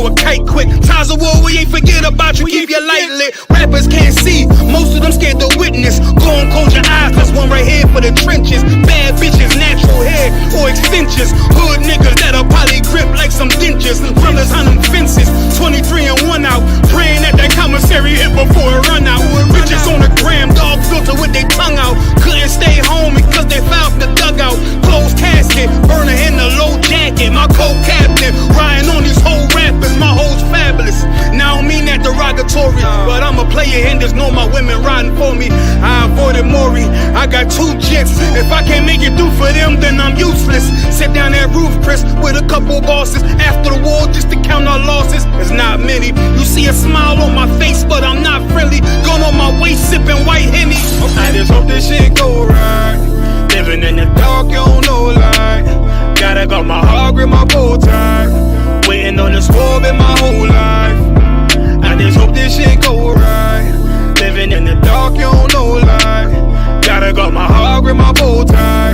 throw a kite quick. Ties of war, we ain't forget about you, keep your light lit. Rappers can't see, most of them scared to witness. Go and close your eyes, that's one right here for the trenches. Bad bitches, natural hair or extensions. Hood niggas that'll poly grip like some dentures. Brothers on them fences, 23 and 1 out. Praying that that commissary hit before it run out. Bitches on the gram, dog filter with their tongue out. Couldn't stay home because they found the dugout. Closed casket, burner in the low jacket. My co-captain, riding on these whole rappers. My hoes fabulous. Now I don't mean that derogatory, but I'm a player and there's no my women riding for me. I avoided Maury, I got 2 jets. If I can't make it through for them, then I'm useless. Sit down that roof, Chris, with a couple bosses. After the war, just to count our losses. It's not many. You see a smile on my face, but I'm not friendly. Going on my waist, sipping white Henny. I just hope this shit go right. Living in the dark, you don't know light. Gotta got my heart grip, my bow tie. Waiting on the squab in my whole life. I just hope this shit go right. Living in the dark, you don't know light. Gotta got my heart grip, my bow tie.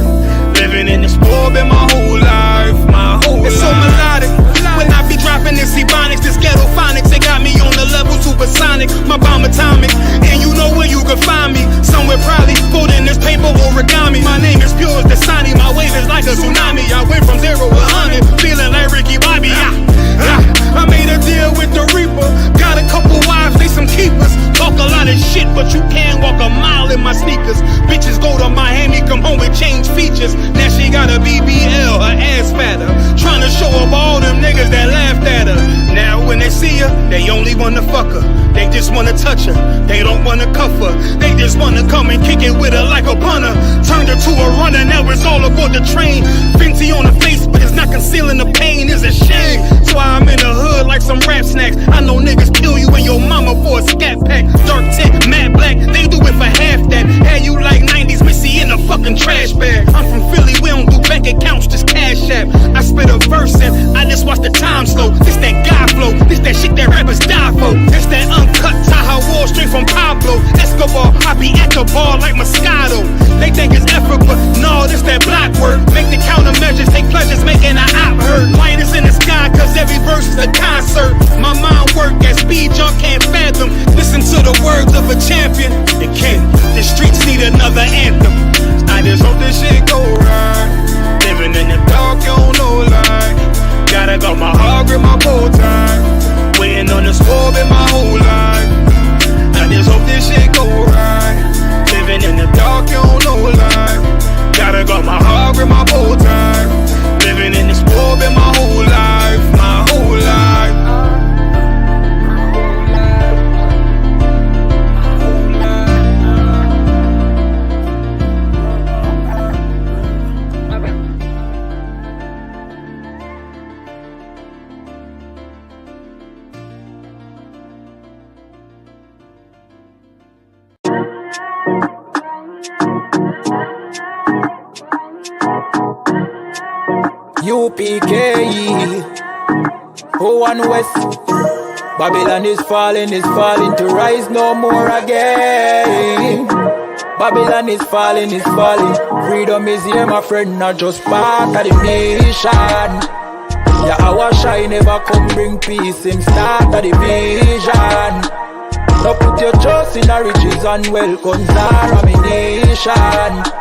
Living in the squab in my whole life. My whole life. It's so melodic. When I be dropping this ebonics, this ghetto phonics, it got me on the level supersonic. My bomb atomic, and you know where you can find me. Somewhere probably folding this paper origami. My name is pure as the Dasani, my wave is like a tsunami. I went from 0 to 100, feeling like Ricky Bobby. I made a deal with the Reaper. Got a couple wives, they some keepers. Talk a lot of shit, but you can't walk a mile in my sneakers. Bitches go to Miami, come home with change features. Now she got a BBL, her ass fatter. Trying to show up all them niggas that laughed at her. Now when they see her, they only wanna fuck her. They just wanna touch her, they don't wanna cuff her. They just wanna come and kick it with her like a punter. Turned her to a runner, now it's all aboard the train. Fenty on the face, but it's not concealing the pain, it's a shame. That's why I'm in the hood like some rap snacks. I know niggas kill you and your mama for a scat pack. Dark tint, matte black, they do it for half that. Had you like 90s Missy in a fucking trash bag. I'm from Philly, we don't do bank accounts, just cash app. I spit a verse and I just watch the time slow. This that guy flow, this that shit that rappers die for. This that uncut Taha Wall straight from Pablo Escobar. I be at the bar like Moscato. They think it's effort, but no, this that block work. Make the countermeasures, take pleasures, making an op hurt. Light is in the sky, cause every verse is a concert. My mind work at speed y'all can't fathom. Listen to the words of a champion. It can't, the streets need another anthem. I just hope this shit go right. Living in the dark, you don't know light. Gotta got my heart grip, my bow tie. Waiting on the squab in my whole life. I just hope this shit go right. Living in the dark, you don't know light. Gotta got my heart grip, my bow tie. Living in the squab in my whole life. My whole life. U.P.K. Oh, and West. Babylon is falling to rise no more again. Babylon is falling. Freedom is here, my friend, not just part of the nation. Yeah, our shine never come bring peace, him start of the vision. Now put your trust in the riches and wealth, guns are ammunition.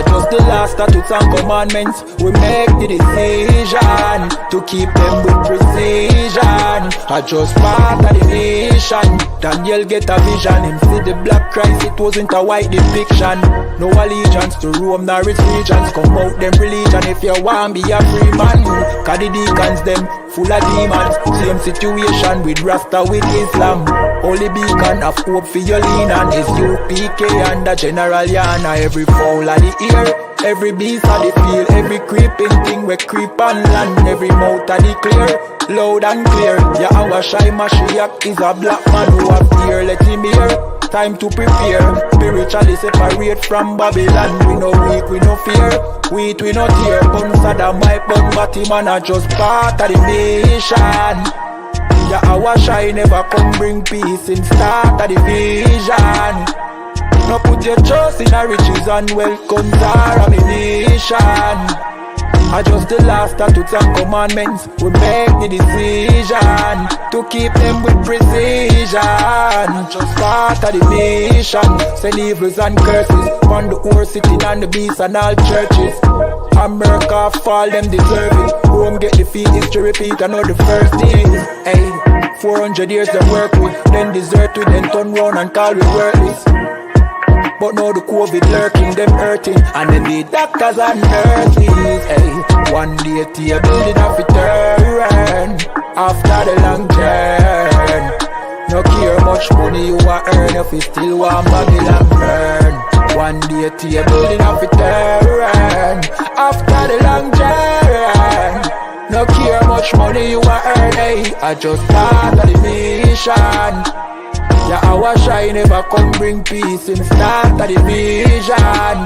Just the last statutes and commandments, we make the decision to keep them with precision. Just part of the nation. Daniel get a vision, him see the black Christ, it wasn't a white depiction. No allegiance to Rome nor its regions, come out them religion if you want be a free man. Cause the deacons them full of demons, same situation with Rasta with Islam. Only beacon of hope for your lean on is U.P.K and the General YAHANNA. Every fowl of the ear, every beast of the field, every creeping thing we creep on land, every mouth of the clear, loud and clear. Yeah, our shy Mashiach is a black man who have fear, let him hear. Time to prepare, spiritually separate from Babylon. We no weak, we no fear, we no tear. Bun Saddam, my bun Batman are just part of the nation. Yeah, our shine never come bring peace in start of the vision. Now put your trust in the riches and wealth, guns are ammunition. Adjust the law, statutes and commandments. We make the decision to keep them with precision. Just part of the nation. Send evils and curses on the whole city and the beasts and all churches. America fall, them deserve it. Rome get defeat, history repeat, I know the first days. Hey, 400 years they work with, then desert with, then turn round and call it worthless. But now the COVID lurking, them hurting, and then the doctors and nurses. Hey, one day to a building of a turn after the long journey. No care much money you a earn if you still want Babylon burn. One day to a building of a turn after the long journey. No care much money you a earn. Hey, I just part of the mission. Yeah, our shine never come bring peace in start of the vision.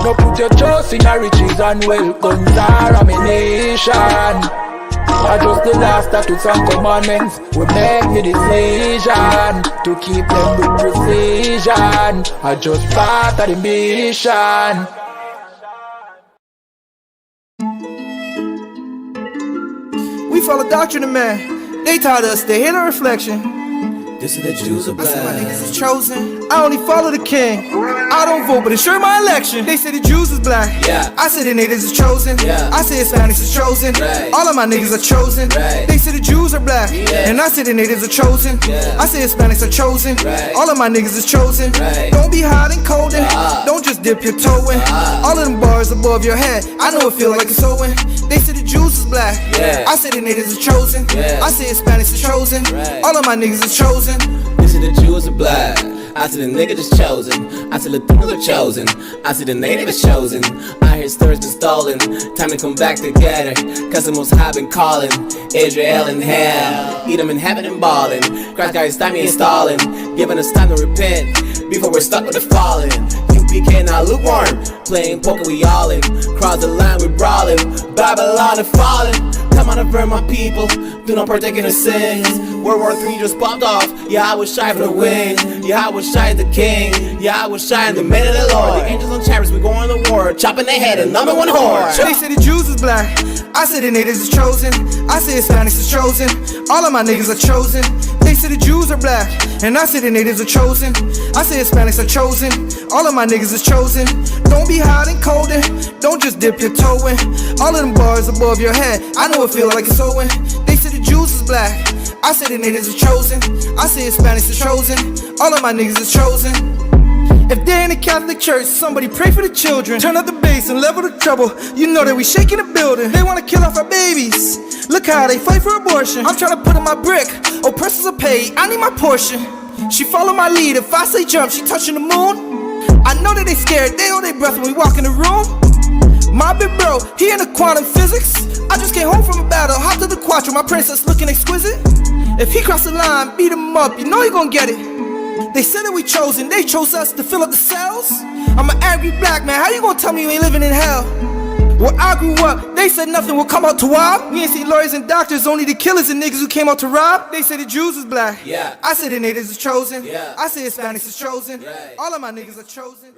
No put your trust in our riches and wealth, guns are ammunition. Adjust the last statutes and commandments. We make the decision to keep them with precision. Adjust part of the mission. We follow doctrine of man. They taught us to hit a reflection. This is the Jews of I said my black. niggas is chosen. I only follow the king. I don't vote, but ensure my election. They say the Jews is black. Yeah. I say the natives is chosen. Yeah. I say Hispanics is chosen. Right. All of my niggas are chosen. Right. They say the Jews are black. Yeah. And I say the natives are chosen. Yeah. I say Hispanics are chosen. Right. All of my niggas is chosen. Right. Don't be hot and cold and don't just dip your toe in. All of them bars above your head. I know it feel like it's sewing. They say the Jews is black. Yeah. I say the natives are chosen. Yeah. I say Hispanics are chosen. Right. All of my niggas is chosen. This is the Jews of black. I see the nigga just chosen. I see the people are chosen. I see the native is chosen. I hear stories been stolen. Time to come back together. Cause the most high been calling. Israel in hell. Eat them in heaven and ballin'. Christ got his time me installing. Giving us time to repent before we're stuck with the fallen. U.P.K not lukewarm. Playing poker we all in. Cross the line we brawling. Babylon and falling. Come on and burn my people. Do not partake in the sins. World War III just popped off. Yeah, I was shy for the win. Yeah, I was shy the king. Yeah, I was shy in the men of the Lord. The angels on chariots, we going to war. Chopping their head and number one whore. They say the Jews is black. I say the natives is chosen. I say Hispanics is chosen. All of my niggas are chosen. They say the Jews are black. And I say the natives are chosen. I say Hispanics are chosen. All of my niggas is chosen. Don't be hot and cold and don't just dip your toe in. All of them bars above your head. I know it feel like it's sewing. They say the Jews is black. I say the natives are chosen. I say Hispanics are chosen. All of my niggas is chosen. If they're in the Catholic Church, somebody pray for the children. Turn up the bass and level the trouble. You know that we shaking the building. They wanna kill off our babies. Look how they fight for abortion. I'm trying to put in my brick. Oppressors are paid. I need my portion. She follow my lead. If I say jump, she touching the moon. I know that they scared. They hold their breath when we walk in the room. My big bro, he in the quantum physics. I just came home from a battle. Hopped to the quattro. My princess looking exquisite. If he cross the line, beat him up. You know he gon' get it. They said that we chosen, they chose us to fill up the cells. I'm an angry black man, how you gonna tell me you ain't living in hell? Where I grew up, they said nothing will come out to rob. We ain't see lawyers and doctors, only the killers and niggas who came out to rob. They said the Jews is black. Yeah. I said the natives is chosen. Yeah. I said Hispanics is chosen. Right. All of my niggas are chosen.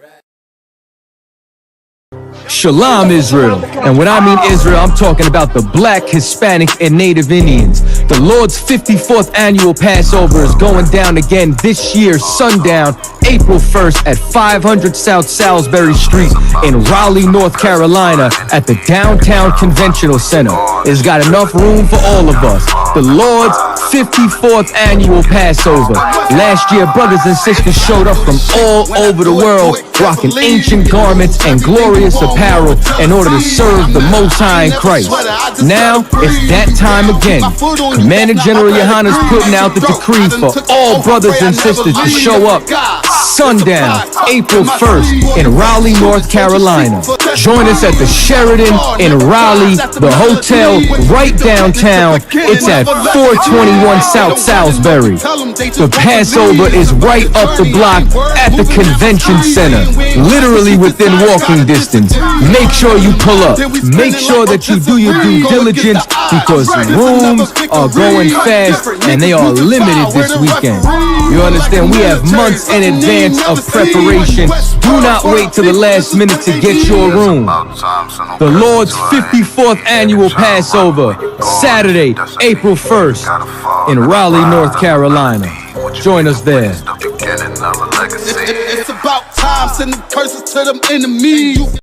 Shalom Israel, and when I mean Israel, I'm talking about the black, Hispanic, and Native Indians. The Lord's 54th annual Passover is going down again this year, sundown, April 1st at 500 South Salisbury Street in Raleigh, North Carolina at the Downtown Conventional Center. It's got enough room for all of us. The Lord's 54th annual Passover. Last year, brothers and sisters showed up from all over the world, rocking ancient garments and glorious apparel in order to serve the Most High in Christ. Now, it's that time again. Commander General YAHANNA is putting out the decree for all brothers and sisters to show up sundown, April 1st in Raleigh, North Carolina. Join us at the Sheridan in Raleigh, the hotel right downtown. It's at 420 121 South Salisbury. The Passover is right up the block at the convention center, literally within walking distance. Make sure you pull up. Make sure that you do your due diligence because rooms are going fast and they are limited this weekend. You understand? We have months in advance of preparation. Do not wait till the last minute to get your room. The Lord's 54th annual Passover, Saturday, April 1st, in Raleigh, North Carolina. Join us there. It's about time, sending curses to them enemies.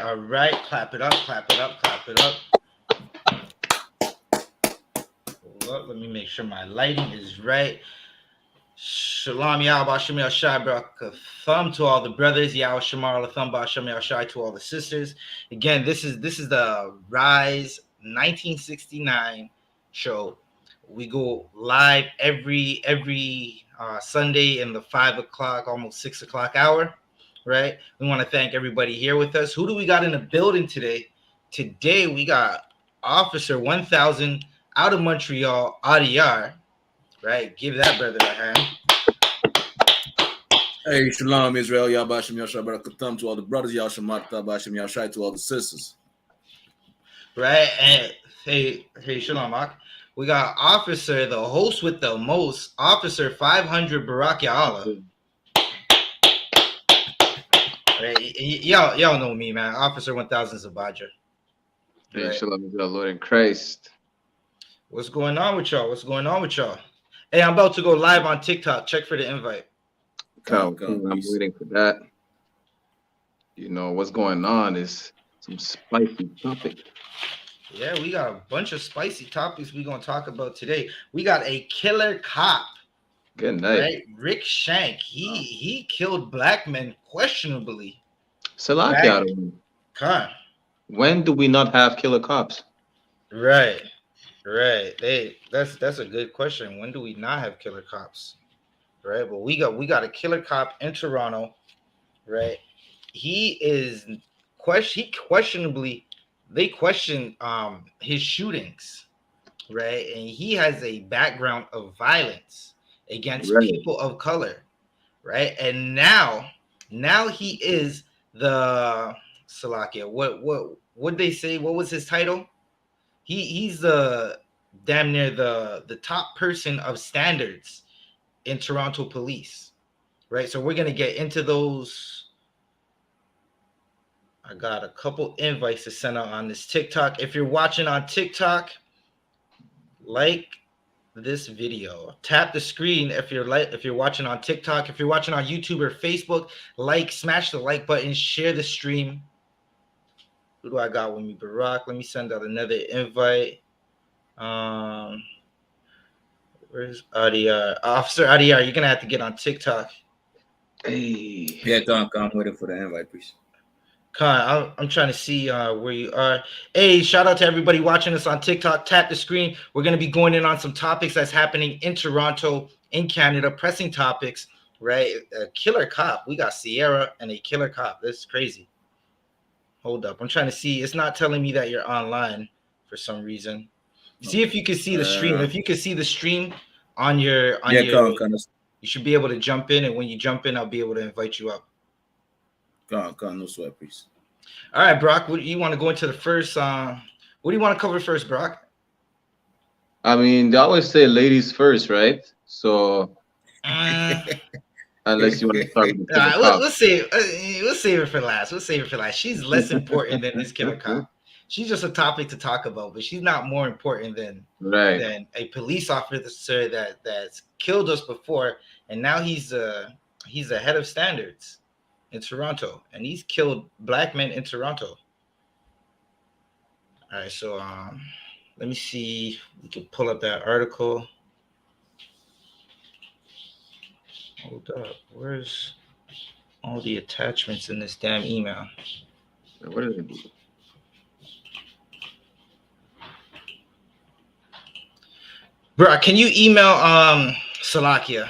All right. Clap it up. Hold up, let me make sure my lighting is right. Shalom Yahweh Shem Yashai Barakatham to all the brothers. Yahweh Shamar Latham Shem Yashai to all the sisters. Again, this is the Rise 1969 show. We go live every Sunday in the 5 o'clock, almost 6 o'clock hour. Right? We want to thank everybody here with us. Who do we got in the building today? Today we got Officer 1000 out of Montreal, ADR. Right? Give that brother a hand. Hey, Shalom, Israel, Yahweh Shem Yashai Barakatham to all the brothers, Yahweh Shem Yashai to all the sisters. Right? And hey, Shalom, Ak. We got Officer, the host with the most, Officer 500 Barak Ya'Allah. Right. Y'all know me, man. Officer 1000 Zabadja. Hey, Shalom, Lord in Christ. What's going on with y'all? Hey, I'm about to go live on TikTok. Check for the invite. I'm waiting for that. You know, what's going on is some spicy topic. Yeah, we got a bunch of spicy topics we're going to talk about today. We got a killer cop. Good night. Right? Rick Shank. He killed black men questionably. Salakia. Right? When do we not have killer cops? Right. Hey, that's a good question. When do we not have killer cops? Right? But we got a killer cop in Toronto. Right? He questionably, they question his shootings. Right? And he has a background of violence against people of color, right? And now he is the Salakia. What they say? What was his title? He's the damn near the top person of standards in Toronto police, right? So we're gonna get into those. I got a couple invites to send out on this TikTok. If you're watching on TikTok, like this video, tap the screen. If you're watching on TikTok, if you're watching on YouTube or Facebook, smash the like button, share the stream. Who do I got with me? Barack. Let me send out another invite. Where's Adiyar? Officer Adiyar, you're gonna have to get on TikTok. Hey. Yeah, come. I'm waiting for the invite, please. I'm trying to see where you are. Hey, shout out to everybody watching us on TikTok. Tap the screen. We're going to be going in on some topics that's happening in Toronto, in Canada, pressing topics, right? A killer cop. We got Sierra and a killer cop. That's crazy. Hold up. I'm trying to see. It's not telling me that you're online for some reason. See if you can see the stream. If you can see the stream on your you should be able to jump in, and when you jump in, I'll be able to invite you up. Come, no sweat, please. All right, Brock. What do you want to go into the first? What do you want to cover first, Brock? I mean, they always say ladies first, right? So unless you want to start with the we'll save it for last. We'll save it for last. She's less important than this killer cop. She's just a topic to talk about, but she's not more important than a police officer that's killed us before, and now he's the head of standards in Toronto, and he's killed black men in Toronto. All right, so let me see. We can pull up that article. Hold up. Where's all the attachments in this damn email? What is it? Bro, can you email Salakia?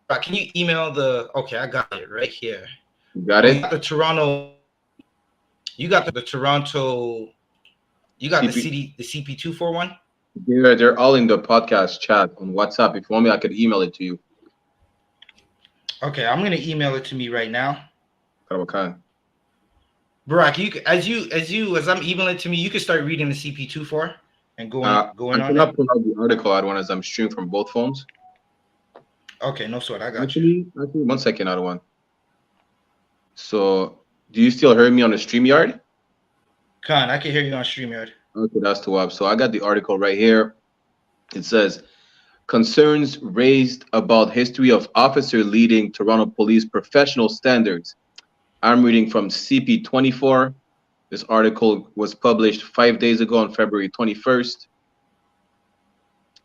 Bro, can you email okay, I got it right here. You got it? You got the Toronto. You got the Toronto. You got the CP241? They're all in the podcast chat on WhatsApp. If you want me, I could email it to you. Okay, I'm gonna email it to me right now. Okay. Barack, as I'm emailing it to me, you can start reading the CP24 and going I on. cannot pull out the article out one as I'm streaming from both phones. Okay, no sweat. I got you. Actually, 1 second, other one. So, do you still hear me on the StreamYard? Khan, I can hear you on StreamYard. Okay, that's the web. So I got the article right here. It says, concerns raised about history of officer leading Toronto Police professional standards. I'm reading from CP24. This article was published 5 days ago on February 21st.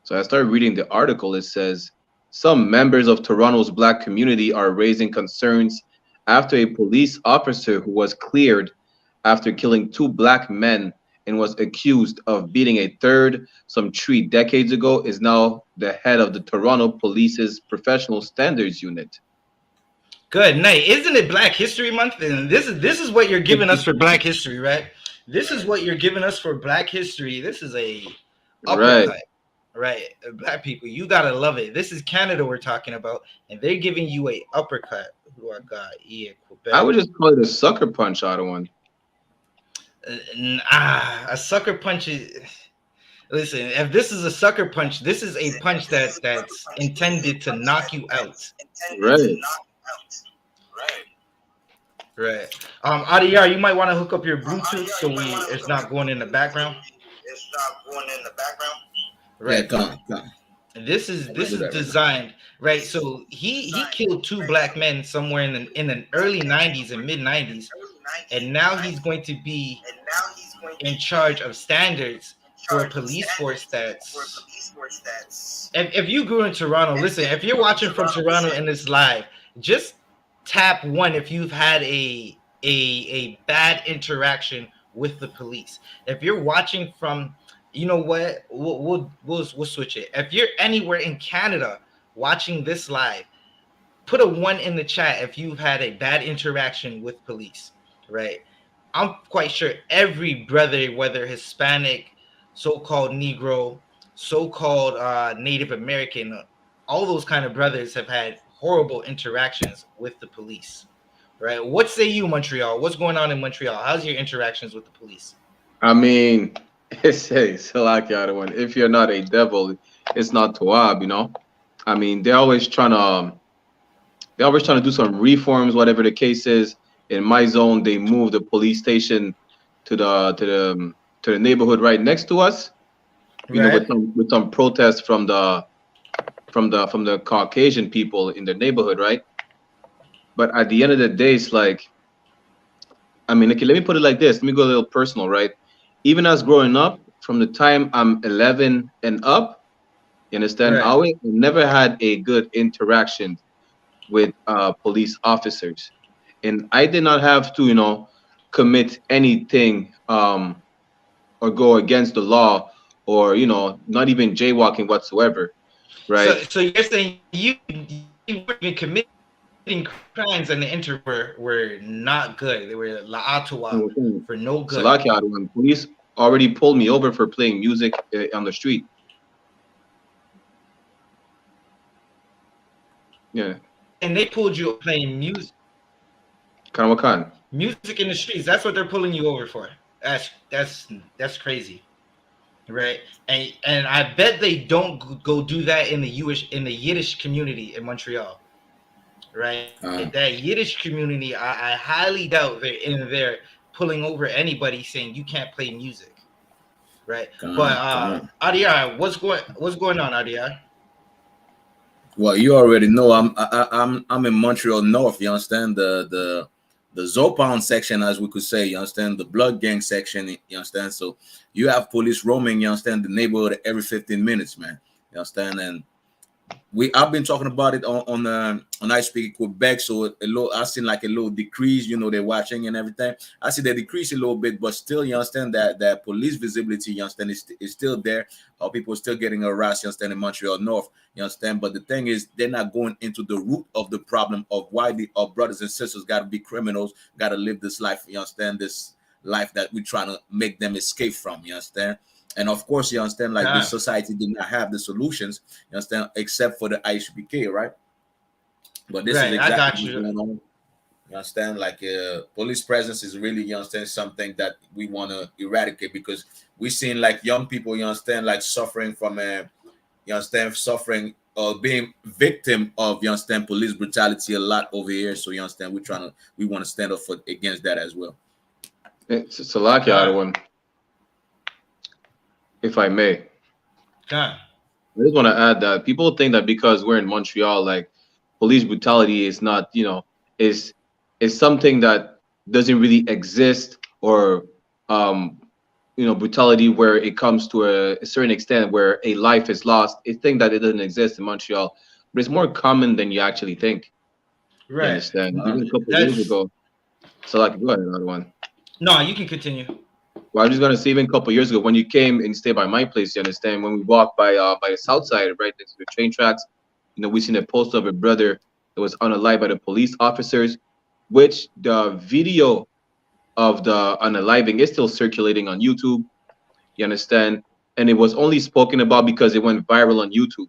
So I started reading the article. It says, some members of Toronto's black community are raising concerns after a police officer who was cleared after killing 2 black men and was accused of beating a third some 3 decades ago is now the head of the Toronto Police's Professional Standards Unit. Good night. Isn't it Black History Month? And this is what you're giving us for Black History, right? This is what you're giving us for Black History. This is a uppercut, right? Black people, you gotta love it. This is Canada we're talking about, and they're giving you a uppercut. Who do I got? Quebec. I would just call it a sucker punch, out of one. A sucker punch is. Listen, if this is a sucker punch, this is a punch that's intended to knock you out. Right. Right. Adiyar, you might want to hook up your Bluetooth so it's not going in the background. Right. Yeah, come. This is designed, right? So he killed 2 black men somewhere in the early 90s and mid 90s, and now he's going to be in charge of standards for a police force that's. If you grew in Toronto, listen. If you're watching from Toronto in this live, just tap 1 if you've had a bad interaction with the police. If you're watching from, you know what, we'll switch it. If you're anywhere in Canada watching this live, put a 1 in the chat if you've had a bad interaction with police, right? I'm quite sure every brother, whether Hispanic, so-called Negro, so-called Native American, all those kind of brothers have had horrible interactions with the police, right? What say you, Montreal? What's going on in Montreal? How's your interactions with the police? I mean, It says, like the other one, if you're not a devil, it's not Toab, you know? I mean, they're always trying to do some reforms, whatever the case is. In my zone, they moved the police station to the neighborhood right next to us, you know, Right. with some protests from the Caucasian people in the neighborhood, right? But at the end of the day, it's like, I mean, okay, let me put it like this. Let me go a little personal, right? Even as growing up, from the time I'm 11 and up, you understand, Right. never had a good interaction with police officers, and I did not have to, you know, commit anything or go against the law, or you know, not even jaywalking whatsoever, right? So you're saying you weren't even committing crimes and the inter were not good. They were la'atwa for no good. Salakia, when police already pulled me over for playing music on the street. Yeah, And they pulled you playing Kanwakan. music in the streets. That's what they're pulling you over for. That's crazy, right? And I bet they don't go do that in the Yiddish community in Montreal, right? That Yiddish community, I highly doubt they're in there pulling over anybody saying you can't play music, right? But Adiyar, what's going on, Adiyar? Well, you already know I'm in Montreal North. You understand the Zopound section, as we could say. You understand the blood gang section. You understand. So you have police roaming. You understand the neighborhood every 15 minutes, man. You understand. And I've been talking about it on I.S.U.P.K Quebec. So a little, I seen like a little decrease. You know, they're watching and everything. I see they decrease a little bit, but still, you understand that police visibility, you understand, is still there. People are still getting harassed. You understand, in Montreal North. You understand, but the thing is, they're not going into the root of the problem of why our brothers and sisters got to be criminals, got to live this life. You understand, this life that we're trying to make them escape from. You understand. And of course, you understand, like this society did not have the solutions, you understand, except for the I.S.U.P.K, right? But this is exactly what's going on. You understand, like police presence is really, you understand, something that we want to eradicate, because we're seeing like young people, you understand, like suffering from you understand, suffering or being victim of, you understand, police brutality a lot over here. So you understand, we want to stand up against that as well. It's Salakia, one. If I may, I just want to add that people think that because we're in Montreal, like police brutality is not, you know, is something that doesn't really exist, or you know, brutality where it comes to a certain extent where a life is lost. It's think that it doesn't exist in Montreal, but it's more common than you actually think. Right. You understand? Even a couple of years ago. So like, go ahead, another one. No, you can continue. Well, I'm just gonna say, even a couple of years ago, when you came and stayed by my place, you understand, when we walked by the south side, right next to the train tracks, you know, we seen a poster of a brother that was unalived by the police officers, which the video of the unaliving is still circulating on YouTube. You understand? And it was only spoken about because it went viral on YouTube.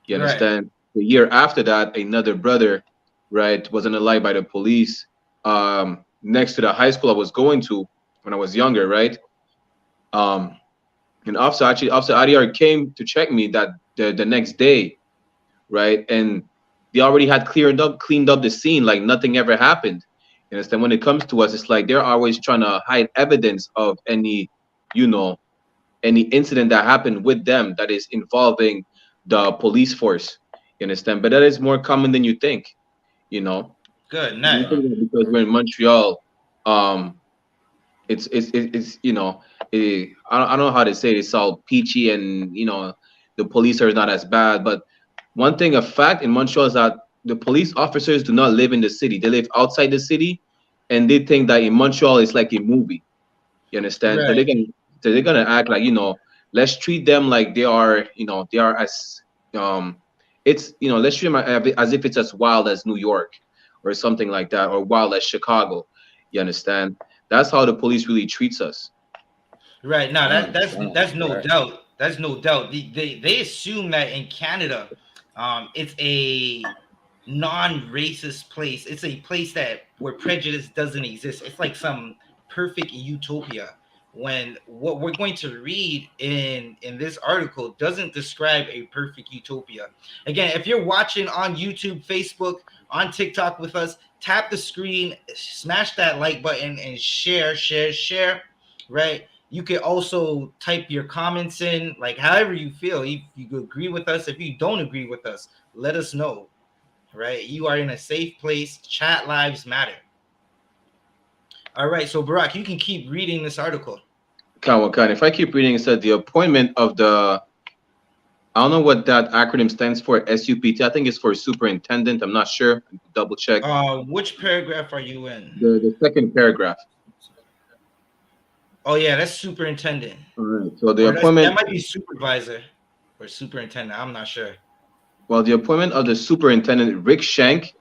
You understand? Right. The year after that, another brother, right, was unalived by the police next to the high school I was going to when I was younger, right? And Officer Adiyar came to check me that the next day, right? And they already had cleaned up the scene like nothing ever happened. You understand? When it comes to us, it's like they're always trying to hide evidence of any, you know, any incident that happened with them that is involving the police force. You understand? But that is more common than you think, you know. Good night. Because we're in Montreal, it's you know, I don't know how to say it. It's all peachy, and you know, the police are not as bad. But one thing, a fact in Montreal, is that the police officers do not live in the city. They live outside the city, and they think that in Montreal it's like a movie. You understand? Right. So they're gonna act like, you know, let's treat them like they are, you know, they are as it's, you know, let's treat them as if it's as wild as New York or something like that, or wild as Chicago. You understand? That's how the police really treats us. Right. Now that's no doubt. That's no doubt. They assume that in Canada, it's a non-racist place. It's a place where prejudice doesn't exist. It's like some perfect utopia, when what we're going to read in this article doesn't describe a perfect utopia. Again, if you're watching on YouTube, Facebook, on TikTok with us, tap the screen, smash that like button, and share, right? You can also type your comments in, like however you feel. If you agree with us, if you don't agree with us, let us know, right? You are in a safe place. Chat lives matter. All right, so Barack, you can keep reading this article. If I keep reading, it said the appointment of the, I don't know what that acronym stands for, SUPT. I think it's for superintendent. I'm not sure. Double check. Which paragraph are you in? The second paragraph. Oh yeah, that's superintendent. All right. So the Or appointment, that might be supervisor or superintendent. I'm not sure. well, the appointment of the superintendent, Rick Shank,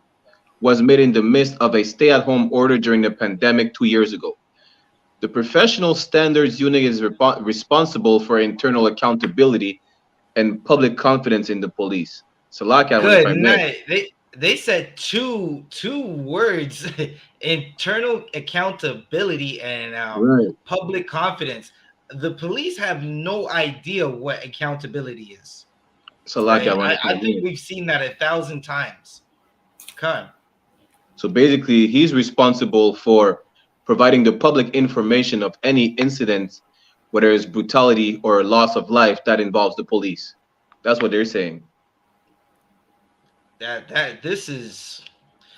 was made in the midst of a stay-at-home order during the pandemic 2 years ago. The Professional Standards Unit is responsible for internal accountability and public confidence in the police. Salakia, if Good I may. night. They said two words: internal accountability and Right. public confidence. The police have no idea what accountability is. Salakia, Right? if I I think may. we've seen that 1,000 times. Come. So basically, he's responsible for providing the public information of any incident, whether it's brutality or loss of life that involves the police. That's what they're saying. That this is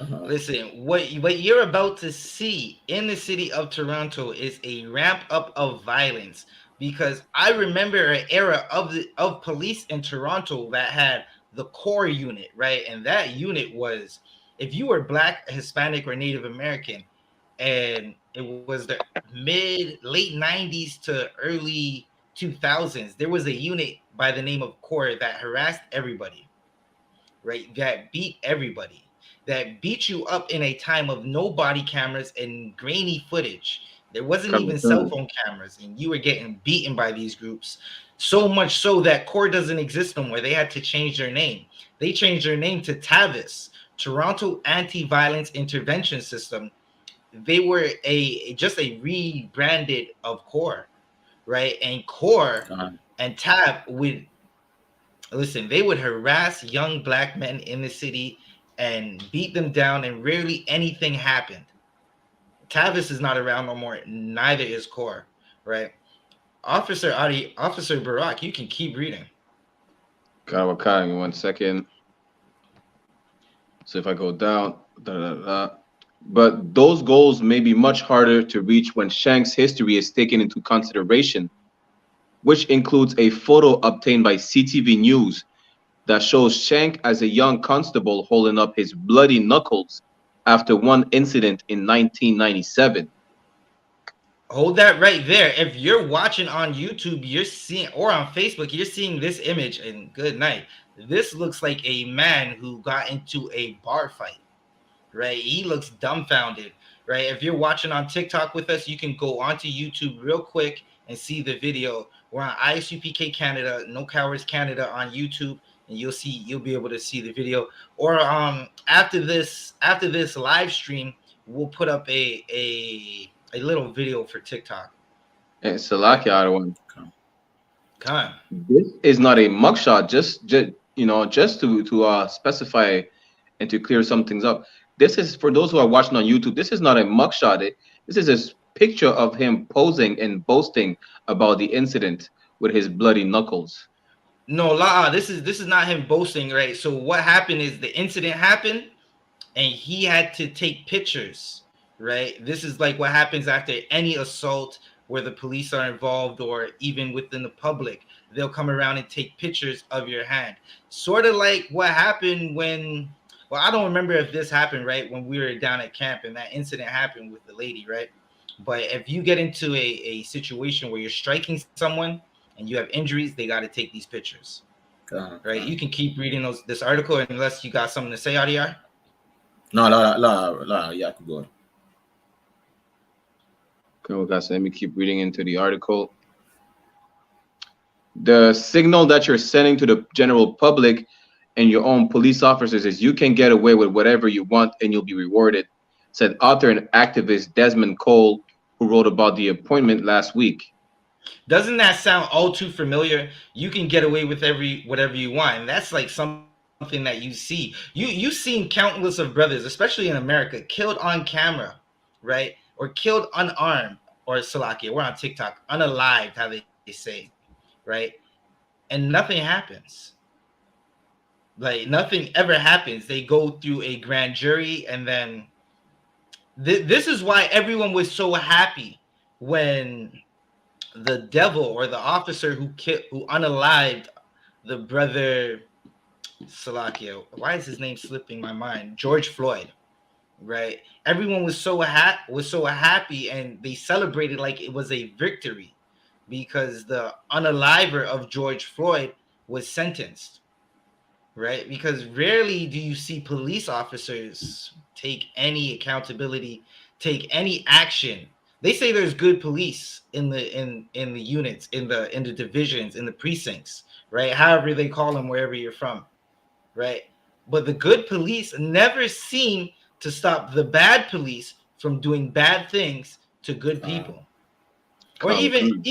listen, what you're about to see in the city of Toronto is a ramp up of violence, because I remember an era of police in Toronto that had the core unit, right? And that unit was, if you were Black, Hispanic, or Native American, and it was the late 90s to early 2000s, there was a unit by the name of core that harassed everybody, right? That beat everybody, that beat you up in a time of no body cameras and grainy footage. There wasn't even cell phone cameras, and you were getting beaten by these groups. So much so that CORE doesn't exist no more. They had to change their name. They changed their name to TITHES, Toronto Anti-Violence Intervention System. They were just a rebranded of CORE, right? And CORE and TAB would listen, they would harass young Black men in the city and beat them down, and rarely anything happened. Tavis is not around no more. Neither is CORE, right? Officer Barack, you can keep reading. Give me 1 second. So if I go down, but those goals may be much harder to reach when Shank's history is taken into consideration, which includes a photo obtained by CTV News that shows Shank as a young constable holding up his bloody knuckles after one incident in 1997. Hold that right there. If you're watching on YouTube, you're seeing, or on Facebook, you're seeing this image, and good night. This looks like a man who got into a bar fight, right? He looks dumbfounded, right? If you're watching on TikTok with us, you can go onto YouTube real quick and see the video. We're on I.S.U.P.K. Canada, No Cowards Canada on YouTube, and you'll be able to see the video. Or after this live stream, we'll put up a little video for TikTok. And Salakia, one. Come on. This is not a mugshot. Just to specify and to clear some things up. This is for those who are watching on YouTube. This is not a mugshot. This is a picture of him posing and boasting about the incident with his bloody knuckles. No, this is not him boasting, right? So what happened is the incident happened, and he had to take pictures, right? This is like what happens after any assault where the police are involved, or even within the public. They'll come around and take pictures of your hand. Sort of like what happened when, well, I don't remember if this happened, right, when we were down at camp and that incident happened with the lady, right? But if you get into a situation where you're striking someone and you have injuries, they got to take these pictures, right? You can keep reading this article unless you got something to say, RDR. No, yeah, I can go. Okay, guys, let me keep reading into the article. The signal that you're sending to the general public and your own police officers is you can get away with whatever you want and you'll be rewarded, said author and activist Desmond Cole, who wrote about the appointment last week. Doesn't that sound all too familiar? You can get away with whatever you want, and that's like something that you see. You've seen countless of brothers, especially in America, killed on camera, right, or killed unarmed, or Salakia. We're on TikTok, unalived, how they say, right, and nothing happens. Like nothing ever happens. They go through a grand jury, and then this is why everyone was so happy when the devil or the officer who unalived the brother Salakia. Why is his name slipping my mind? George Floyd, right? Everyone was so happy, and they celebrated like it was a victory because the unaliver of George Floyd was sentenced, right? Because rarely do you see police officers take any accountability, take any action. They say there's good police in the units, in the divisions, in the precincts, right? However they call them, wherever you're from, right? But the good police never seem to stop the bad police from doing bad things to good people. Or even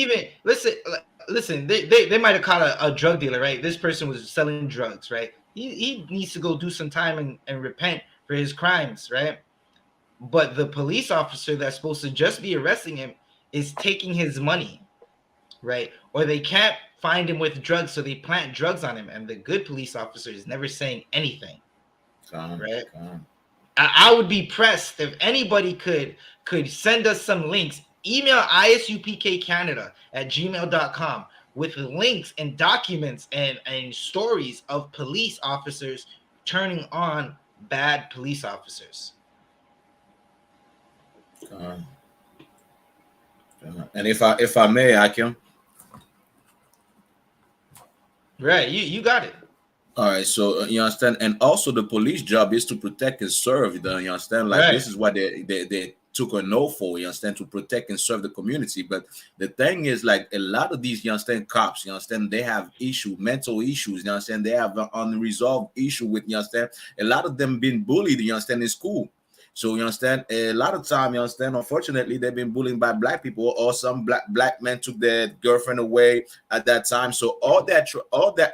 listen, they might have caught a drug dealer, right? This person was selling drugs, right? He needs to go do some time and repent for his crimes, right? But the police officer that's supposed to just be arresting him is taking his money, right? Or they can't find him with drugs, so they plant drugs on him, and the good police officer is never saying anything, right? I would be pressed if anybody could send us some links. Email ISUPK Canada at gmail.com with links and documents and stories of police officers turning on bad police officers. And if I may, I can. Right, you got it. All right, so you understand, and also the police job is to protect and serve. You understand, like Right. This is what they took a note for. You understand, to protect and serve the community. But the thing is, like a lot of these, you understand, cops, you understand, they have mental issues. You understand, they have an unresolved issue with, you understand, a lot of them been bullied. You understand, in school. So you understand, a lot of time, you understand, unfortunately, they've been bullied by black people, or some black men took their girlfriend away at that time. So all that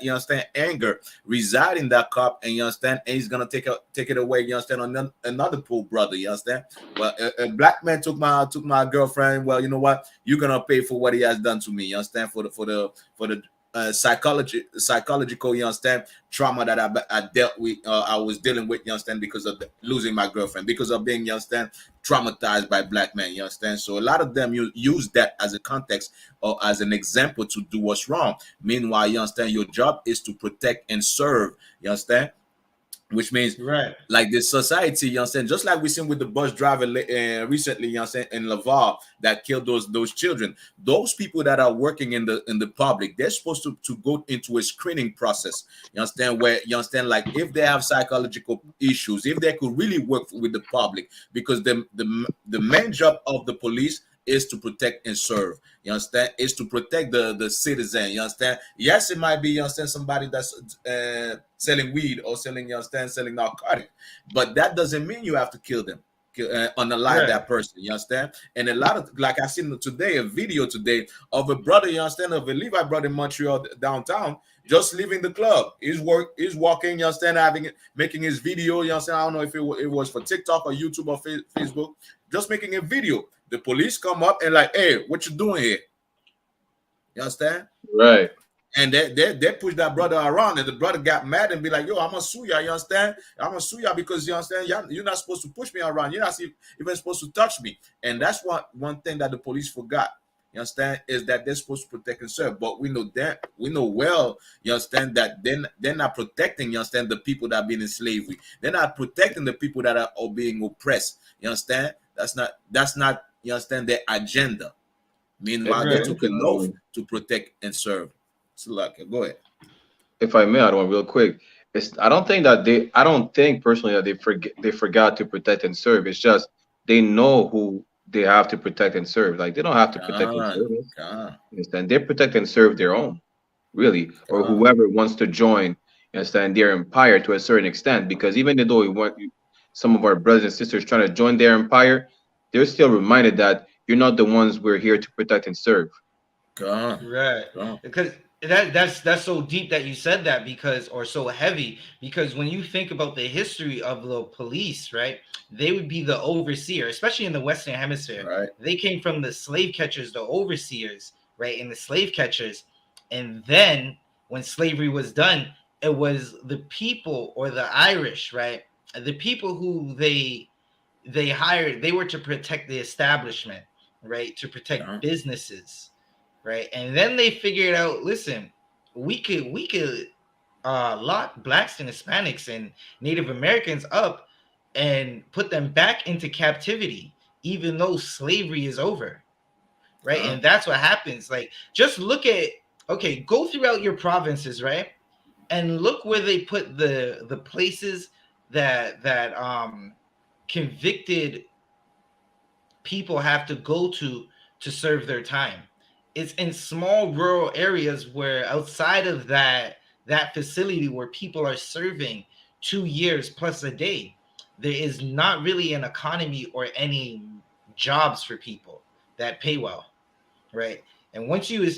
you understand, anger reside in that cop, and you understand, and he's gonna take it away. You understand, on another poor brother. You understand. Well, a black man took my girlfriend. Well, you know what? You're gonna pay for what he has done to me. You understand, for the psychological, you understand, trauma that I dealt with, I was dealing with, you understand, because of losing my girlfriend, because of being, you understand, traumatized by black men, you understand. So a lot of them use that as a context or as an example to do what's wrong. Meanwhile, you understand, your job is to protect and serve, you understand, which means, right, like this society, you understand, just like we seen with the bus driver recently, you understand, in Laval, that killed those children. Those people that are working in the public, they're supposed to go into a screening process, you understand, where, you understand, like if they have psychological issues, if they could really work with the public, because the main job of the police is to protect and serve. You understand? Is to protect the citizen. You understand? Yes, it might be, you understand, somebody that's selling weed or selling, you understand, selling narcotic, but that doesn't mean you have to kill them, unalive that person. You understand? And a lot of, like I seen today, a video today of a brother, you understand, of a Levi brother in Montreal downtown, just leaving the club. He's walking, you understand, making his video, you understand. I don't know if it was for TikTok or YouTube or Facebook, just making a video. The police come up and like, hey, what you doing here? You understand? Right. And they push that brother around, and the brother got mad and be like, yo, I'm gonna sue y'all, you understand? I'm gonna sue y'all because, you understand, you're not supposed to push me around. You're not even supposed to touch me. And that's one thing that the police forgot, you understand, is that they're supposed to protect and serve. But we know well, you understand, that they're not protecting, you understand, the people that are being in slavery. They're not protecting the people that are being oppressed. You understand? That's not, you understand, their agenda. Meanwhile, they took an oath to protect and serve. So, go ahead. If I may, I don't real quick. I don't think personally that they forgot to protect and serve. It's just they know who they have to protect and serve. Like, they don't have to protect and serve. Understand? They protect and serve their own, really, or whoever wants to join, understand, their empire to a certain extent. Because even though some of our brothers and sisters trying to join their empire, they're still reminded that you're not the ones we're here to protect and serve. Right. Gone. Because that's so deep that you said that, because, or so heavy, because when you think about the history of the police, right, they would be the overseer, especially in the Western Hemisphere. Right. They came from the slave catchers, the overseers, right, and the slave catchers. And then when slavery was done, it was the people, or the Irish, right, the people who they hired, they were to protect the establishment, right, to protect businesses, right? And then they figured out, listen, we could lock blacks and Hispanics and Native Americans up and put them back into captivity, even though slavery is over, right? And that's what happens. Like, just look at, okay, go throughout your provinces, right, and look where they put the places that convicted people have to go to serve their time. It's in small rural areas, where outside of that facility where people are serving 2 years plus a day, there is not really an economy or any jobs for people that pay well, right? And once you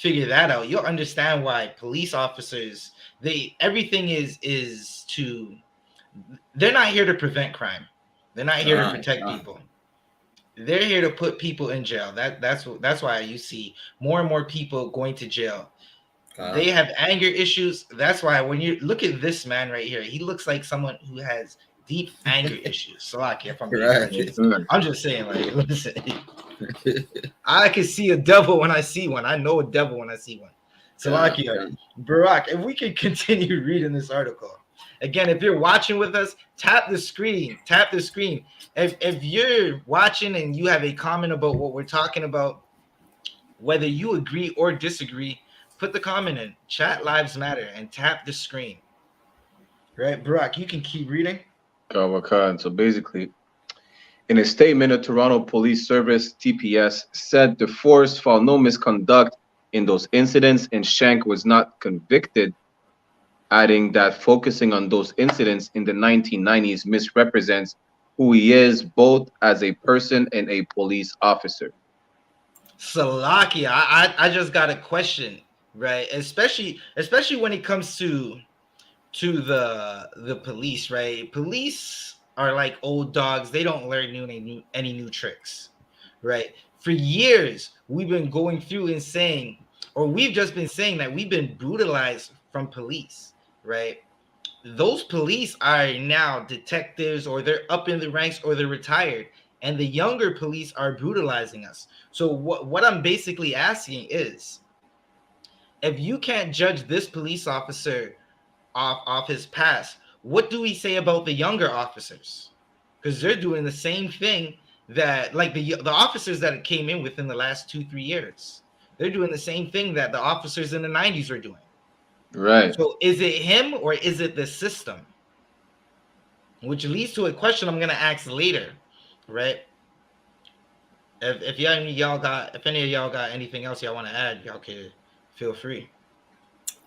figure that out, you'll understand why police officers, everything is to, they're not here to prevent crime. They're not here to protect people. They're here to put people in jail. That's why you see more and more people going to jail. They have anger issues. That's why when you look at this man right here, he looks like someone who has deep anger issues. So if I'm being honest, I'm just saying, like, listen, I can see a devil when I see one. I know a devil when I see one. Salakia, Barak, if we can continue reading this article. Again, if you're watching with us, tap the screen. Tap the screen. If you're watching and you have a comment about what we're talking about, whether you agree or disagree, put the comment in. Chat lives matter, and tap the screen. Right, Barak, you can keep reading. So basically, in a statement, the Toronto Police Service, TPS, said the force found no misconduct in those incidents and Shank was not convicted, adding that focusing on those incidents in the 1990s misrepresents who he is both as a person and a police officer. Salakia, I just got a question, right? Especially when it comes to the police, right? Police are like old dogs. They don't learn any new tricks, right? For years, we've been going through and saying, or we've just been saying that we've been brutalized from police, right? Those police are now detectives, or they're up in the ranks, or they're retired, and the younger police are brutalizing us. So what I'm basically asking is, if you can't judge this police officer off his past, what do we say about the younger officers? Because they're doing the same thing that, like, the officers that came in within the last 2-3 years, they're doing the same thing that the officers in the 90s are doing. Right. So is it him or is it the system? Which leads to a question I'm gonna ask later, right? If any of y'all got anything else y'all want to add, y'all can feel free.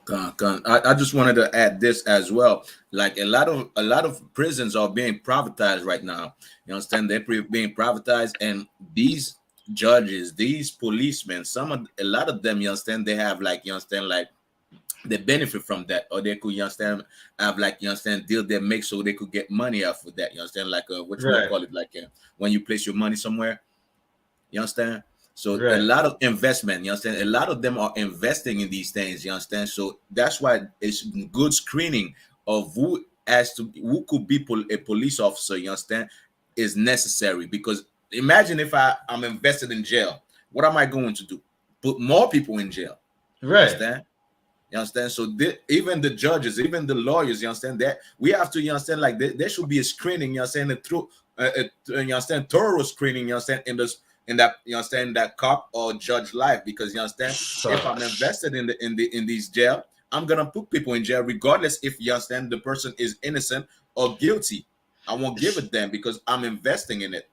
I just wanted to add this as well. Like, a lot of prisons are being privatized right now. You understand? They're being privatized, and these judges, these policemen, a lot of them, you understand, they have, like, you understand, like, they benefit from that, or they could, you understand, have, like, you understand, deal they make so they could get money off of that. You understand, like, what you call it, like, when you place your money somewhere. You understand? So a lot of investment, you understand? A lot of them are investing in these things, you understand? So that's why it's good screening of who could be a police officer, you understand, is necessary. Because imagine if I'm invested in jail, what am I going to do? Put more people in jail. Right. You understand? You understand? So even the judges, even the lawyers, you understand, that we have to, you understand, like, there should be a screening, you understand, you understand, thorough screening, you understand, in that, you understand, that cop or judge life. Because, you understand, if I'm invested in these jail, I'm gonna put people in jail regardless if, you understand, the person is innocent or guilty. I won't give it them because I'm investing in it.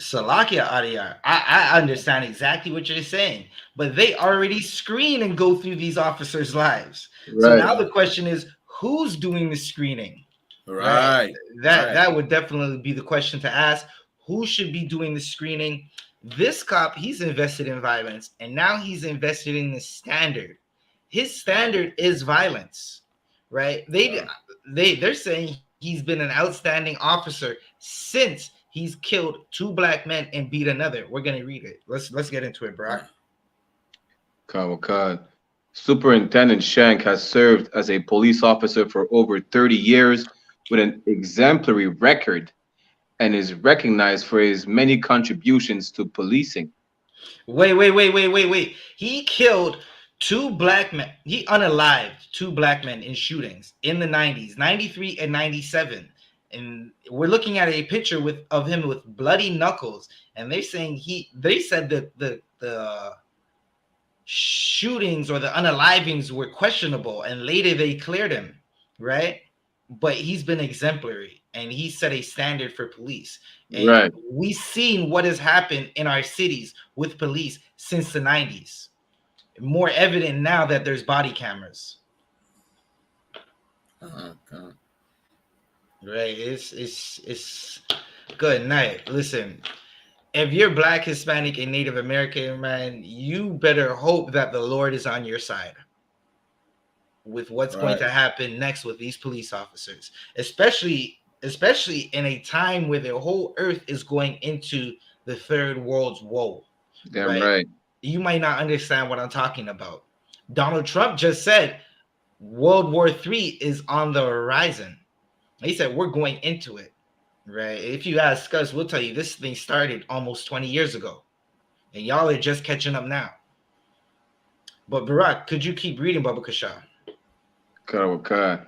Salakia Adiyar, I understand exactly what you're saying, but they already screen and go through these officers' lives. Right. So now the question is, who's doing the screening? Right. That would definitely be the question to ask. Who should be doing the screening? This cop, he's invested in violence, and now he's invested in the standard. His standard is violence, right? They're saying he's been an outstanding officer since he's killed 2 black men and beat another. We're gonna read it. Let's get into it, bro. God. Superintendent Shank has served as a police officer for over 30 years with an exemplary record and is recognized for his many contributions to policing. Wait. He killed 2 black men. He unalived 2 black men in shootings in the 90s, 93 and 97. And we're looking at a picture of him with bloody knuckles. And they're saying they said that the shootings or the unalivings were questionable, and later they cleared him, right? But he's been exemplary, and he set a standard for police. And Right. we've seen what has happened in our cities with police since the 90s. More evident now that there's body cameras. God. Right? It's good night. Listen, if you're Black, Hispanic, and Native American, man, you better hope that the Lord is on your side with what's going to happen next with these police officers, especially in a time where the whole earth is going into the third world's woe. Damn right. You might not understand what I'm talking about. Donald Trump just said World War III is on the horizon. He said we're going into it. Right. If you ask us, we'll tell you this thing started almost 20 years ago. And y'all are just catching up now. But Barack, could you keep reading, Baba Kasha? God.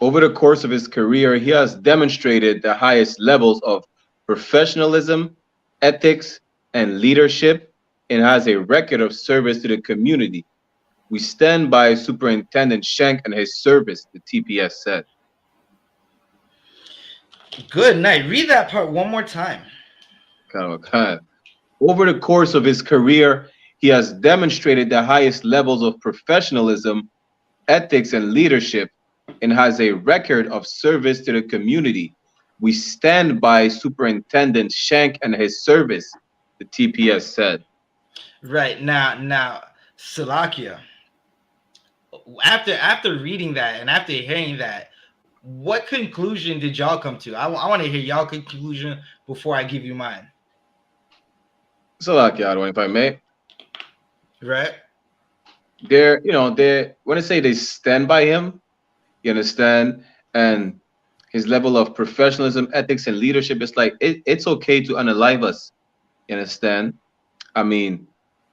Over the course of his career, he has demonstrated the highest levels of professionalism, ethics, and leadership, and has a record of service to the community. We stand by Superintendent Shank and his service, the TPS said. Good night. Read that part one more time. God. Over the course of his career, he has demonstrated the highest levels of professionalism, ethics, and leadership, and has a record of service to the community. We stand by Superintendent Shank and his service, the TPS said. Right. Now, Salakia, after reading that and after hearing that, what conclusion did y'all come to? I want to hear y'all conclusion before I give you mine. Salakia, if I may. Right. They're when I say they stand by him, you understand, and his level of professionalism, ethics, and leadership, it's like it's okay to unalive us. You understand? I mean,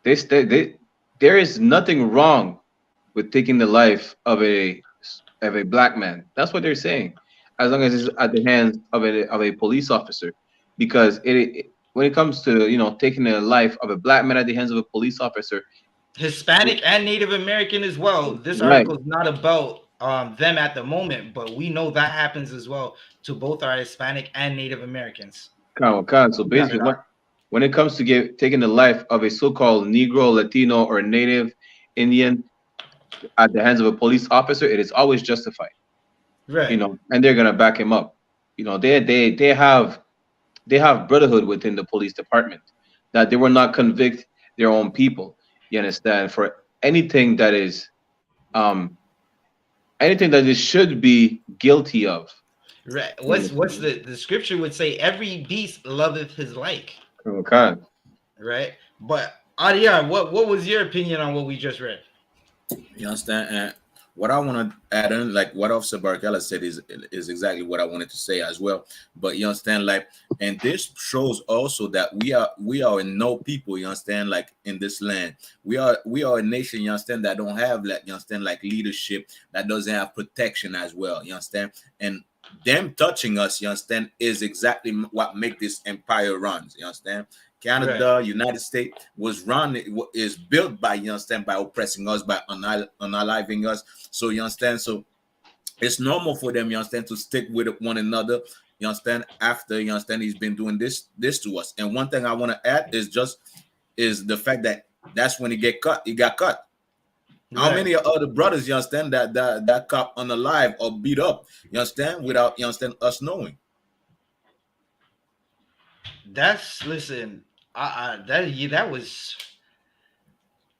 there is nothing wrong with taking the life of a black man. That's what they're saying, as long as it's at the hands of a police officer, because when it comes to taking the life of a black man at the hands of a police officer, Hispanic and Native American as well. This article is not about them at the moment, but we know that happens as well to both our Hispanic and Native Americans. So basically, when it comes to taking the life of a so-called Negro, Latino, or Native Indian at the hands of a police officer, it is always justified. Right. And they're gonna back him up. They have brotherhood within the police department, that they will not convict their own people. You understand? For anything that they should be guilty of. Right. What's the scripture would say? Every beast loveth his like. Okay. Right. But Adiyar, what was your opinion on what we just read? You understand? And what I want to add in, like what Officer Barkella said, is exactly what I wanted to say as well. But you understand, like, and this shows also that we are no people. You understand, like in this land, we are a nation. You understand, that don't have, like, you understand, like leadership, that doesn't have protection as well. You understand, and them touching us, you understand, is exactly what make this empire runs. You understand. Canada, right. United States is built by, you understand, by oppressing us, by unaliving us. So you understand, so it's normal for them, you understand, to stick with one another, you understand, after, you understand, he's been doing this to us. And one thing I want to add is the fact that that's when he got cut. Right. How many other brothers, you understand, that caught unalive or beat up, you understand, without, you understand, us knowing? Listen, That was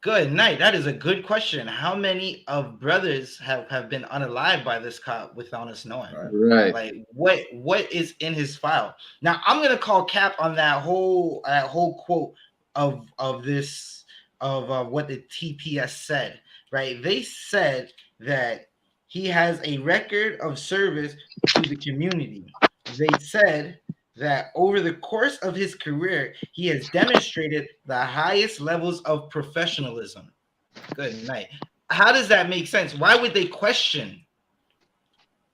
good night. That is a good question. How many of brothers have been unalived by this cop without us knowing? Right. Like what is in his file? Now I'm gonna call cap on that whole quote of this of what the TPS said. Right? They said that he has a record of service to the community. They said that over the course of his career, he has demonstrated the highest levels of professionalism. Good night. How does that make sense? Why would they question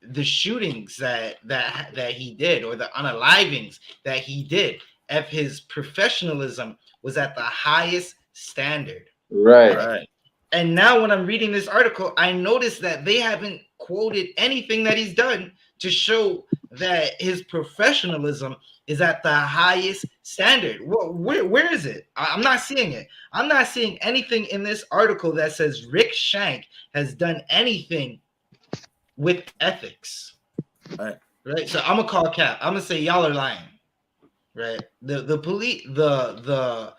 the shootings that he did or the unalivings that he did if his professionalism was at the highest standard? Right. And now when I'm reading this article, I notice that they haven't quoted anything that he's done to show that his professionalism is at the highest standard. Where is it? I'm not seeing it. I'm not seeing anything in this article that says Rick Shank has done anything with ethics. Right. So I'm gonna call cap. I'm gonna say y'all are lying. Right. The police, the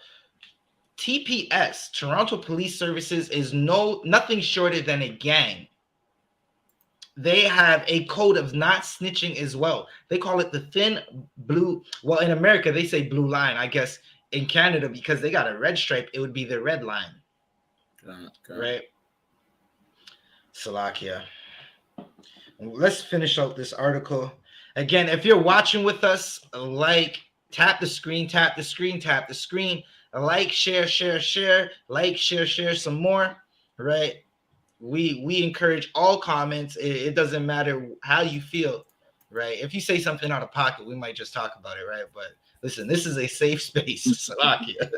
TPS, Toronto Police Services, is nothing shorter than a gang. They have a code of not snitching as well. They call it the thin blue. Well, in America, they say blue line. I guess in Canada, because they got a red stripe, it would be the red line. Right? Salakia. Let's finish out this article. Again, if you're watching with us, tap the screen, like, share, like, share some more, right? We encourage all comments. It doesn't matter how you feel, right? If you say something out of pocket, we might just talk about it, right? But listen, this is a safe space, Salakia.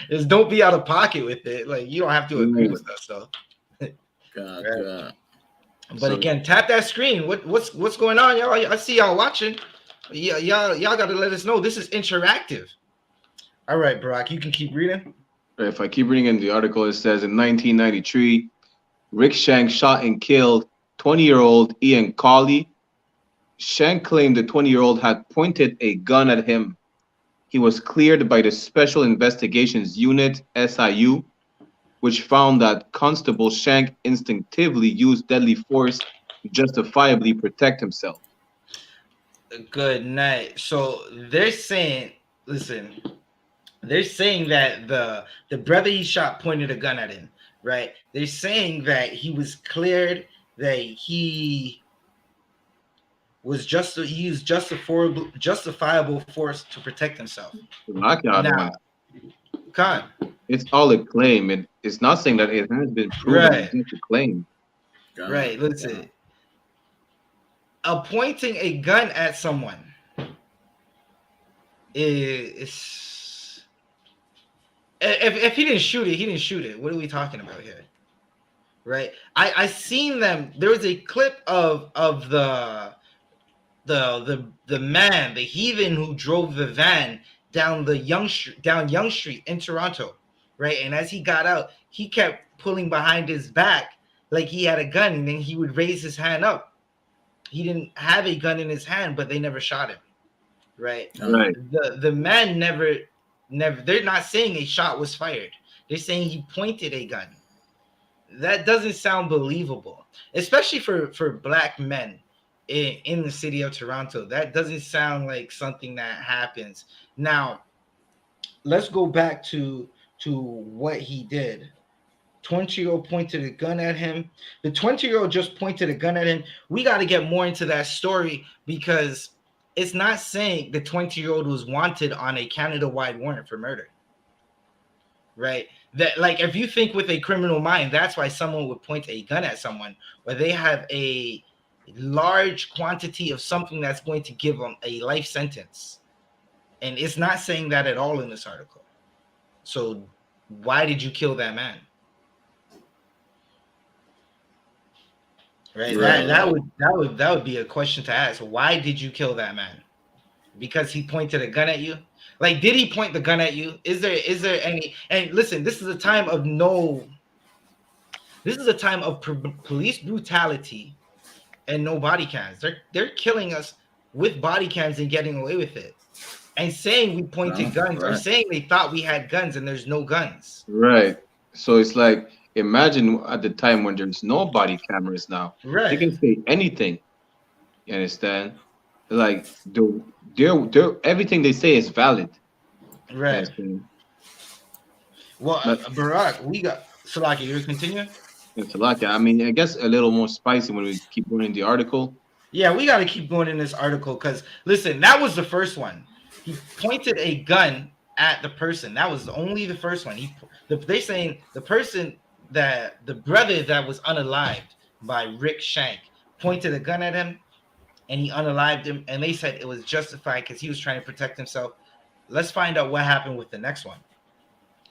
Just don't be out of pocket with it. Like, you don't have to agree with us, though. Right? But again, tap that screen. What's going on, y'all? I see y'all watching. Y'all got to let us know. This is interactive. All right, Brock, you can keep reading. If I keep reading in the article, it says in 1993, Rick Shank shot and killed 20-year-old Ian Cawley. Shank claimed the 20-year-old had pointed a gun at him. He was cleared by the Special Investigations Unit, SIU, which found that Constable Shank instinctively used deadly force to justifiably protect himself. Good night. So they're saying, listen, they're saying that the brother he shot pointed a gun at him, right? They're saying that he was cleared, that he used justifiable force to protect himself. Now, Khan, it's all a claim. It's not saying that it has been proven. Right. It's a claim. Right. Listen, pointing a gun at someone is. If he didn't shoot it, he didn't shoot it. What are we talking about here? Right? I seen them. There was a clip of the man, the heathen who drove the van down Yonge Street in Toronto, right? And as he got out, he kept pulling behind his back like he had a gun, and then he would raise his hand up. He didn't have a gun in his hand, but they never shot him, right? Right. The man never. They're not saying a shot was fired. They're saying he pointed a gun. That doesn't sound believable, especially for black men in the city of Toronto. That doesn't sound like something that happens. Now, let's go back to what he did. 20-year-old pointed a gun at him. The 20-year-old just pointed a gun at him. We got to get more into that story, because it's not saying the 20-year-old was wanted on a Canada-wide warrant for murder, right? That, like, if you think with a criminal mind, that's why someone would point a gun at someone, or they have a large quantity of something that's going to give them a life sentence. And it's not saying that at all in this article. So why did you kill that man? Right. That would be a question to ask. Why did you kill that man? Because he pointed a gun at you? Like, did he point the gun at you? Is there any? And listen, this is a time of police brutality and no body cams. They're killing us with body cams and getting away with it. and saying we pointed guns, or Right. saying they thought we had guns and there's no guns. Right. So it's like, imagine at the time when there's no body cameras now. They Right, can say anything. You understand? Like their everything they say is valid. You right. understand? Well, But Barack, we got Salaki. You continue? it's a lot. I mean, I guess a little more spicy when we keep going in the article. Yeah, we got to keep going in this article because listen, that was the first one. He pointed a gun at the person. That was only the first one. They saying the person that the brother that was unalived by Rick Shank pointed a gun at him and he unalived him, and they said it was justified because he was trying to protect himself. Let's find out what happened with the next one.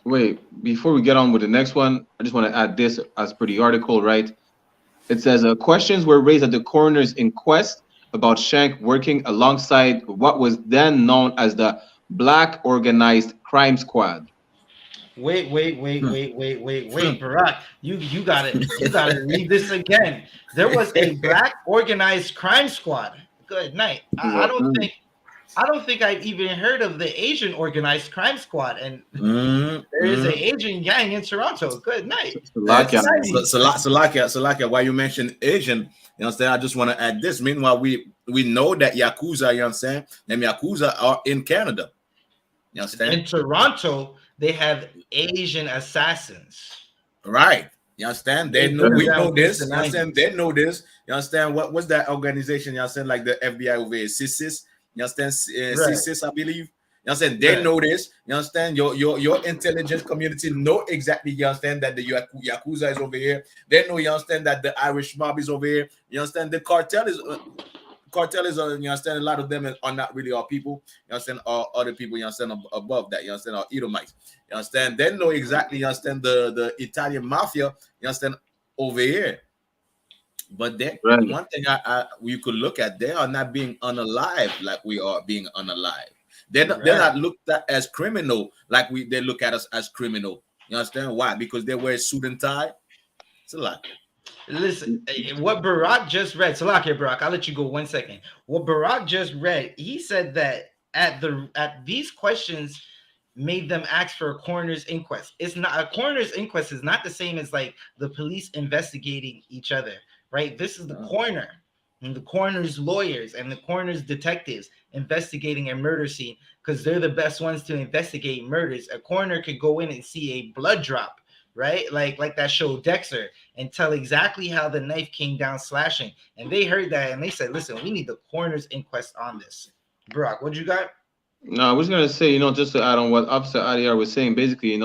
Wait, before we get on with the next one, I just want to add this as per the article, right? It says questions were raised at the coroner's inquest about Shank working alongside what was then known as the Black Organized Crime Squad. Wait, Barack, you gotta read this again. There was a Black Organized Crime Squad. Good night. I don't think I've even heard of the Asian Organized Crime Squad, and there is an Asian gang in Toronto. Good night. Salakia, while you mentioned Asian, you understand? I just want to add this. Meanwhile, we know that Yakuza, you understand? Them Yakuza are in Canada. You understand? In Toronto, they have Asian assassins. Right. You understand? We know this. You understand? They know this. You understand? What's that organization? You understand? Like the FBI over here, CISIS. You understand? CISIS, I believe. You understand? They know this. You understand? Your intelligence community know exactly. You understand that the Yakuza is over here. They know. You understand that the Irish mob is over here. You understand? The cartel is. You understand, a lot of them are not really our people. You understand, are other people, you understand, above that. You understand, are Edomites. You understand, they know exactly, you understand, the Italian mafia, you understand, over here. But one thing we could look at, they are not being unalive like we are being unalive. They're not looked at as criminal like they look at us as criminal. You understand why? Because they wear suit and tie. It's a lot. Listen, what Barack just read, Salakia Barack, I'll let you go 1 second. What Barack just read, he said that at these questions made them ask for a coroner's inquest. It's not a coroner's inquest is not the same as like the police investigating each other, right? This is the coroner and the coroner's lawyers and the coroner's detectives investigating a murder scene because they're the best ones to investigate murders. A coroner could go in and see a blood drop, right? Like that show Dexter, and tell exactly how the knife came down slashing. And they heard that and they said, listen, we need the coroner's inquest on this. Brock, what you got? No, I was gonna say, just to add on what Officer Adiyar was saying, basically,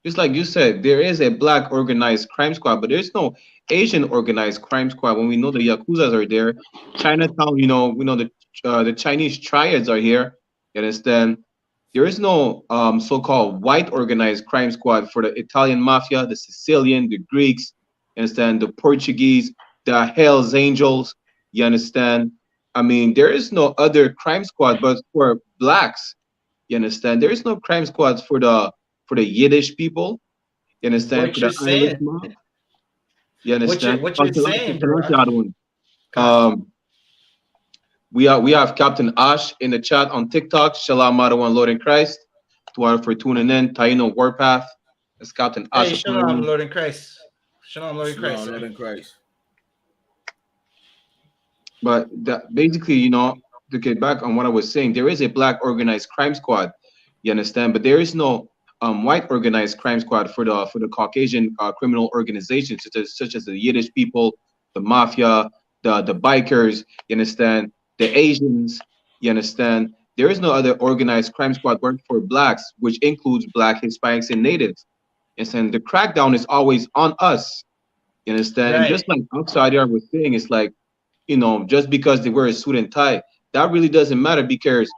just like you said, there is a Black organized crime squad, but there's no Asian organized crime squad. When we know the Yakuzas are there, Chinatown, we know the Chinese triads are here. You understand? There is no so-called white organized crime squad for the Italian mafia, the Sicilian, the Greeks, you understand, the Portuguese, the Hells Angels, you understand? I mean, there is no other crime squad but for blacks, you understand? There is no crime squads for the Yiddish people, you understand? For the Irish mob, you understand? What you're saying, bro? We have Captain Ash in the chat on TikTok. Shalom, Madawan, Lord in Christ. For tuning in. Taino Warpath. It's Captain Ash. Hey, Shalom, Lord in Christ. Shalom, Lord in Christ. Lord in Christ. But that basically, to get back on what I was saying, there is a Black organized crime squad. You understand? But there is no white organized crime squad for the Caucasian criminal organizations such as the Yiddish people, the mafia, the bikers. You understand? The Asians, you understand? There is no other organized crime squad working for blacks, which includes Black, Hispanics, and natives. And the crackdown is always on us. You understand? Right. And just like outside here was saying, it's like, just because they wear a suit and tie, that really doesn't matter because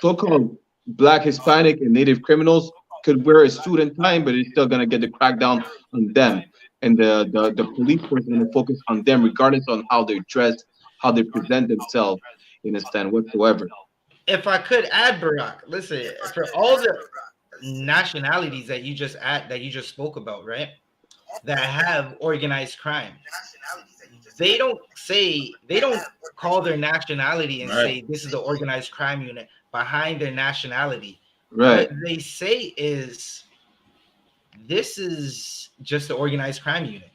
so-called Black, Hispanic, and native criminals could wear a suit and tie, but it's still gonna get the crackdown on them. And the police force is going to focus on them regardless on how they're dressed, how they present themselves, you understand, whatsoever. If I could add, Barack, listen, for all the nationalities that you just spoke about, right? that have organized crime, they don't call their nationality and Right. say this is the organized crime unit behind their nationality. What Right. they say is this is just the organized crime unit,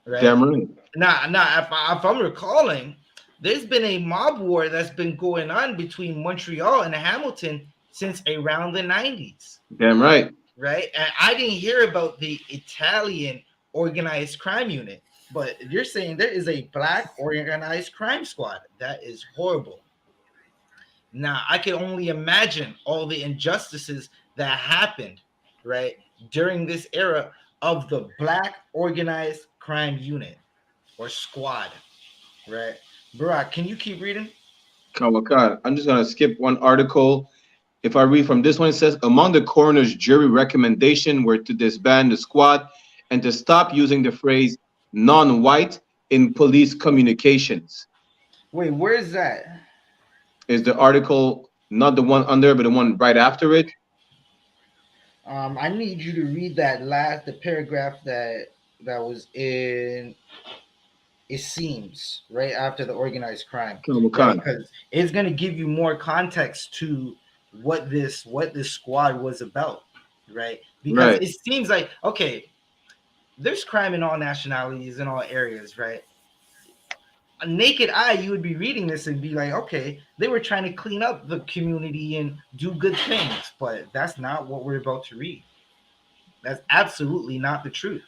right? Damn right. Now, if I'm recalling, there's been a mob war that's been going on between Montreal and Hamilton since around the 90s, Damn right. right? And I didn't hear about the Italian organized crime unit, but you're saying there is a black organized crime squad. That is horrible. Now, I can only imagine all the injustices that happened, right, during this era of the black organized crime unit or squad, right? Barack, can you keep reading? Kawakan. I'm just gonna skip one article. If I read from this one, it says among the coroner's jury recommendation were to disband the squad and to stop using the phrase non-white in police communications. Wait, where is that? Is the article not the one under, but the one right after it? I need you to read the paragraph that was in. It seems right after the organized crime, right? Kawakan. Because it's going to give you more context to what this squad was about, right? Because Right. it seems like okay, there's crime in all nationalities in all areas, right? A naked eye, you would be reading this and be like, okay, they were trying to clean up the community and do good things, but that's not what we're about to read. That's absolutely not the truth,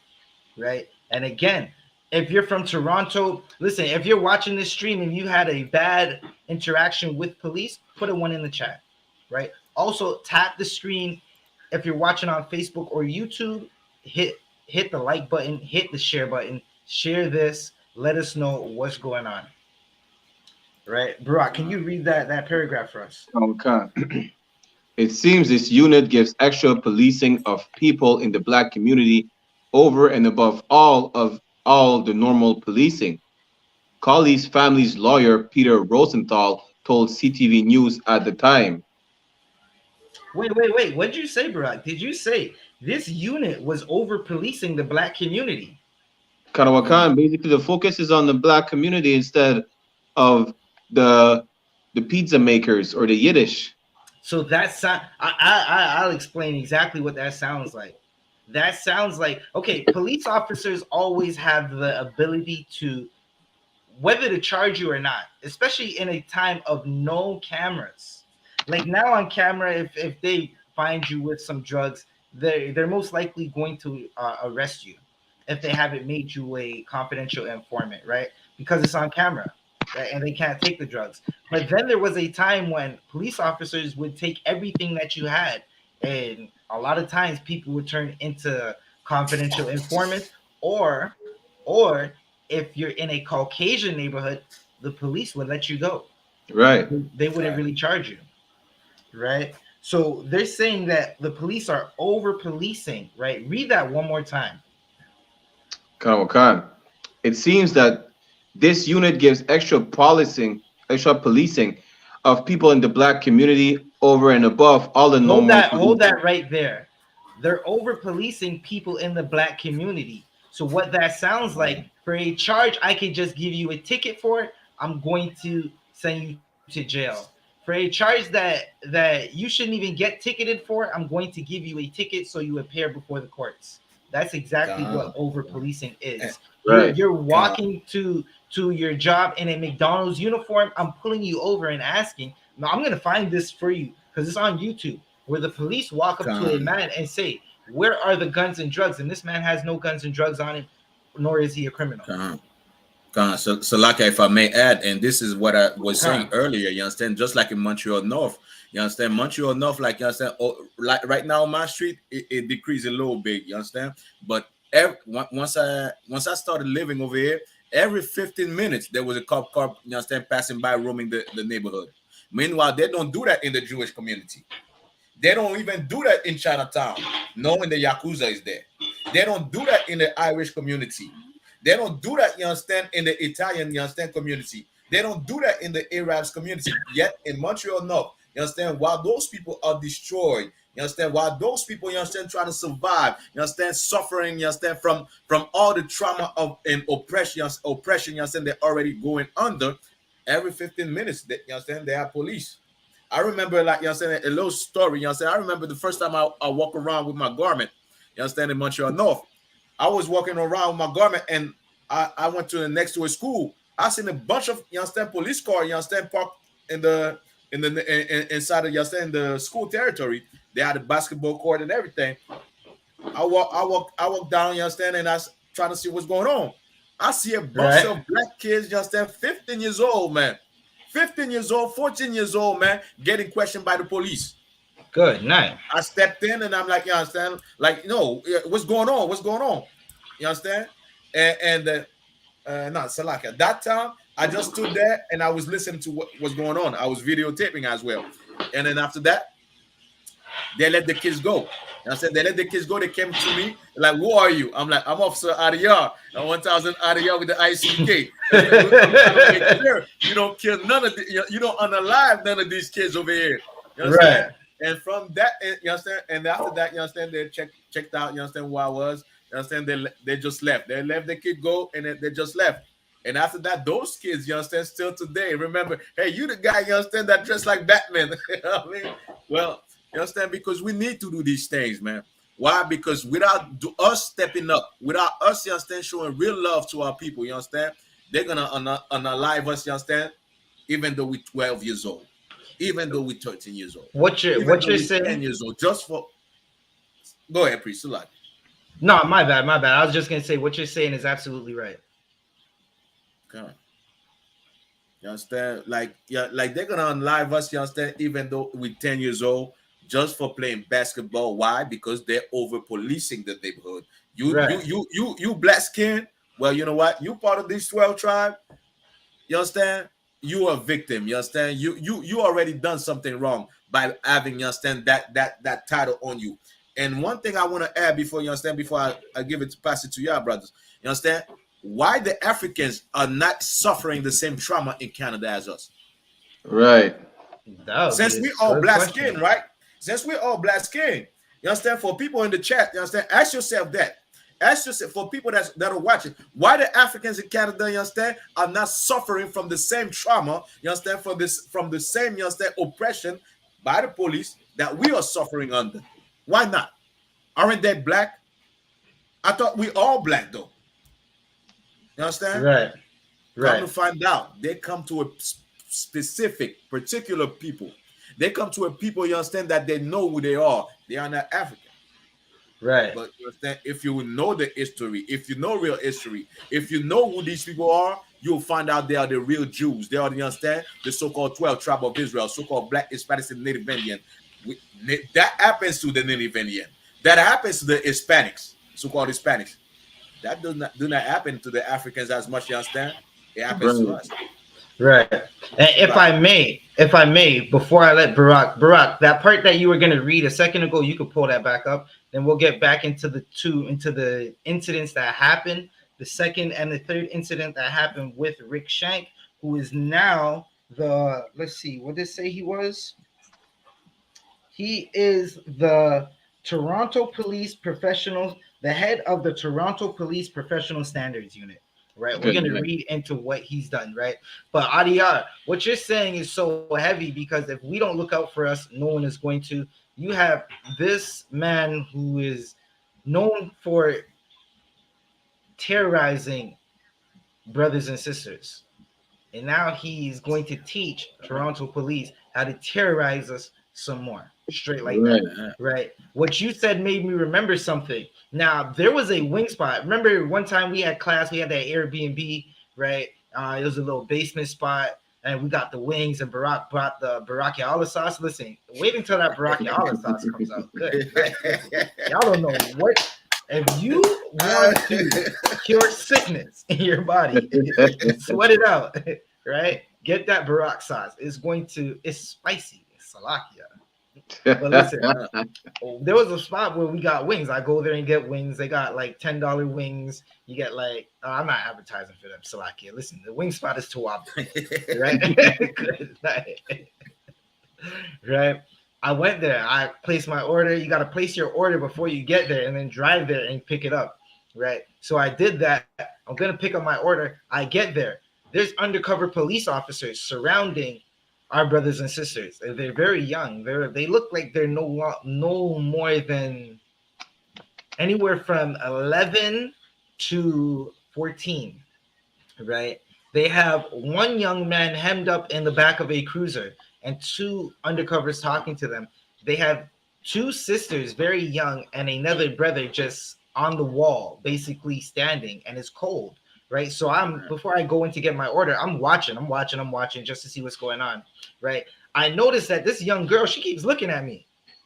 right? And again, if you're from Toronto, listen, if you're watching this stream and you had a bad interaction with police, put a one in the chat, right? Also, tap the screen if you're watching on Facebook or YouTube, hit the like button, hit the share button, share this, let us know what's going on. Right? Barack, can you read that paragraph for us? Kawakan. It seems this unit gives extra policing of people in the black community over and above all the normal policing. Colley's family's lawyer, Peter Rosenthal, told CTV News at the time. Wait. What did you say, Barack? Did you say this unit was over policing the black community? Karawakan, basically the focus is on the black community instead of the pizza makers or the Yiddish. So that's I'll explain exactly what that sounds like. That sounds like okay. Police officers always have the ability to whether to charge you or not, especially in a time of no cameras. Like now on camera, if they find you with some drugs, they're most likely going to arrest you if they haven't made you a confidential informant, right? Because it's on camera, right? And they can't take the drugs. But then there was a time when police officers would take everything that you had, and a lot of times people would turn into confidential informants, or if you're in a Caucasian neighborhood, the police would let you go. Right. They wouldn't really charge you, right? So they're saying that the police are over policing, right? Read that one more time. Karawakan. It seems that this unit gives extra policing of people in the black community over and above all the normal Hold policing. that right there. They're over policing people in the black community. So what that sounds like, for a charge I could just give you a ticket for, I'm going to send you to jail. For a charge that you shouldn't even get ticketed for, I'm going to give you a ticket so you appear before the courts. That's exactly what over policing is. Right. You're walking to your job in a McDonald's uniform. I'm pulling you over and asking, now I'm going to find this for you because it's on YouTube, where the police walk up to a man and say, where are the guns and drugs? And this man has no guns and drugs on him, nor is he a criminal. So like if I may add, and this is what I was saying earlier, you understand, just like in Montreal North, you understand, Montreal North, like you understand, like right now on my street, it decreased a little bit, you understand, but once I started living over here, every 15 minutes there was a cop, you understand, passing by, roaming the neighborhood. Meanwhile, they don't do that in the Jewish community. They don't even do that in Chinatown, knowing the Yakuza is there. They don't do that in the Irish community. They don't do that, you understand, in the Italian, you understand, community. They don't do that in the Arabs community. Yet in Montreal North, you understand, while those people are destroyed, You understand? While those people, you understand, trying to survive, you understand, suffering, you understand, from all the trauma of and oppression, you understand, they're already going under. Every 15 minutes, you understand, they have police. I remember, like, you understand, a little story, you understand. I remember the first time I walk around with my garment, you understand, in Montreal North. I was walking around with my garment, and I went to the next to a school. I seen a bunch of, you understand, police car, you understand, parked inside of, you understand, the school territory. They had a basketball court and everything. I walk down, you understand, and I was trying to see what's going on. I see a bunch of black kids, you understand, 15 years old, man. 15 years old, 14 years old, man, getting questioned by the police. Good night. I stepped in and I'm like, you understand? Like, no, what's going on? What's going on? You understand? Not Salaka. At that time, I just stood there and I was listening to what was going on. I was videotaping as well. And then after that, they let the kids go. And I said, they let the kids go. They came to me like, who are you? I'm like, I'm Officer Adiyar. I'm 1000 Adiyar with the I.S.U.P.K. I'm trying to make sure you don't kill none of the, you don't unalive none of these kids over here. You understand? Right. And from that, you understand? And after that, you understand, they checked out, you understand, who I was. You understand? They just left. They let the kid go and they just left. And after that, those kids, you understand, still today, remember, hey, you the guy, you understand, that dressed like Batman. You know what I mean? Well, you understand? Because we need to do these things, man. Why? Because without us stepping up, without us, you understand, showing real love to our people, you understand, they're going to unalive us, you understand, even though we're 12 years old, even though we're 13 years old. What you're saying? 10 years old, just for... Go ahead, Priest. No, my bad. I was just going to say, what you're saying is absolutely right. Okay. You understand? Like, yeah, like they're gonna unlive us, you understand, even though we're 10 years old, just for playing basketball. Why? Because they're over policing the neighborhood. You black skin, well, you know what? You part of this 12 tribe, you understand? You are a victim, you understand? You already done something wrong by having, you understand, that title on you. And one thing I want to add before, you understand, before I give it to pass it to y'all, brothers, you understand? Why the Africans are not suffering the same trauma in Canada as us? Right. Since we all black skin, right? Since we all black skin, you understand? For people in the chat, you understand? Ask yourself that. Ask yourself, for people that are watching, why the Africans in Canada, you understand, are not suffering from the same trauma, you understand, from the same, you understand, oppression by the police that we are suffering under? Why not? Aren't they black? I thought we all black though. You understand? Right. Come to find out, they come to a specific, particular people. They come to a people, you understand, that they know who they are. They are not African. Right. But you understand, if you know the history, if you know real history, if you know who these people are, you'll find out they are the real Jews. They are, you understand, the so-called 12 tribe of Israel, so-called black, Hispanics, and Native Indian. That happens to the Native Indian. That happens to the Hispanics, so-called Hispanics. That do not happen to the Africans as much, you understand? It happens to us. Right. And if I may, before I let Barack, that part that you were going to read a second ago, you could pull that back up. Then we'll get back into the incidents that happened, the second and the third incident that happened with Rick Shank, who is now let's see, what did it say he was? He is the Toronto Police Professional, the head of the Toronto Police Professional Standards Unit. Right, we're going to read into what he's done, right? But Adiyar, what you're saying is so heavy, because if we don't look out for us, no one is going to. You have this man who is known for terrorizing brothers and sisters, and now he's going to teach Toronto police how to terrorize us some more. Straight like that, right? What you said made me remember something. Now, there was a wing spot. Remember one time we had class, we had that Airbnb, right? It was a little basement spot, and we got the wings, and Barack brought the Barakiala sauce. Listen, wait until that Barakiala sauce comes out. Good. Right? Y'all don't know what. If you want to cure sickness in your body, sweat it out, right? Get that Barack sauce. It's spicy. It's salakia. But listen, there was a spot where we got wings. I go there and get wings. They got like $10 wings. You get like, I'm not advertising for them, Salakia. Listen, the wing spot is too obvious, right? Right. I went there. I placed my order. You got to place your order before you get there and then drive there and pick it up. Right. So I did that. I'm going to pick up my order. I get there. There's undercover police officers surrounding our brothers and sisters. They're very young. They look like they're no more than anywhere from 11 to 14. Right. They have one young man hemmed up in the back of a cruiser and two undercovers talking to them. They have two sisters, very young, and another brother just on the wall, basically standing, and it's cold, right? So before I go in to get my order, I'm watching just to see what's going on, right? I noticed that this young girl, she keeps looking at me,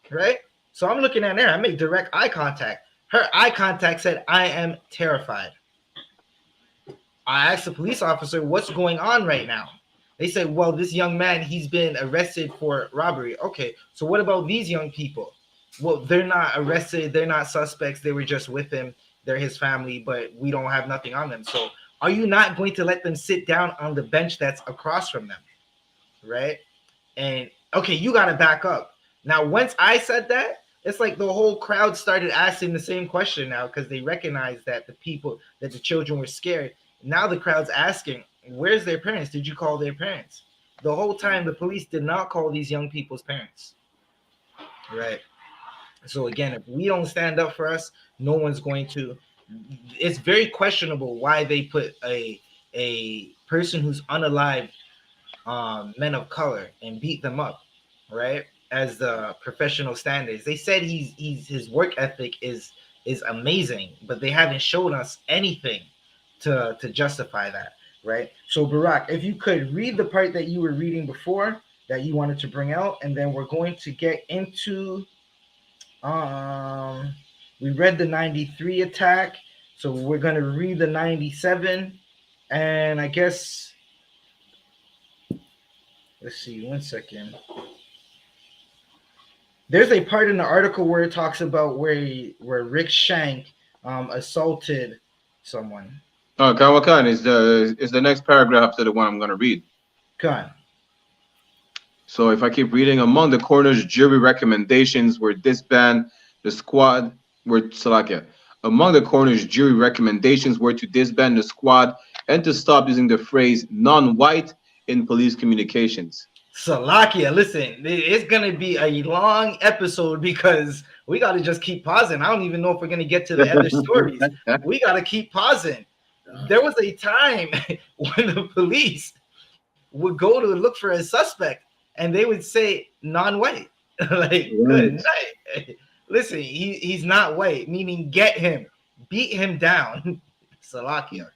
right? So I'm looking at her. I make direct eye contact. Her eye contact said, "I am terrified." I asked the police officer, "What's going on right now?" They said, "Well, this young man, he's been arrested for robbery." Okay, so what about these young people? Well, they're not arrested. They're not suspects. They were just with him. They're his family, but we don't have nothing on them. So are you not going to let them sit down on the bench that's across from them? Right? And okay, you got to back up. Now, once I said that, it's like the whole crowd started asking the same question now because they recognized that the children were scared. Now the crowd's asking, where's their parents? Did you call their parents? The whole time the police did not call these young people's parents. Right. So again, if we don't stand up for us, no one's going to. It's very questionable why they put a person who's unalive, men of color, and beat them up, right? As the professional standards. They said his work ethic is amazing, but they haven't shown us anything to justify that, right? So Barack, if you could read the part that you were reading before that you wanted to bring out, and then we're going to get into we read the 93 attack, so we're going to read the 97, and I guess let's see, 1 second. There's a part in the article where it talks about where Rick Shank assaulted someone. Oh, Kawakan is the next paragraph to the one I'm going to read. Khan. So if I keep reading, among the coroner's jury recommendations were disband the squad. Among the coroner's jury recommendations were to disband the squad and to stop using the phrase non-white in police communications. Salakia, listen, it's going to be a long episode because we got to just keep pausing. I don't even know if we're going to get to the other stories. We got to keep pausing. There was a time when the police would go to look for a suspect and they would say non-white. Like, good night. Listen, he's not white, meaning get him, beat him down. Salakia.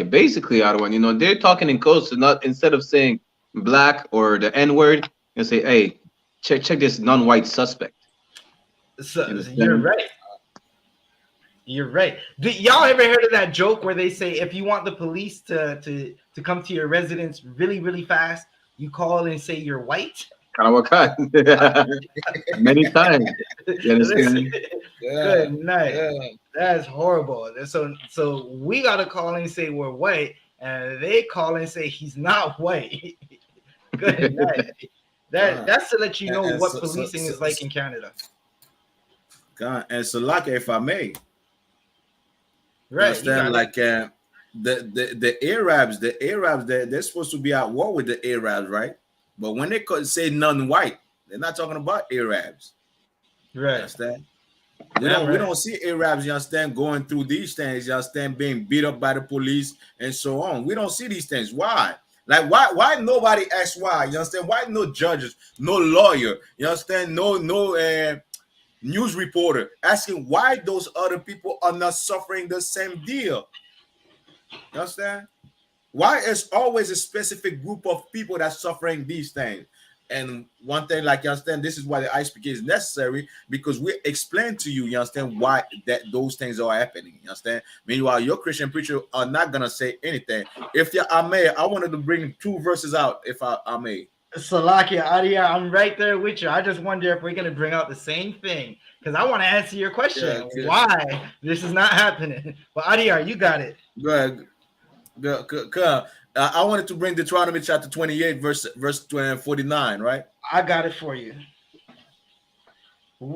Basically, Arwan, they're talking in codes, so not instead of saying black or the N-word, you say, hey, check this non-white suspect. So you're right. You're right. Y'all ever heard of that joke where they say if you want the police to come to your residence really, really fast, you call and say you're white? Many times. Good night. Yeah. That's horrible. So we gotta call and say we're white, and they call and say he's not white. Good night. That's to let you know what policing is like in Canada. God, and Salaka, if I may. Right. Understand, like the Arabs, they're supposed to be at war with the Arabs, right? But when they say non-white, they're not talking about Arabs. Right. Understand? We don't see Arabs, you understand, going through these things, you understand, being beat up by the police and so on. We don't see these things. Why? Like why nobody asks why? You understand? Why no judges, no lawyer, you understand? No news reporter asking why those other people are not suffering the same deal. You understand? Why is always a specific group of people that's suffering these things? And one thing, like, you understand, this is why the I.S.U.P.K is necessary, because we explain to you, you understand, why those things are happening. You understand? Meanwhile, your Christian preacher are not gonna say anything. If I may, I wanted to bring 2 verses out, if I may. Salakia, Adia, I'm right there with you. I just wonder if we're going to bring out the same thing, because I want to answer your question, why this is not happening. But Adia, you got it. Good. I wanted to bring Deuteronomy chapter 28, verse 49, right? I got it for you.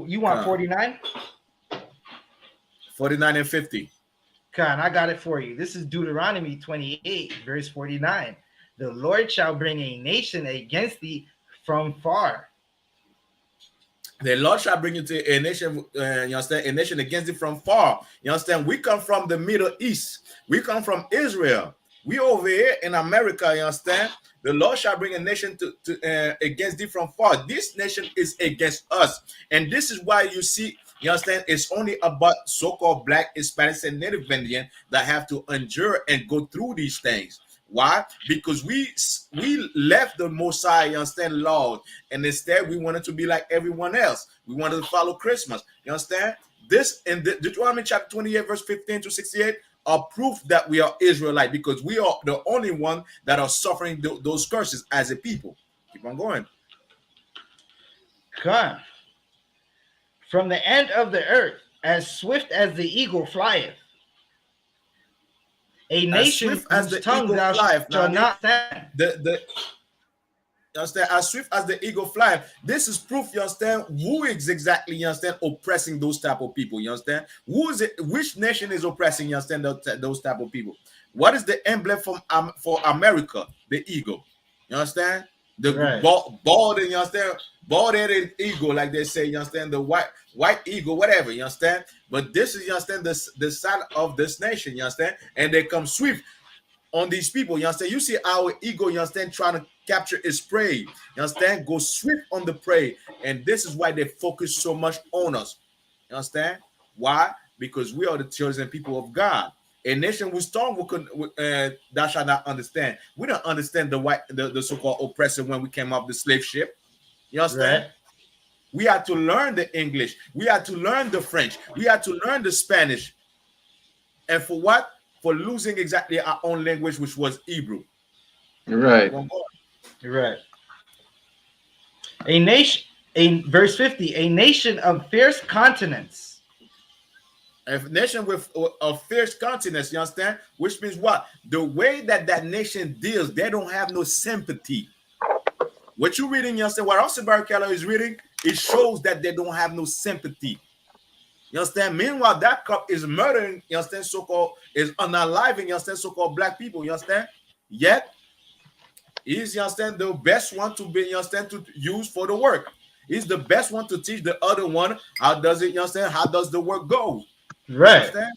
You want 49? 49 and 50. Con, I got it for you. This is Deuteronomy 28, verse 49. The Lord shall bring a nation against thee from far. The Lord shall bring you to a nation, you understand, a nation against it from far. You understand? We come from the Middle East. We come from Israel. We over here in America, you understand? The Lord shall bring a nation to against thee from far. This nation is against us. And this is why you see, you understand, it's only about so-called Black, Hispanics, and Native Indian that have to endure and go through these things. Why? Because we left the Mosiah, you understand, law, and instead we wanted to be like everyone else. We wanted to follow Christmas. You understand? This in Deuteronomy chapter 28, verse 15 to 68 are proof that we are Israelite, because we are the only one that are suffering those curses as a people. Keep on going. Come from the end of the earth, as swift as the eagle flieth. A nation swift as whose the tongue eagle thou flieth. shalt Now, not stand. You understand? As swift as the eagle fly. This is proof, you understand, who is exactly, you understand, oppressing those type of people. You understand? Who is it? Which nation is oppressing, you understand, those type of people? What is the emblem for America? The eagle. You understand? The Right. bald, you understand? Bald-headed eagle, like they say, you understand? The white eagle, whatever, you understand? But this is, you understand, the sign of this nation, you understand? And they come swift on these people, you understand? You see our ego, you understand, trying to capture its prey, you understand? Go swift on the prey. And this is why they focus so much on us. You understand? Why? Because we are the chosen people of God. A nation with storm thou shalt not understand. We don't understand the so-called oppressor when we came off the slave ship. You understand? Right. We had to learn the English. We had to learn the French. We had to learn the Spanish. And for what? For losing exactly our own language, which was Hebrew. Right. Right. A nation, verse 50, a nation of fierce continents. A nation with a fierce continents, you understand? Which means what? The way that nation deals, they don't have no sympathy. What you're reading, you understand? What Austin Barrichello is reading, it shows that they don't have no sympathy. You understand? Meanwhile, that cup is murdering, you understand, so-called, is unaliving, you understand, so-called Black people, you understand? Yet, he's, you understand, the best one to be, you understand, to use for the work. He's the best one to teach the other one how does it, you understand, how does the work go. Right. You understand?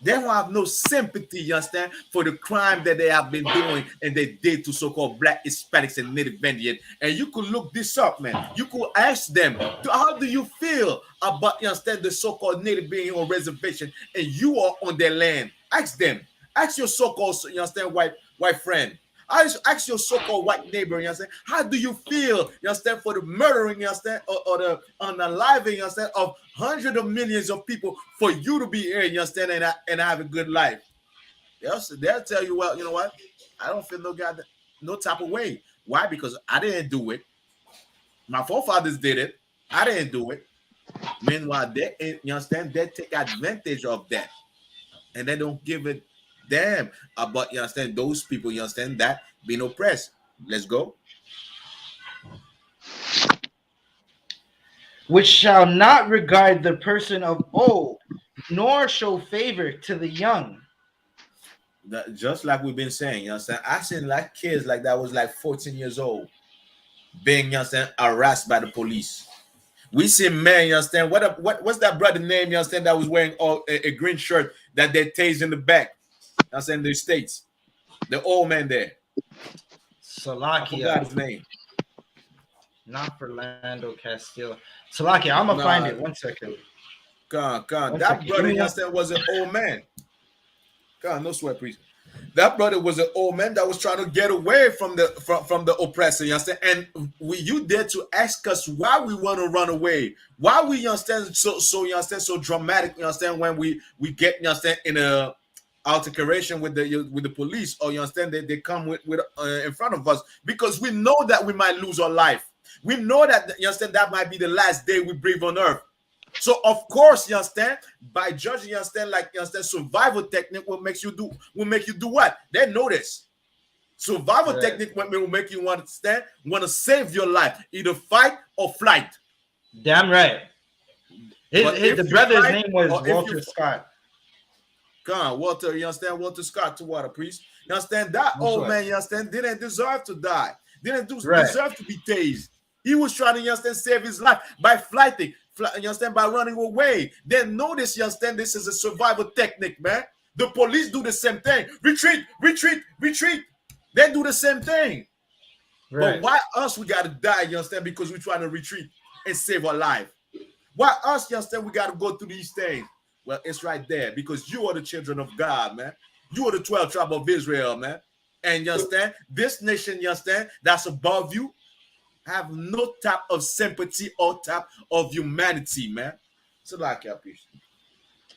They don't have no sympathy, you understand, for the crime that they have been doing and they did to so-called Black, Hispanics, and Native Indian. And you could look this up, man. You could ask them, how do you feel about, you understand, the so-called Native being on reservation and you are on their land? Ask them. Ask your so-called, you understand, white friend. Ask your so-called white neighbor, you understand, how do you feel, you understand, for the murdering, you understand, or the unaliving, you understand, of hundreds of millions of people for you to be here, you understand, and have a good life? They'll tell you, well, you know what, I don't feel no type of way. Why? Because I didn't do it. My forefathers did it. I didn't do it. Meanwhile, they, you understand, they take advantage of that. And they don't give it damn about, you understand, those people, you understand, that being oppressed. Let's go. Which shall not regard the person of old, nor show favor to the young. Just like we've been saying, you understand, I seen like kids like that was like 14 years old being, you understand, harassed by the police. We see men, you understand, what's that brother name, you understand, that was wearing a green shirt that they tased in the back, you understand, the States, the old man there. Salakia. I forgot his name. Not Fernando Castillo. Salakia, I'm gonna find it. 1 second. That brother, you understand, was an old man. No sweat, please. That brother was an old man that was trying to get away from the oppressor, you understand? And you dare to ask us why we want to run away? Why we, you understand, so you understand, so dramatic, you understand, when we get, you understand, in a altercation with the police, or you understand, they come with in front of us, because we know that we might lose our life. We know that, you understand, that might be the last day we breathe on earth. So of course, you understand, by judging, you understand, like, you understand, survival technique will make you do what? They know this. Survival technique will make you want to save your life, either fight or flight. Damn right. But if The you brother's fight, name was or if you Walter Scott. come on, Walter, you understand? Walter Scott to water, priest. You understand? That No old sweat. man, you understand, didn't deserve to die, didn't Right. deserve to be tased. He was trying to, you understand, save his life by flighting, you understand, by running away. Then notice, you understand, this is a survival technique, man. The police do the same thing. Retreat, retreat, retreat. They do the same thing. Right. But why us we gotta die, you understand? Because we're trying to retreat and save our life. Why us, you understand, we gotta go through these things? Well, it's right there because you are the children of God, man. You are the 12 tribe of Israel, man. And you understand, this nation, you understand, that's above you, have no type of sympathy or type of humanity, man. So like your piece.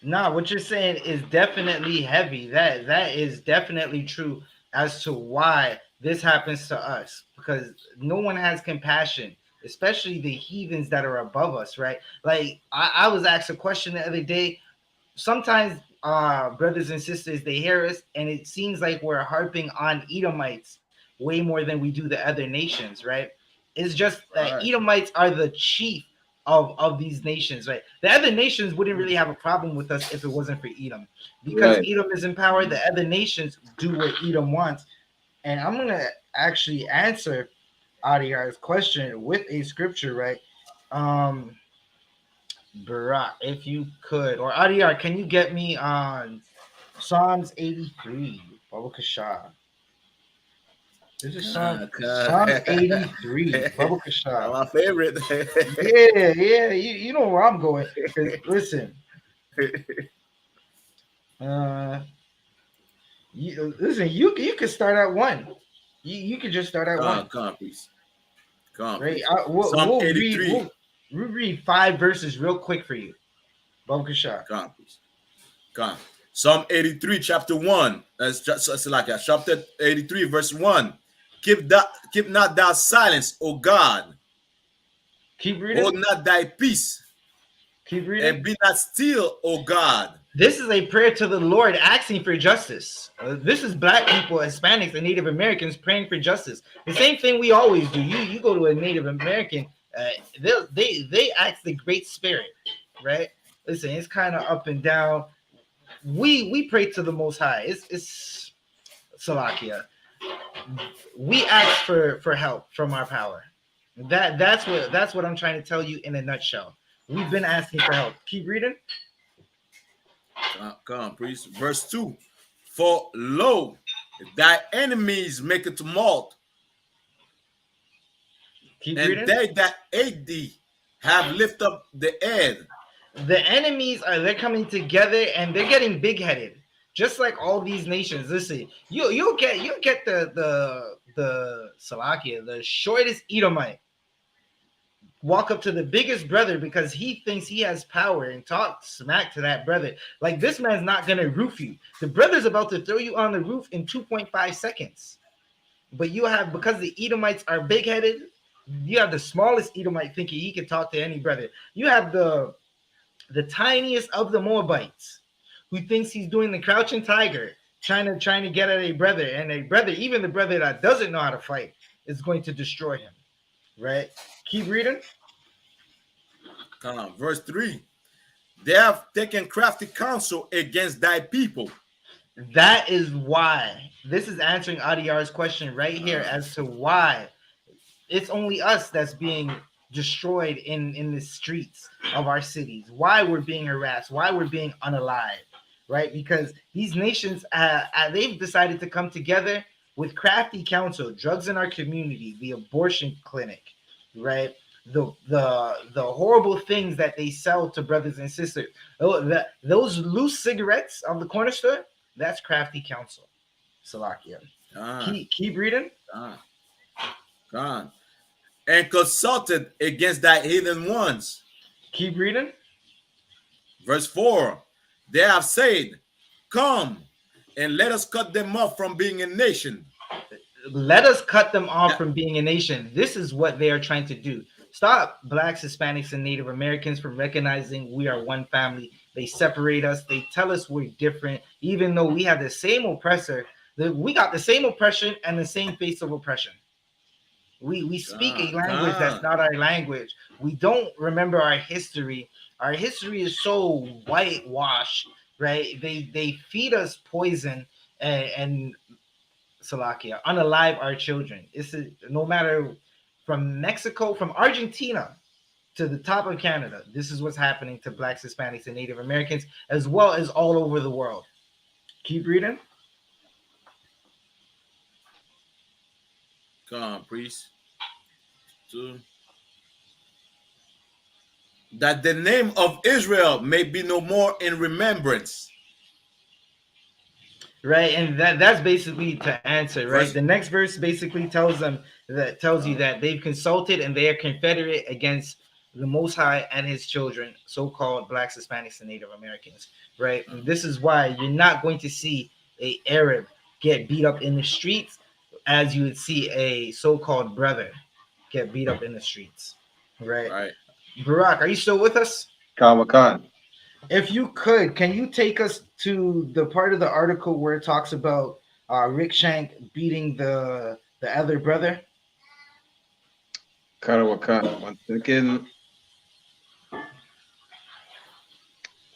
Nah, what you're saying is definitely heavy. That is definitely true as to why this happens to us, because no one has compassion, especially the heathens that are above us, right? Like I was asked a question the other day. Sometimes brothers and sisters, they hear us and it seems like we're harping on Edomites way more than we do the other nations, right? It's just that Right. Edomites are the chief of these nations, right? The other nations wouldn't really have a problem with us if it wasn't for Edom, because Right. Edom is in power. The other nations do what Edom wants. And I'm gonna actually answer Adiar's question with a scripture, right? Barak, if you could, or Adiar, can you get me on Psalms 83? Babakasha. This is Psalms 83. Babakasha. My favorite. Yeah, you know where I'm going. 'Cause listen, you could start at one. You could just start at one, Come on, please. Come on, right? please. We'll, Psalm we'll read 83. we'll read 5 verses real quick for you. Babakasha. Come on, please. Come on. Psalm 83, chapter 1. It's like a chapter 83, verse 1. Keep not thou silence, O God. Keep reading. Hold not thy peace, Keep reading. and be not still, O God. This is a prayer to the Lord asking for justice. This is black people, Hispanics, and Native Americans praying for justice. The same thing we always do. You go to a Native American, they ask the Great Spirit, right? Listen, it's kind of up and down. We pray to the Most High. It's Salakia. We ask for help from our power. That's what I'm trying to tell you in a nutshell. We've been asking for help. Keep reading. Come on, priest. Verse 2. For lo, thy enemies make a tumult, Keep and reading. they that hate thee have lift up the head. The enemies they're coming together and they're getting big-headed, just like all these nations. Listen, you'll get the Salakia, the shortest Edomite, walk up to the biggest brother because he thinks he has power and talk smack to that brother. Like, this man's not gonna roof you. The brother's about to throw you on the roof in 2.5 seconds. But you have, because the Edomites are big-headed, you have the smallest Edomite thinking he can talk to any brother. You have the tiniest of the Moabites who thinks he's doing the crouching tiger, trying to get at a brother, and a brother, even the brother that doesn't know how to fight, is going to destroy him. Right? Keep reading. Come on, verse 3. They have taken crafty counsel against thy people. That is why. This is answering Adiar's question right here as to why it's only us that's being destroyed in the streets of our cities, why we're being harassed, why we're being unalived, right? Because these nations, they've decided to come together with crafty counsel, drugs in our community, the abortion clinic, right? The horrible things that they sell to brothers and sisters. Those loose cigarettes on the corner store, that's crafty counsel. Salakia. Keep reading. God. And consulted against thy heathen ones. Keep reading. Verse 4. They have said, come and let us cut them off from being a nation. Let us cut them off from being a nation. This is what they are trying to do. Stop blacks, Hispanics, and Native Americans from recognizing we are one family. They separate us. They tell us we're different, even though we have the same oppressor. We got the same oppression and the same face of oppression. We speak a Con, language that's con. not our language. We don't remember our history. Our history is so whitewashed, right? They feed us poison and Salakia, unalive our children. No matter from Mexico, from Argentina to the top of Canada, this is what's happening to blacks, Hispanics, and Native Americans, as well as all over the world. Keep reading. Con, priest. Two. That the name of Israel may be no more in remembrance. Right, and that's basically to answer, right? Verse. The next verse basically tells you that they've consulted and they are confederate against the Most High and His children, so-called blacks, Hispanics, and Native Americans, right? And this is why you're not going to see a Arab get beat up in the streets as you would see a so-called brother get beat up in the streets, right? Right. Barak, are you still with us? Khan. If you could, can you take us to the part of the article where it talks about Rick Shank beating the other brother? Khan. 1 second.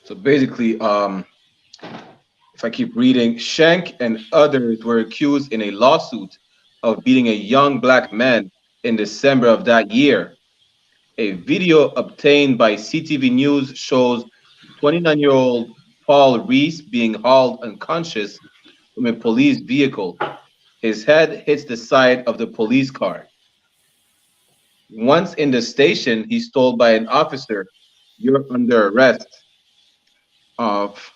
So basically, if I keep reading, Shank and others were accused in a lawsuit of beating a young black man in December of that year. A video obtained by CTV News shows 29-year-old Paul Reese being hauled unconscious from a police vehicle. His head hits the side of the police car. Once in the station, he's told by an officer, "You're under arrest.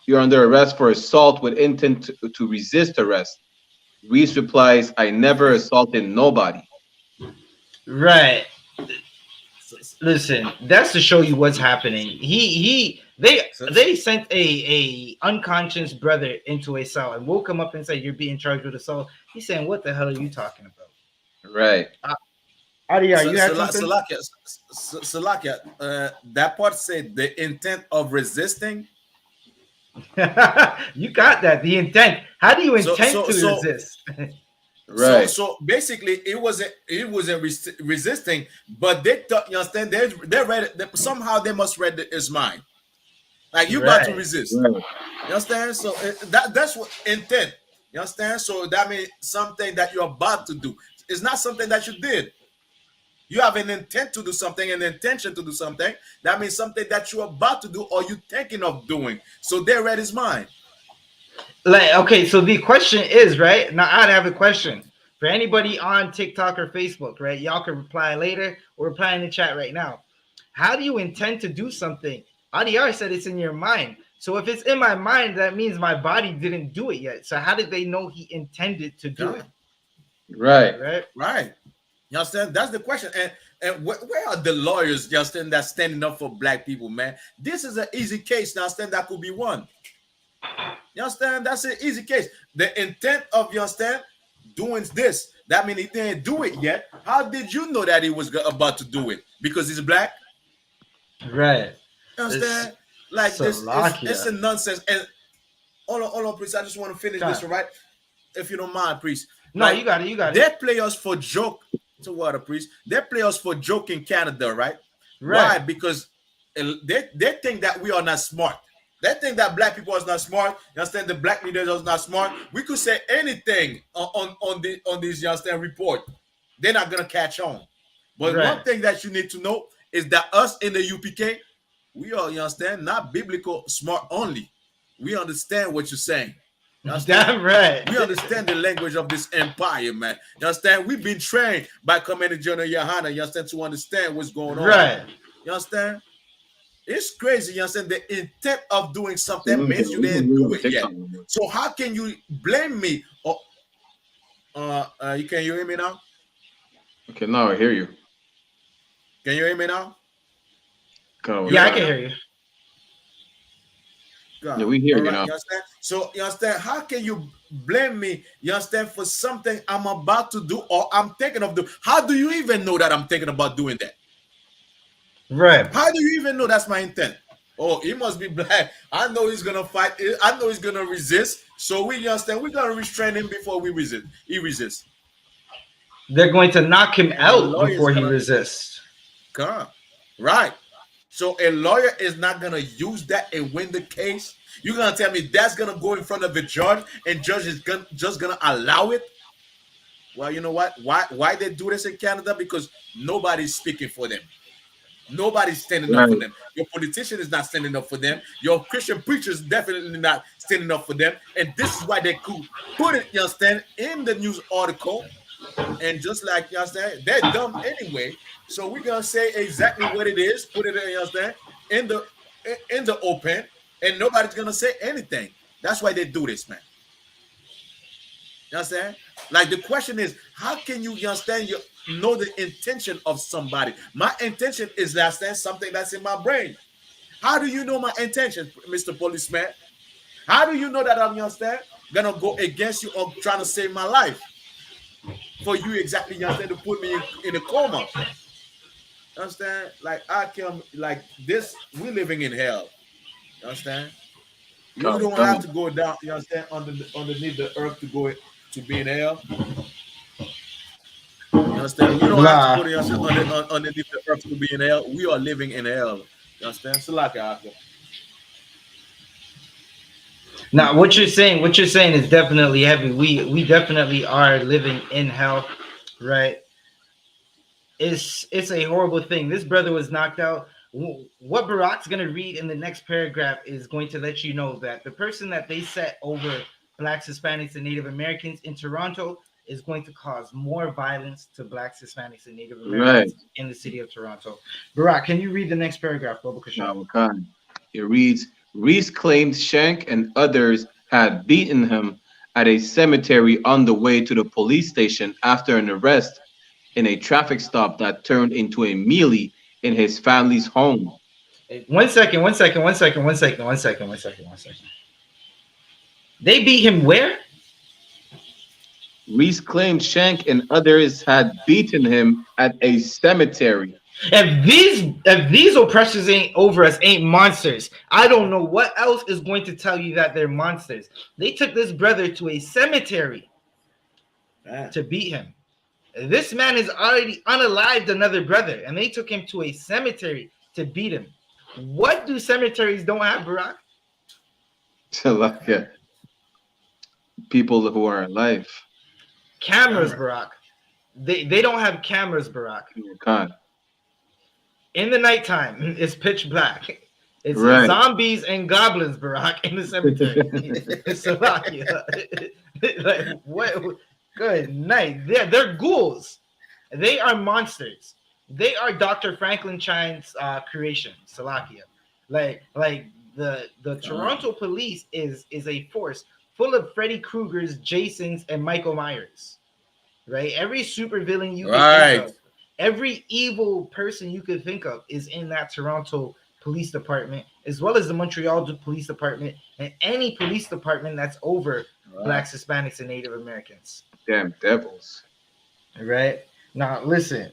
You're under arrest for assault with intent to resist arrest." Reese replies, "I never assaulted nobody." Right. Listen, that's to show you what's happening. They sent a unconscious brother into a cell and woke him up and said, "You're being charged with assault." He's saying, "What the hell are you talking about?" Right. Adia, you had something? Salakia, that part said the intent of resisting. You got that. The intent. How do you intend to resist? Right. So basically, it wasn't resisting, but they thought, you understand, they read it. Somehow they must read his mind. Like you about to resist. Right. You understand? So that's what intent. You understand? So that means something that you're about to do. It's not something that you did. You have an intent to do something, an intention to do something. That means something that you're about to do or you're thinking of doing. So they read his mind. Like, okay, so the question is, right? Now I'd have a question for anybody on TikTok or Facebook, right? Y'all can reply later or reply in the chat right now. How do you intend to do something? Adiyar said it's in your mind. So if it's in my mind, that means my body didn't do it yet. So how did they know he intended to do it? Right. You understand? That's the question. And where are the lawyers, you understand, that's standing up for black people, man? This is an easy case, you understand, that could be won. You understand? That's an easy case. The intent of, you understand, doing this, that means he didn't do it yet. How did you know that he was about to do it? Because he's black? Right. You understand? Like this, it's a nonsense. And hold on, priest. I just want to finish this, right? If you don't mind, priest. No, you got it. They play us for joke. To what, a priest? They play us for joke in Canada, right? Why? Because they think that we are not smart. They think that black people are not smart. You understand? The black leaders are not smart. We could say anything on this, you understand, report. They're not gonna catch on. But one thing that you need to know is that us in the UPK, we are, you understand, not biblical smart only. We understand what you're saying. Damn right. We understand the language of this empire, man. You understand? We've been trained by Commander General YAHANNA, you understand, to understand what's going on. Right. You understand? It's crazy, you understand? The intent of doing something means you didn't do it yet. So how can you blame me? Or, you can you hear me now? Okay, now I hear you. Can you hear me now? Yeah, I can hear you. God. Yeah, we hear you now. You understand? So you understand? How can you blame me? You understand, for something I'm about to do or I'm thinking of doing? How do you even know that I'm thinking about doing that? Right. How do you even know that's my intent? Oh, he must be black. I know he's gonna fight. I know he's gonna resist. So we understand. We're gonna restrain him before we resist. He resists. They're going to knock him and the out lawyer is before he gonna resists. come. Right. So a lawyer is not gonna use that and win the case. You're gonna tell me that's gonna go in front of the judge and judge is just gonna allow it? Well, you know what? Why they do this in Canada? Because nobody's speaking for them. Nobody's standing up Right. for them. Your politician is not standing up for them. Your Christian preacher is definitely not standing up for them. And this is why they could put it, you understand, in the news article. And just like you understand, they're dumb anyway. So we're gonna say exactly what it is, put it in, you understand, in the open, and nobody's gonna say anything. That's why they do this, man. You understand? Like the question is, how can you understand you know the intention of somebody? My intention is that understand something that's in my brain. How do you know my intention, Mr. Policeman? How do you know that I'm, you understand, gonna go against you or trying to save my life? For you exactly, you understand, to put me in a coma. You understand? Like I can like this, we living in hell. You understand? You don't have to go down, you understand, underneath the earth to go to be in hell. You understand? You don't have to go to yourself underneath the earth to be in hell. We are living in hell. You understand? So like Now, what you're saying is definitely heavy. We definitely are living in hell, right? It's a horrible thing. This brother was knocked out. What Barack's going to read in the next paragraph is going to let you know that the person that they set over Blacks, Hispanics, and Native Americans in Toronto is going to cause more violence to Blacks, Hispanics, and Native Americans in the city of Toronto. Barack, can you read the next paragraph, Bubba Kashan? It reads, Reese claimed Shank and others had beaten him at a cemetery on the way to the police station after an arrest in a traffic stop that turned into a melee in his family's home. One second. They beat him where? Reese claimed Shank and others had beaten him at a cemetery. If these oppressors ain't over us, ain't monsters, I don't know what else is going to tell you that they're monsters. They took this brother to a cemetery to beat him. This man has already unalived another brother, and they took him to a cemetery to beat him. What do cemeteries don't have, Barack? Like people who are alive. Cameras, Barack. They don't have cameras, Barack. God. In the nighttime, it's pitch black. It's zombies and goblins, Barack, in the cemetery. Like, what? Good night. They're ghouls. They are monsters. They are Dr. Frankenstein's creation, Salakia. Like the Toronto police is a force full of Freddy Krueger's, Jason's, and Michael Myers. Right? Every supervillain you can think of, every evil person you could think of is in that Toronto Police Department, as well as the Montreal Police Department, and any police department that's over Blacks, Hispanics, and Native Americans. Damn devils. Right? Now, listen,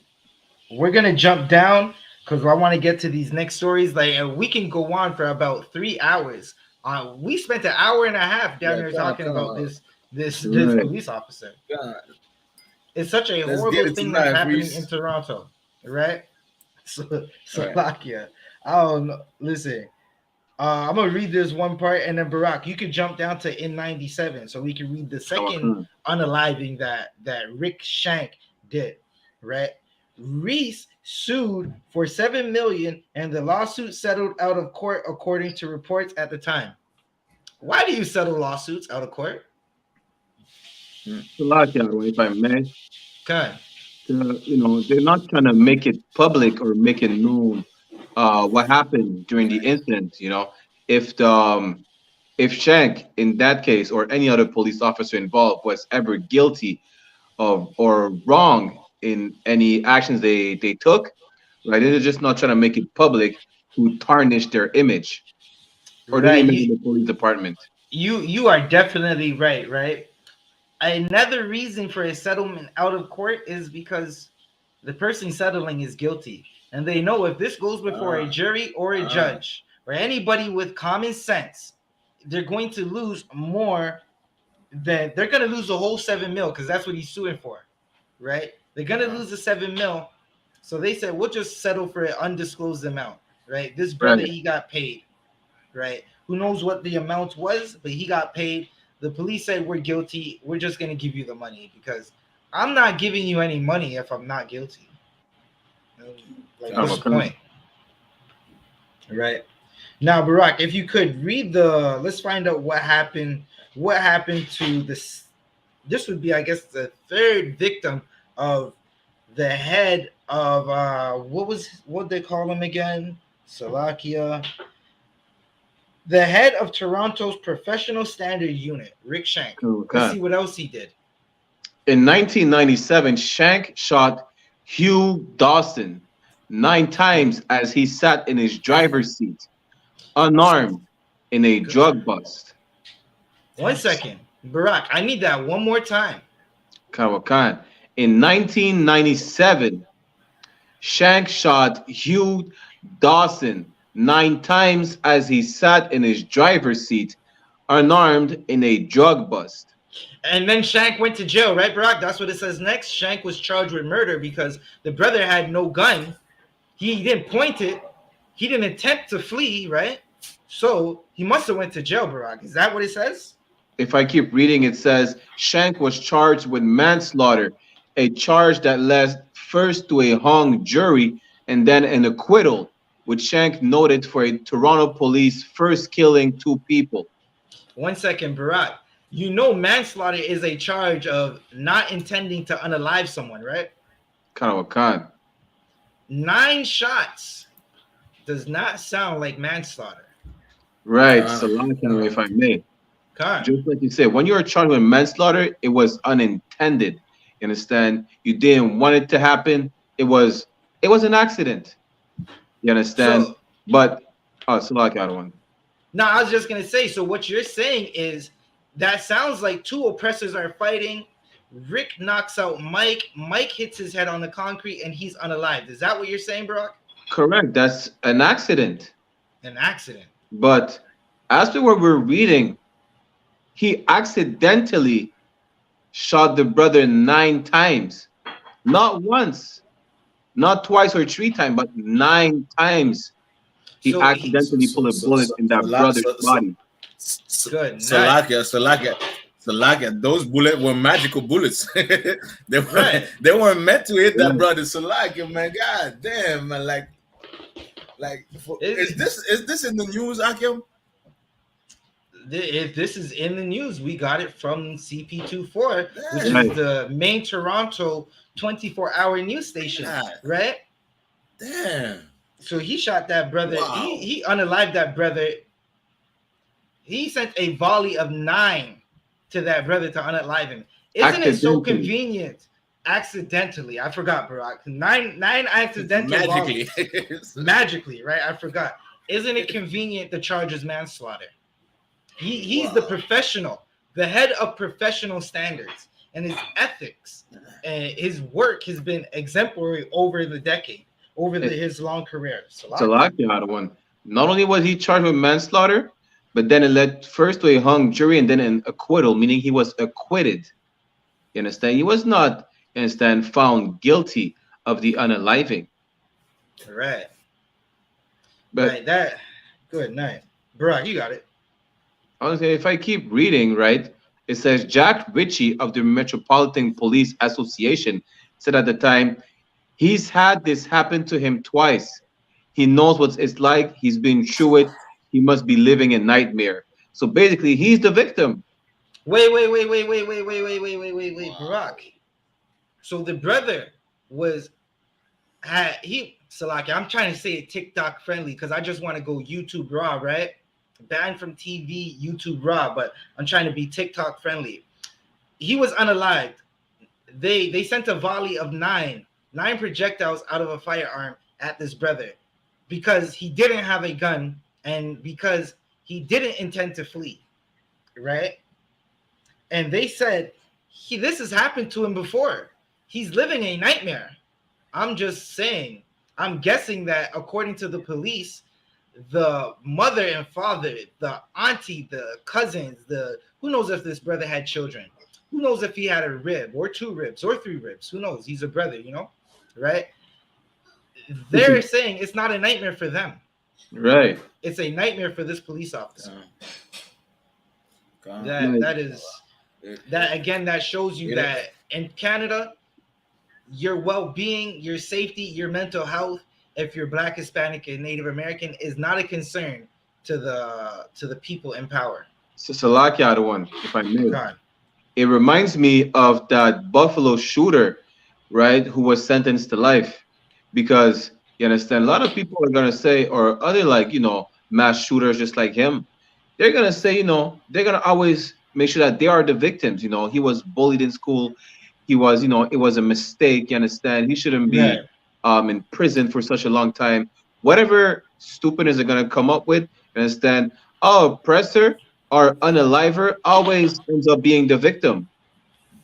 we're going to jump down because I want to get to these next stories. Like, we can go on for about 3 hours. We spent an hour and a half down there talking about this police officer. God. It's such a horrible thing that's happening in Toronto, right? Slovakia. I don't know. Listen, I'm gonna read this one part, and then Barack, you can jump down to N97, so we can read the second unaliving that Rick Shank did, right? Reese sued for $7 million, and the lawsuit settled out of court, according to reports at the time. Why do you settle lawsuits out of court? If I may. Okay. They're not trying to make it public or make it known what happened during the incident. If Shank in that case or any other police officer involved was ever guilty of or wrong in any actions they took, right? They're just not trying to make it public to tarnish their image or the image of the police department. You are definitely right? Another reason for a settlement out of court is because the person settling is guilty. And they know if this goes before a jury or a judge or anybody with common sense, they're going to lose more than they're going to lose the whole $7 million because that's what he's suing for, right? They're gonna lose the 7 mil. So they said we'll just settle for an undisclosed amount, right? This brother, Right. he got paid, right? Who knows what the amount was, but he got paid. The police said we're guilty. We're just gonna give you the money because I'm not giving you any money if I'm not guilty. Like, what's the point? Right. Now, Barack, if you could read let's find out what happened. What happened to this? This would be, I guess, the third victim of the head of what they call him again? Salakia. The head of Toronto's professional standard unit, Rick Shank. Okay. Let's see what else he did. In 1997, Shank shot Hugh Dawson 9 times as he sat in his driver's seat, unarmed, in a drug bust. 1 second. Barack, I need that one more time. Kawakan. In 1997, Shank shot Hugh Dawson 9 times as he sat in his driver's seat, unarmed, in a drug bust. And then Shank went to jail, right, Barack? That's what it says next. Shank was charged with murder because the brother had no gun. He didn't point it. He didn't attempt to flee, right? So he must have went to jail, Barack. Is that what it says? If I keep reading, it says Shank was charged with manslaughter, a charge that led first to a hung jury and then an acquittal, which Shank noted for a Toronto police first killing 2 people. 1 second, Barack. You know manslaughter is a charge of not intending to unalive someone, right? Kawakan. 9 shots does not sound like manslaughter. Right, Salakia, if I may. Just like you said, when you are charged with manslaughter, it was unintended. You understand? You didn't want it to happen. It was an accident. You understand? So, but Salakia, I don't want. No, I was just gonna say. So what you're saying is that sounds like 2 oppressors are fighting. Rick knocks out Mike. Mike hits his head on the concrete, and he's unalived. Is that what you're saying, Brock? Correct. That's an accident. An accident. But as to what we're reading, he accidentally shot the brother 9 times. Not once, not twice or 3 times, but 9 times. He accidentally pulled a bullet in that brother's body. Good. Salakia, those bullets were magical bullets. they weren't meant to hit that brother. Salakia, man, god damn, man, is this in the news, Akim? If this is in the news, we got it from CP24, which is the main Toronto 24-hour news station, right? Damn. So he shot that brother. Wow. He unalived that brother. He sent a volley of 9 to that brother to unalive him. Isn't it so convenient? Accidentally, I forgot, Barack. 9 accidental magically, magically, right? I forgot. Isn't it convenient? The charge is manslaughter. He's the professional, the head of professional standards, and his ethics and his work has been exemplary over the decade, his long career. Salakia, one. Not only was he charged with manslaughter, but then it led first to a hung jury and then an acquittal, meaning he was acquitted. You understand? He was not, you understand, found guilty of the unaliving. Right. But right, that good night. Barack, you got it. Honestly, if I keep reading, right, it says Jack Ritchie of the Metropolitan Police Association said at the time, he's had this happen to him twice. He knows what it's like. He's been through it. He must be living a nightmare. So basically, he's the victim. Wait, Barack. So the brother Salaki, I'm trying to say it TikTok friendly because I just want to go YouTube raw, right? Banned from TV, YouTube raw, but I'm trying to be TikTok friendly. He was unalived. They sent a volley of 9 projectiles out of a firearm at this brother because he didn't have a gun and because he didn't intend to flee, right? And they said this has happened to him before. He's living a nightmare. I'm just saying. I'm guessing that according to the police, the mother and father, the auntie, the cousins, who knows if this brother had children. Who knows if he had a rib or 2 ribs or 3 ribs? Who knows? He's a brother, you know, right? They're saying it's not a nightmare for them. Right. It's a nightmare for this police officer. God. That is that again. That shows you that in Canada, your well-being, your safety, your mental health, if you're Black, Hispanic, and Native American, is not a concern to the people in power. So Salakia, the one, if I may. God. It reminds me of that Buffalo shooter, right, who was sentenced to life. Because you understand, a lot of people are gonna say, or other like, you know, mass shooters just like him, they're gonna say, you know, they're gonna always make sure that they are the victims. You know, he was bullied in school. He was, you know, it was a mistake. You understand? He shouldn't be in prison for such a long time. Whatever stupidness they're gonna come up with, you understand? Our oppressor or unaliver always ends up being the victim.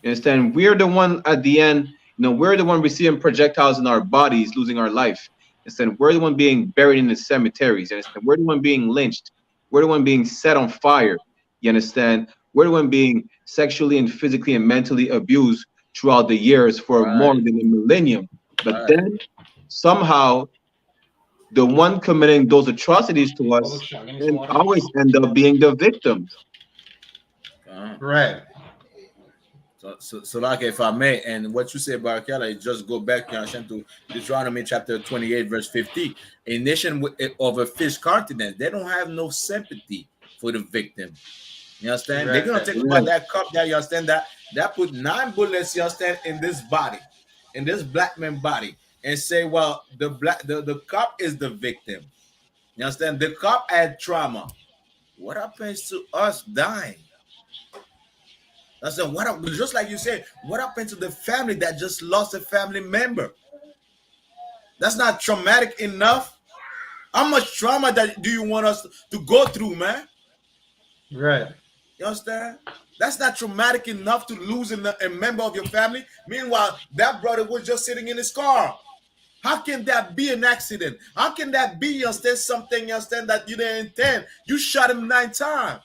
You understand? We're the one at the end. You know, we're the one receiving projectiles in our bodies, losing our life. Instead, we're the one being buried in the cemeteries. You understand? We're the one being lynched. We're the one being set on fire. You understand? We're the one being sexually and physically and mentally abused throughout the years for more than a millennium. But then somehow the one committing those atrocities to us and always end up being the victims. Right. So like if I may, and what you say about Kala, just go back to Deuteronomy chapter 28, verse 50. A nation of a fish continent, they don't have no sympathy for the victim. You understand? They're gonna take about that cup that you understand that put 9 bullets, you understand, in this body, in this black man body, and say, well, the cop is the victim. You understand? The cop had trauma. What happens to us dying? That's what, just like you said, what happened to the family that just lost a family member? That's not traumatic enough. How much trauma that do you want us to go through, man? Right. You understand? That's not traumatic enough to lose a member of your family. Meanwhile, that brother was just sitting in his car. How can that be an accident? How can that be, you understand, something, you understand, that you didn't intend? You shot him 9 times.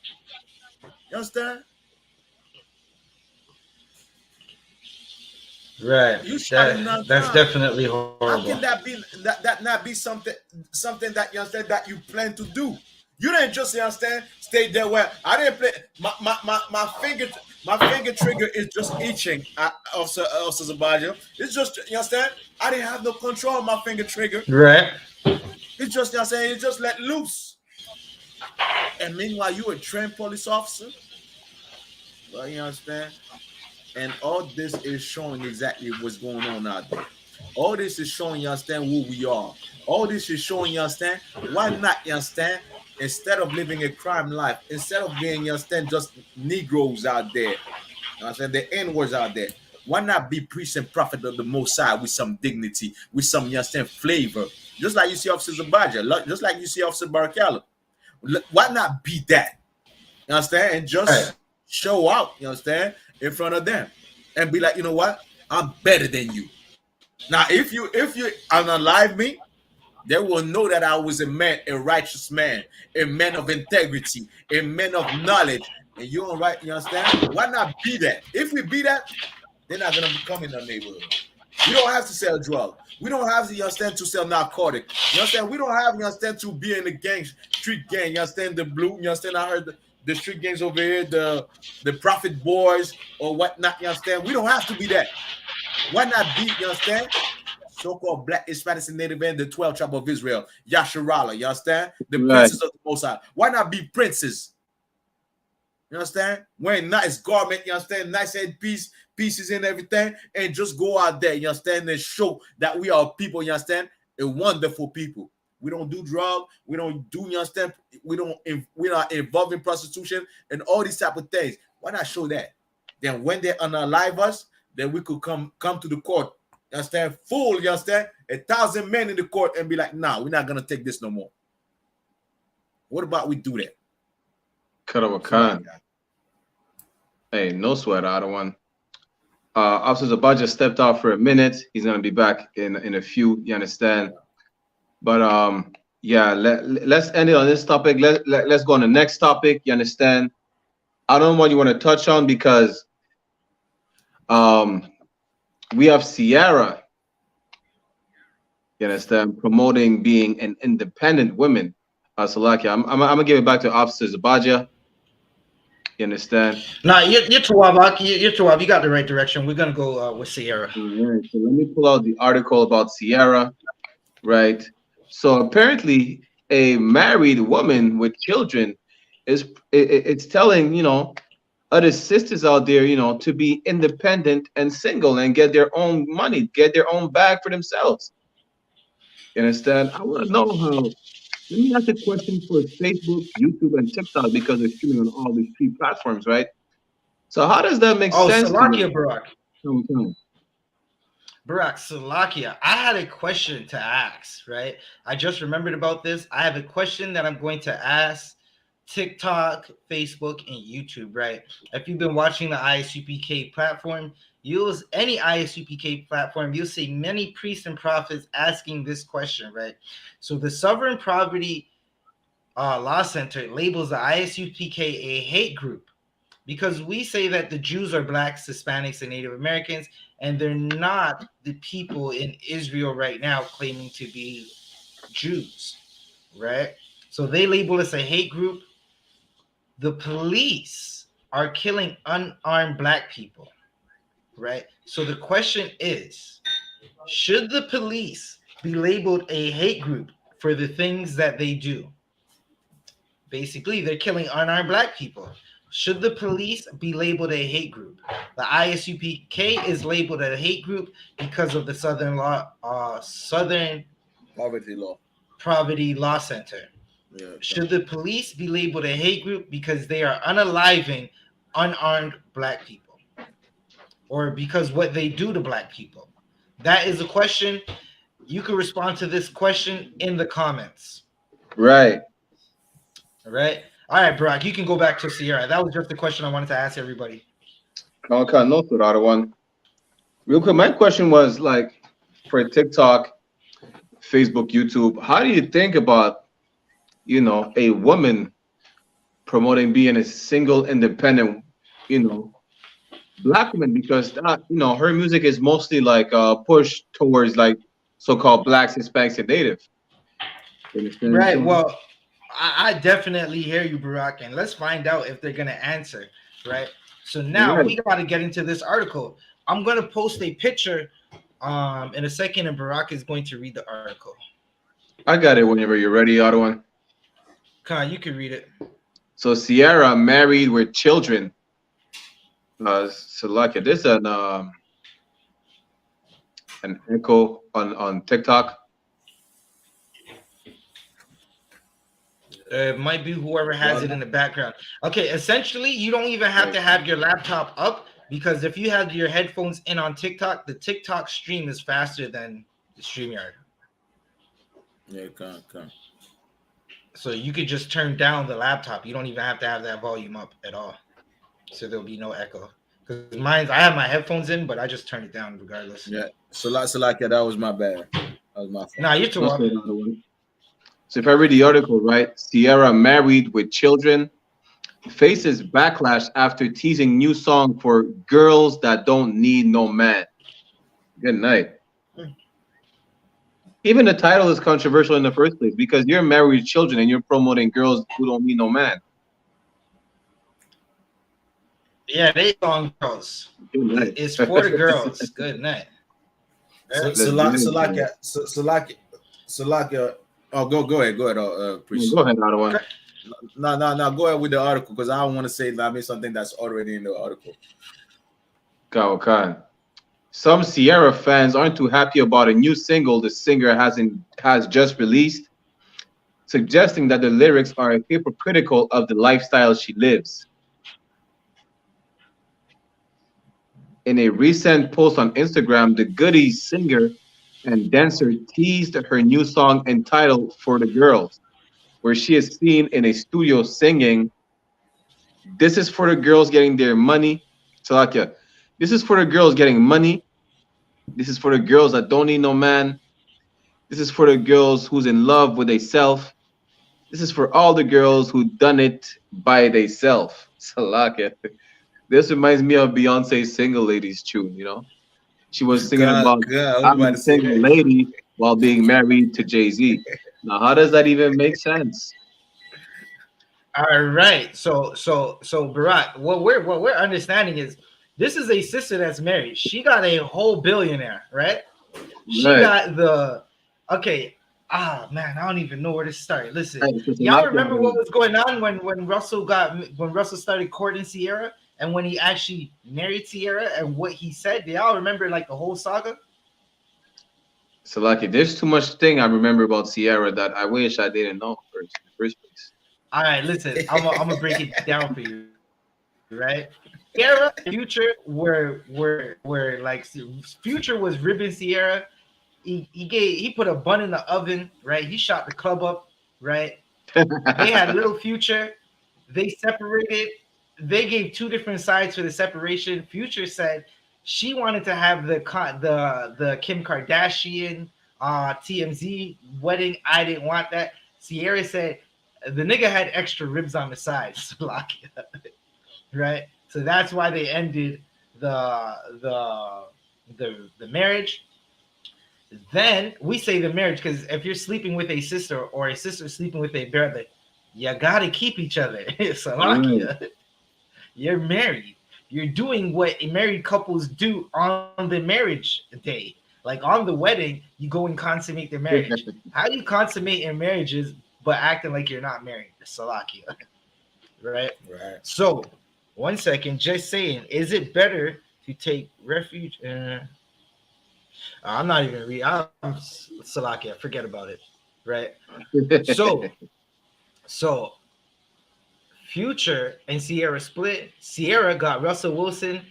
You understand? Right. You shot him 9 times. That's definitely horrible. How can that be that not be something that you understand that you plan to do? You didn't just, you understand, stay there where I didn't play my finger trigger is just itching, Officer Zabaja. It's just, you understand, I didn't have no control of my finger trigger. Right. It's just, you understand, it just let loose. And meanwhile, you a trained police officer. Well, you understand? And all this is showing exactly what's going on out there. All this is showing, you understand, who we are. All this is showing, you understand, why not, you understand, instead of living a crime life, instead of being, you understand, just Negroes out there, you understand, the N-words out there, why not be priest and prophet of the Most High with some dignity, with some, you understand, flavor? Just like you see Officer Zabaja, just like you see Officer Barakala. Why not be that? You understand? And just show out, you understand, in front of them. And be like, you know what? I'm better than you. Now, if you unalive me, they will know that I was a man, a righteous man, a man of integrity, a man of knowledge. And you don't right, you understand? Why not be that? If we be that, they're not gonna come in our neighborhood. We don't have to sell drugs. We don't have to, you understand, to sell narcotics. You understand? We don't have, you understand, to be in the gang, street gang. You understand the blue? You understand? I heard the street gangs over here, the Prophet Boys or whatnot. You understand? We don't have to be that. Why not be, you understand, so-called Black, Hispanic, and Native, and the 12 tribe of Israel, Yasharala, you understand? The princes of the Most High. Why not be princes? You understand? Wearing nice garment, you understand? Nice pieces and everything, and just go out there, you understand, and show that we are people, you understand? A wonderful people. We don't do drugs. We don't do, you understand? We're not involved in prostitution and all these type of things. Why not show that? Then when they unalive us, then we could come to the court, you understand, full, you understand, 1,000 men in the court and be like, nah, we're not gonna take this no more. What about we do that? Cut off a con. Hey, no sweat, I don't want. Officer Zabaja stepped out for a minute. He's gonna be back in a few, you understand? But yeah, let's end it on this topic. Let's go on the next topic, you understand? I don't know what you want to touch on because We have Sierra, you understand, promoting being an independent woman. Salaki, I'm gonna give it back to Officer Zabaja. You understand? Nah, you're Tawab. You're Tawab. You got the right direction. We're gonna go with Sierra. All right, so let me pull out the article about Sierra, right? So apparently, a married woman with children it's telling, you know, other sisters out there, you know, to be independent and single and get their own money, get their own bag for themselves. You understand? I want to know how. Let me ask a question for Facebook, YouTube, and TikTok because they're streaming on all these three platforms, right? So how does that make Oh, sense to Salakia, you? Barak. Tell me. Barak, Salakia. I had a question to ask, right? I just remembered about this. I have a question that I'm going to ask TikTok, Facebook, and YouTube, right? If you've been watching the I.S.U.P.K platform, use any I.S.U.P.K platform, you'll see many priests and prophets asking this question, right? So the Sovereign Poverty Law Center labels the I.S.U.P.K a hate group because we say that the Jews are blacks, Hispanics, and Native Americans, and they're not the people in Israel right now claiming to be Jews, right? So they label us a hate group. The police are killing unarmed black people, right? So the question is, should the police be labeled a hate group for the things that they do? Basically, they're killing unarmed black people. Should the police be labeled a hate group? The I.S.U.P.K is labeled a hate group because of the Southern Poverty Law Center. Yeah, Should the police be labeled a hate group because they are unaliving unarmed black people, or because what they do to black people? That is a question. You can respond to this question in the comments. Right. All right. All right, Brock, you can go back to Sierra. That was just the question I wanted to ask everybody. Okay, no, the other one. Real quick, my question was like for TikTok, Facebook, YouTube, how do you think about, you know, a woman promoting being a single, independent, you know, black woman? Because that, you know, her music is mostly like pushed towards like so-called blacks, Hispanics, and native. You understand? Right. So, Well, I definitely hear you, Barack, and let's find out if they're gonna answer. Right. So now right. we got to get into this article. I'm gonna post a picture in a second, and Barack is going to read the article. I got it whenever you're ready, other one. Kai, you can read it. So Sierra married with children. Salaka, this is an echo on TikTok. It might be whoever has it in the background. Okay, essentially, you don't even have to have your laptop up because if you have your headphones in on TikTok, the TikTok stream is faster than the StreamYard. Yeah, come. So you could just turn down the laptop. You don't even have to have that volume up at all. So there'll be no echo. Because I have my headphones in, but I just turn it down regardless. Yeah. So like that was my bad. That was my fault. Nah, you're too up. So if I read the article right, Sierra married with children faces backlash after teasing new song for girls that don't need no man. Good night. Even the title is controversial in the first place because you're married with children and you're promoting girls who don't need no man. Yeah, they song girls. It's for the girls. Good night. Salaka. Oh, go ahead. Priest. Go ahead, Ottawa. No. Go ahead with the article because I don't want to say something that's already in the article. Okay. Some Sierra fans aren't too happy about a new single the singer has just released, suggesting that the lyrics are hypocritical of the lifestyle she lives. In a recent post on Instagram, the Goodies singer and dancer teased her new song entitled For the Girls, where she is seen in a studio singing, "This is for the girls getting their money." Salakia, this is for the girls getting money. This is for the girls that don't need no man. This is for the girls who's in love with theyself. This is for all the girls who done it by theyself. Salakia. This reminds me of Beyonce's Single Ladies tune, you know? She was singing about God, I was I'm about a to say single that. lady while being married to Jay-Z. Now, how does that even make sense? All right. So Barack, what we're understanding is this is a sister that's married. She got a whole billionaire, right? She Right. got the okay. Ah man, I don't even know where to start. Listen, Right, it's a y'all lot remember what was going on when Russell started courting Sierra and when he actually married Sierra and what he said? Do y'all remember like the whole saga? So, like, there's too much thing I remember about Sierra that I wish I didn't know first in the first place. All right, listen, I'm gonna break it down for you, right? Sierra and Future were like Future was ribbing Sierra. He put a bun in the oven, right? He shot the club up, right? They had little Future. They separated. They gave two different sides for the separation. Future said she wanted to have the Kim Kardashian TMZ wedding. I didn't want that. Sierra said the nigga had extra ribs on the side, right? So that's why they ended the marriage. Then we say the marriage because if you're sleeping with a sister or a sister sleeping with a brother, you gotta keep each other. Salakia. You're married. You're doing what married couples do on the marriage day. Like on the wedding, you go and consummate the marriage. How do you consummate in marriages but acting like you're not married? Salakia. Right? Right. So, one second, just saying, is it better to take refuge? I'm not even reading. I'm Salakia. Forget about it. Right? So Future and Sierra split. Sierra got Russell Wilson.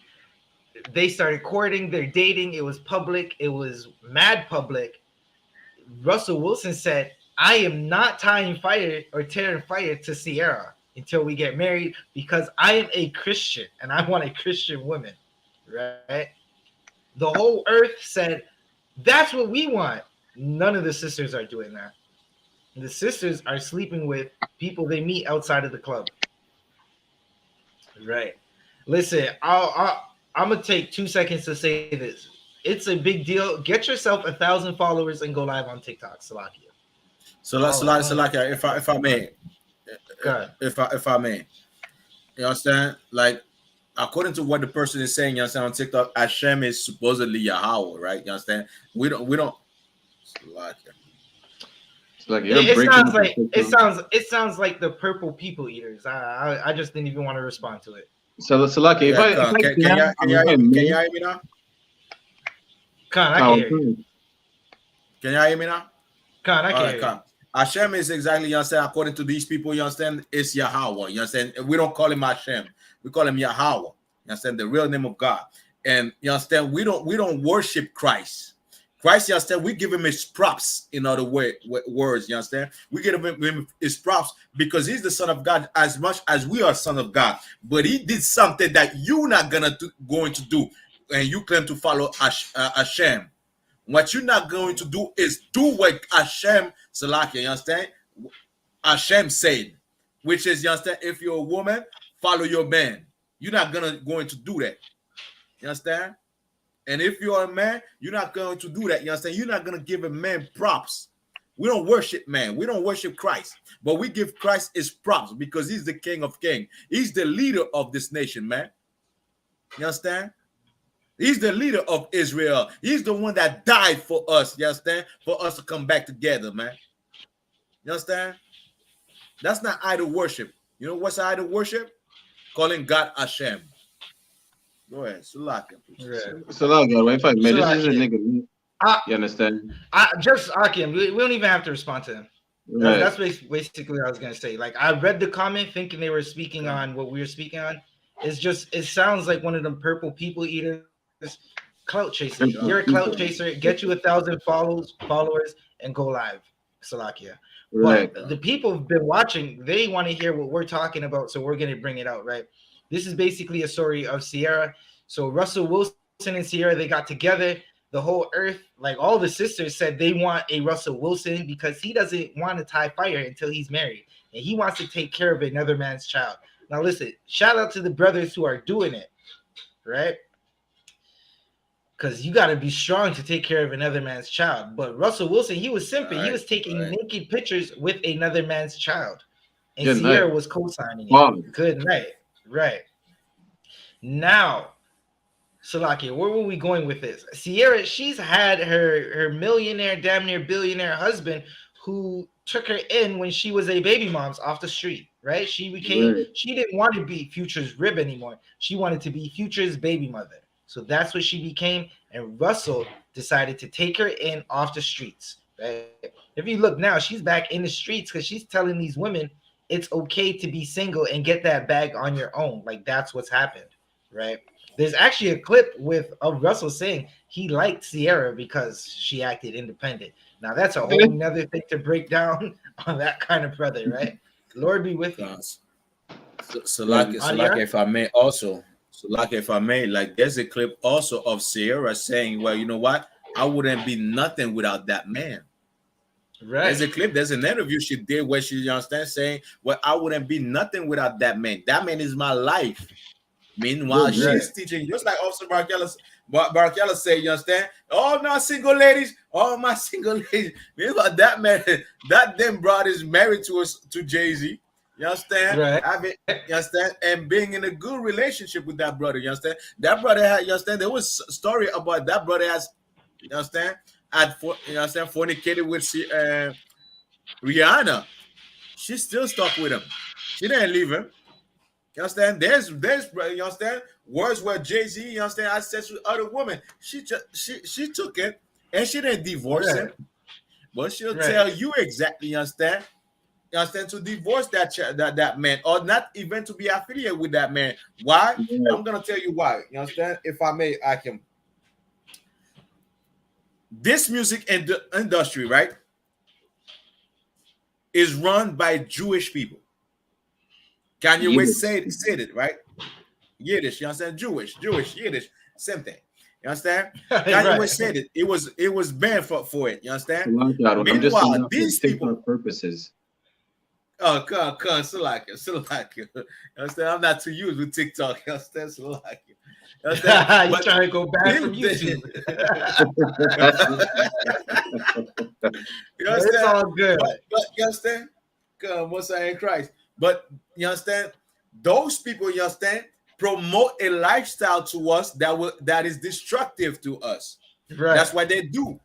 They started courting. They're dating. It was public. It was mad public. Russell Wilson said, I am not tying fire or tearing fire to Sierra until we get married because I am a Christian and I want a Christian woman. Right? The whole earth said, that's what we want. None of the sisters are doing that. The sisters are sleeping with people they meet outside of the club. Right. Listen, I'm gonna take 2 seconds to say this. It's a big deal. Get yourself 1,000 followers and go live on TikTok, Salakia. Salakia, if I may, if I may, you understand? Like, according to what the person is saying, you understand, on TikTok, Hashem is supposedly Yahweh, right? You understand? We don't. Salakia. Like it sounds like the purple people eaters. I just didn't even want to respond to it. So lucky. Can you hear me now? I can hear you. Can you hear me now? I can hear you. Hashem is exactly, you understand, according to these people, you understand, it's Yahweh. You understand? We don't call him Hashem. We call him Yahweh. You understand? The real name of God. And you understand, we don't worship Christ. Christ, you understand, we give him his props, in other words, you understand? We give him his props because he's the son of God as much as we are son of God. But he did something that you're not going to do, and you claim to follow Hashem. What you're not going to do is do what Hashem, Salakia, you understand? Hashem said, which is, you understand, if you're a woman, follow your man. You're not going to do that. You understand? And if you're a man, you're not going to do that. You understand? You're not going to give a man props. We don't worship man. We don't worship Christ. But we give Christ his props because he's the King of Kings. He's the leader of this nation, man. You understand? He's the leader of Israel. He's the one that died for us. You understand? For us to come back together, man. You understand? That's not idol worship. You know what's idol worship? Calling God Hashem. Go ahead, Salakia. Salakia, right? Man, this is a nigga. You understand? Just Akim, we don't even have to respond to him. Right. That's basically what I was gonna say. Like, I read the comment thinking they were speaking on what we were speaking on. It sounds like one of them purple people eaters, clout chaser. You're a clout chaser. Get you 1,000 followers and go live, Salakia. Right. But the people have been watching. They want to hear what we're talking about, so we're gonna bring it out, right? This is basically a story of Sierra. So Russell Wilson and Sierra, they got together. The whole earth, like all the sisters, said they want a Russell Wilson because he doesn't want to tie fire until he's married. And he wants to take care of another man's child. Now listen, shout out to the brothers who are doing it. right? Because you got to be strong to take care of another man's child. But Russell Wilson, he was simping. He was taking naked pictures with another man's child. And Good Sierra night. was co-signing it. Wow. Good night. Right. Now, Salaki, where were we going with this? Sierra, she's had her millionaire, damn near billionaire husband who took her in when she was a baby mom's off the street, right? She didn't want to be Future's rib anymore. She wanted to be Future's baby mother. So that's what she became. And Russell decided to take her in off the streets, right? If you look now, she's back in the streets because she's telling these women it's okay to be single and get that bag on your own. Like that's what's happened, right? There's actually a clip of Russell saying he liked Sierra because she acted independent. Now that's a whole nother thing to break down on that kind of brother, right? Lord be with you. So like if I may also, like there's a clip also of Sierra saying, well, you know what? I wouldn't be nothing without that man. Right. There's a clip, there's an interview she did where she, you understand, saying, well, I wouldn't be nothing without that man. That man is my life. Meanwhile, she's teaching, just like Officer Barkella say, you understand? Oh, no, single ladies. Oh, my single ladies. Meanwhile, that man, that then brought is married to Jay-Z. You understand? Right. You understand? And being in a good relationship with that brother. You understand? That brother had, you understand? There was a story about that brother has, you understand? You understand? Fornicated with Rihanna. She still stuck with him. She didn't leave him. You understand? There's you understand? Words where Jay-Z, you understand, had sex with other women. She took it and she didn't divorce him. But she'll tell you exactly, you understand? You understand? To divorce that man, or not even to be affiliated with that man. Why? I'm gonna tell you why. You understand? If I may, I can. This music industry, right, is run by Jewish people. Kanye West said it, right? Yiddish, you understand? Jewish, Yiddish, same thing. You understand? Kanye West said it. It was banned for it. You understand? Meanwhile, these people purposes. Oh, come, still like it. You understand? I'm not too used with TikTok. You understand? Still like it. You understand? You're trying to go back from YouTube. You understand? It's all good. But you understand? Come, what's in Christ? But you understand? Those people, you understand, promote a lifestyle to us that is destructive to us. Right. That's what they do.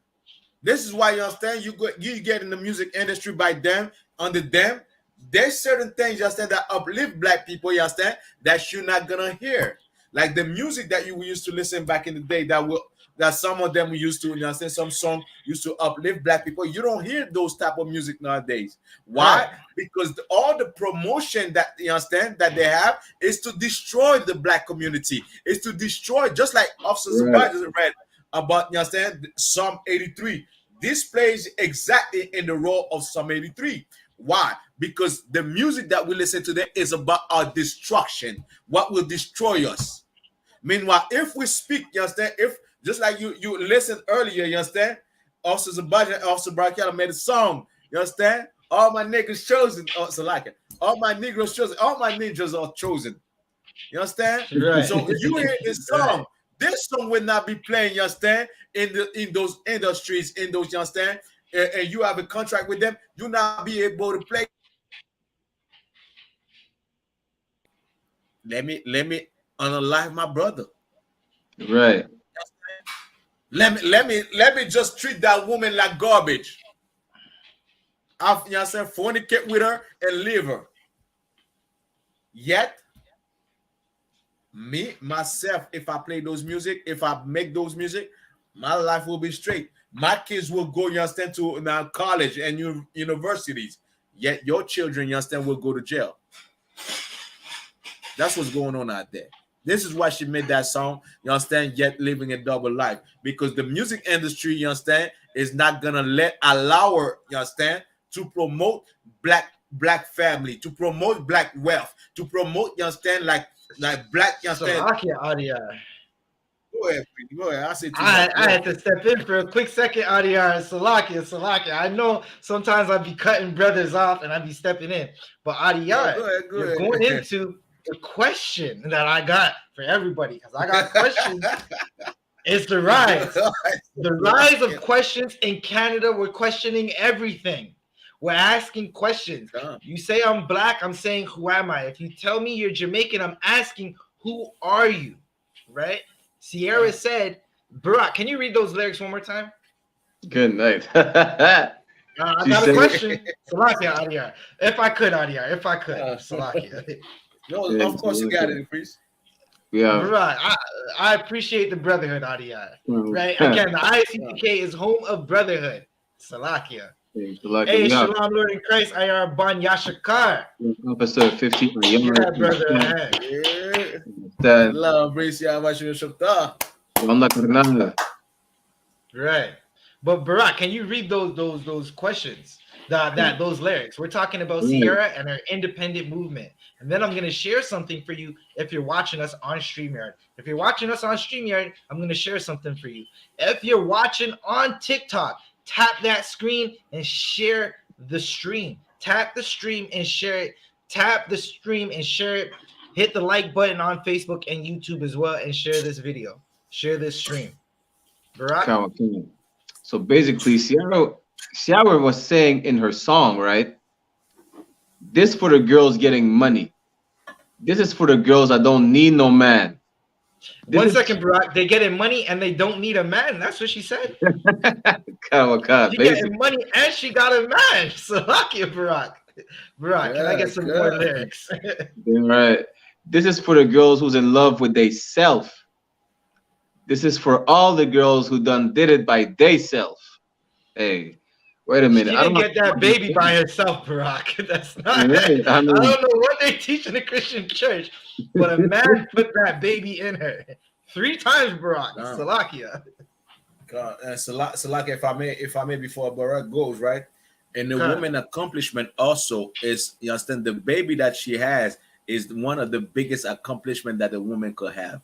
This is why, you understand, you get in the music industry by them, under them. There's certain things, you understand, that uplift black people, you understand, that you're not gonna hear. Like the music that you used to listen back in the day, that some of them used to, you understand, some song used to uplift black people. You don't hear those type of music nowadays. Why? Right. Because all the promotion that, you understand, that they have is to destroy the black community. Is to destroy, just like Officer Zabaj just read about, you understand, Psalm 83. This plays exactly in the role of Psalm 83. Why? Because the music that we listen to there is about our destruction, what will destroy us. Meanwhile, if we speak, you understand, if just like you listened earlier, you understand, Officer Zabaj and Officer Barakela made a song, you understand? All my niggas chosen, all my Negroes chosen, all my ninjas are chosen. You understand? Right. So you hear this song. Right. This song will not be playing, you understand, in those industries, in those, you understand, and you have a contract with them, you not be able to play. Let me unalive my brother. Right. Let me just treat that woman like garbage. I've, you know, fornicate with her and leave her. Yet, me, myself, if I play those music, if I make those music, my life will be straight. My kids will go, you understand, to now college and universities. Yet your children, you understand, will go to jail. That's what's going on out there. This is why she made that song, you understand, yet living a double life. Because the music industry, you understand, is not gonna allow her, you understand, to promote black family, to promote black wealth, to promote, you understand, like black, you understand. Go ahead. I had to step in for a quick second, Adiyar. Salakia. I know sometimes I'd be cutting brothers off and I'd be stepping in, but Adiyar, you're going into the question that I got for everybody, because I got questions, is the rise. The rise of questions in Canada. We're questioning everything. We're asking questions. You say I'm black, I'm saying, who am I? If you tell me you're Jamaican, I'm asking, who are you? Right? Sierra said, Barack, can you read those lyrics one more time? Good night. I got a question. Salakia, Adiyar. If I could, Adiyar. If I could. Salakia. No, of course you got it, priest. Yeah. Right. I appreciate the brotherhood, Adiyar. Right? Again, the I.S.U.P.K is home of brotherhood. Salakia. Hey, Shalom, Lord in Christ, Ayar Ban Yashakar. Episode 50. Give that brother a hand. Right. But Barack, can you read those questions? Those lyrics. We're talking about Sierra and her independent movement. And then I'm gonna share something for you if you're watching us on StreamYard. If you're watching us on StreamYard, I'm gonna share something for you. If you're watching on TikTok, tap that screen and share the stream. Tap the stream and share it. Tap the stream and share it. Hit the like button on Facebook and YouTube as well and share this video. Share this stream. Barack? So basically, Sierra was saying in her song, right? This for the girls getting money. This is for the girls that don't need no man. One second, Barack. They getting money and they don't need a man. That's what she said. She getting money and she got a man. So lucky, Barack. Barack, can I get some more lyrics? Right. This is for the girls who's in love with they self. This is for all the girls who done did it by they self. Hey, wait a minute. She didn't get that baby by herself, Barack. That's not. Right. I don't know what they teach in the Christian church, but a man put that baby in her 3 times, Barack. Salakia. Salakia, if I may, before Barack goes, right? And the woman accomplishment also is, you understand, the baby that she has is one of the biggest accomplishment that a woman could have.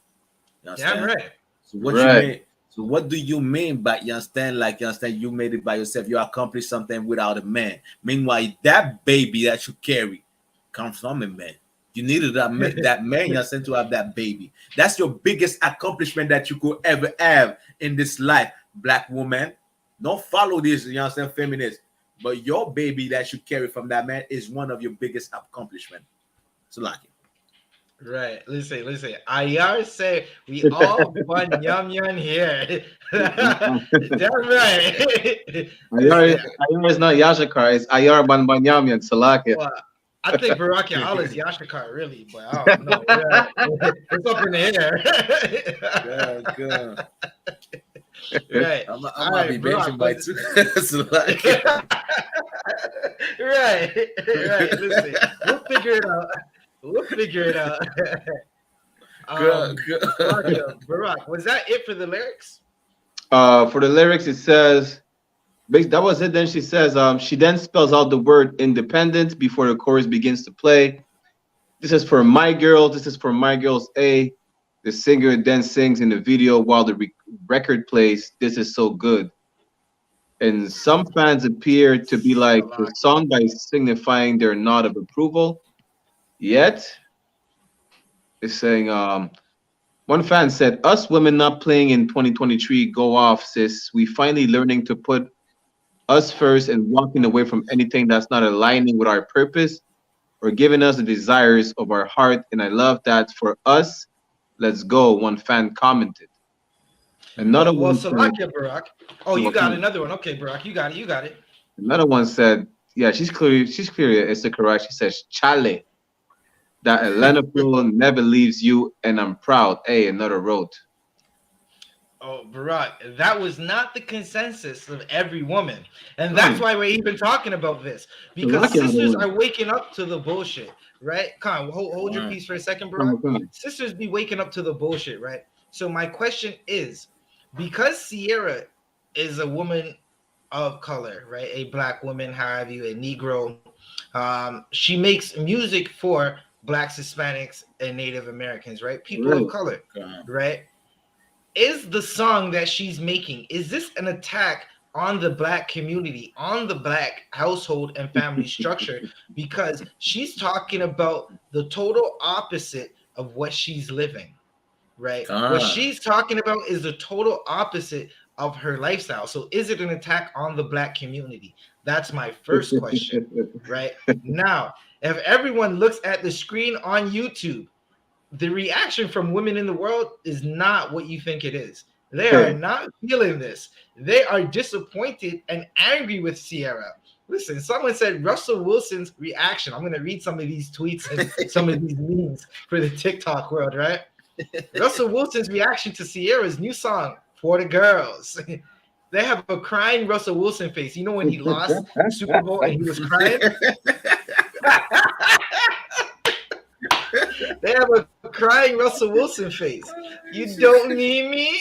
You understand? Yeah, right. So what you mean? So what do you mean by, you understand, like, you understand, you made it by yourself, you accomplished something without a man. Meanwhile, that baby that you carry comes from a man. You needed that man, you understand, to have that baby. That's your biggest accomplishment that you could ever have in this life, black woman. Don't follow this, you understand, feminist. But your baby that you carry from that man is one of your biggest accomplishments. So like it. Listen. Ayar say we all fun yum here. That's right. Ayar is not Yashakar, it's Ayar ban yam yan Salakia. Well, I think Barack and Allah is Yashakar, really, but I don't know. Yeah. It's up in the air. Good. Right. I might be benching by 2. Right. Listen, we'll figure it out. Good. Barack, was that it for the lyrics? For the lyrics, it says, that was it. Then she says, she then spells out the word independent before the chorus begins to play. This is for my girl. This is for my girls. A. The singer then sings in the video while the record plays. This is so good. And some fans appear to be like the song by signifying their nod of approval. Yet, it's saying, one fan said, us women not playing in 2023, go off, sis. We finally learning to put us first and walking away from anything that's not aligning with our purpose or giving us the desires of our heart. And I love that for us. Let's go, one fan commented. Another one said, Barack. Oh, you got another one. Okay, Barack, you got it. Another one said, yeah, she's clear. It's the correct. She says, Chale. That Atlanta Flow never leaves you, and I'm proud. Hey, another wrote. Oh, Barack, that was not the consensus of every woman. And that's why we're even talking about this. Because sisters are waking up to the bullshit, right? Come on, hold your peace for a second, Barack. Sisters be waking up to the bullshit, right? So my question is, because Sierra is a woman of color, right? A black woman, have you, a Negro. She makes music for Blacks, Hispanics, and Native Americans, right? People of color, right? Is the song that she's making, is this an attack on the black community, on the black household and family structure, because she's talking about the total opposite of what she's living, right? What she's talking about is the total opposite of her lifestyle. So is it an attack on the black community? That's my first question, right? Now, if everyone looks at the screen on YouTube, the reaction from women in the world is not what you think it is. They are not feeling this. They are disappointed and angry with Sierra. Listen, someone said Russell Wilson's reaction. I'm going to read some of these tweets and some of these memes for the TikTok world, right? Russell Wilson's reaction to Sierra's new song, For the Girls. They have a crying Russell Wilson face. You know when he lost the Super Bowl and he was crying? They have a crying Russell Wilson face. You don't need me?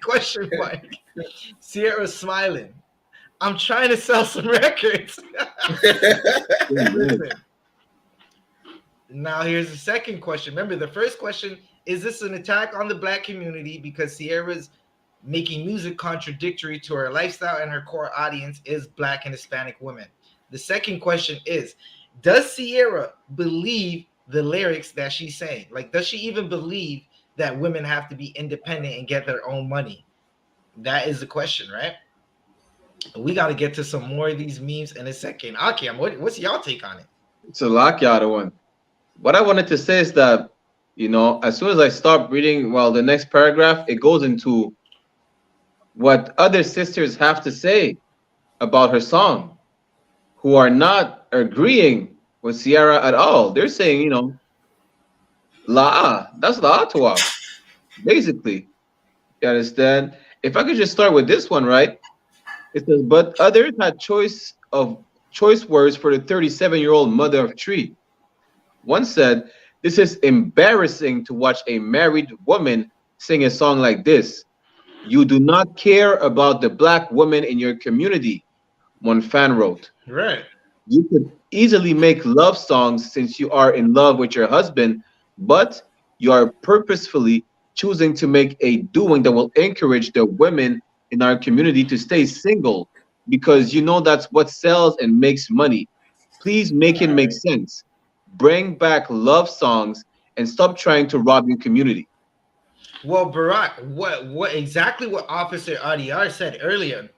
Question mark. Sierra smiling. I'm trying to sell some records. Listen. Now here's the second question. Remember, the first question, is this an attack on the black community because Sierra's making music contradictory to her lifestyle and her core audience is black and Hispanic women? The second question is, does Sierra believe the lyrics that she's saying? Like, does she even believe that women have to be independent and get their own money? That is the question, right? We got to get to some more of these memes in a second. Akim, what's y'all take on it? It's a lock one. What I wanted to say is that, you know, as soon as I stop reading, well, the next paragraph, it goes into what other sisters have to say about her song, who are not agreeing with Sierra at all. They're saying, you know, that's La Toa, basically. You understand? If I could just start with this one, right? It says, but others had choice words for the 37-year-old mother of three. One said, this is embarrassing to watch a married woman sing a song like this. You do not care about the black women in your community, one fan wrote. Right. You could easily make love songs since you are in love with your husband, but you are purposefully choosing to make a doing that will encourage the women in our community to stay single because you know that's what sells and makes money. Please make it make sense. Bring back love songs and stop trying to rob your community. Well, Barack, what exactly what Officer Adiyar said earlier,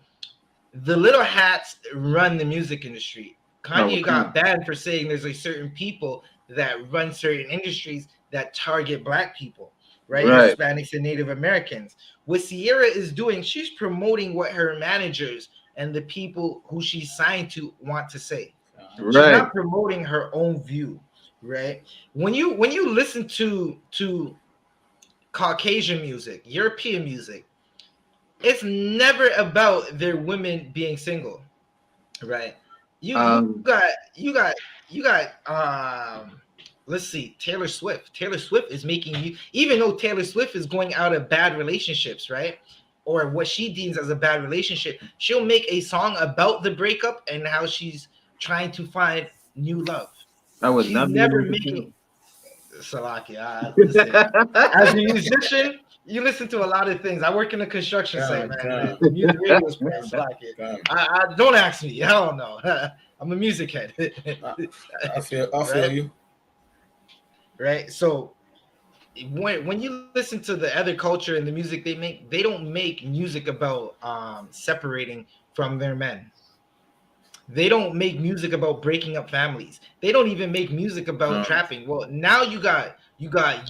the little hats run the music industry. Kanye got banned for saying there's like certain people that run certain industries that target black people, right? Hispanics and Native Americans. What Sierra is doing, she's promoting what her managers and the people who she's signed to want to say. She's not promoting her own view, right? When you listen to Caucasian music, European music, it's never about their women being single, right? You got let's see, Taylor Swift. Taylor Swift is making you, even though Taylor Swift is going out of bad relationships, right? Or what she deems as a bad relationship, she'll make a song about the breakup and how she's trying to find new love. I was She's never making Salakia. Listen, as a musician, you listen to a lot of things. I work in the construction site, man. The music radio is pretty Salakia. I don't ask me. I don't know. I'm a music head. I feel you. Right. So when you listen to the other culture and the music they make, they don't make music about separating from their men. They don't make music about breaking up families. They don't even make music about trapping. Well, now you got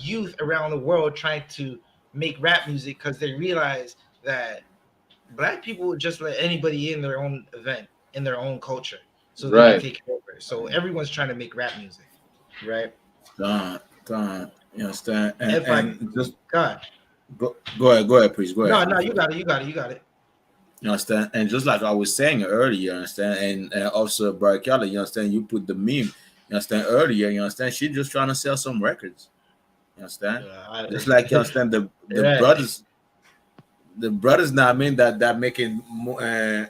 youth around the world trying to make rap music because they realize that black people would just let anybody in their own event, in their own culture. So they can take it over. So everyone's trying to make rap music. Right? Done. You understand? And just go ahead, please. Go ahead. No, you got it. You understand? And just like I was saying earlier, you understand? And also Barakala, you understand? You put the meme, you understand, earlier, you understand? She's just trying to sell some records. You understand? Just like you understand the brothers now, I mean that making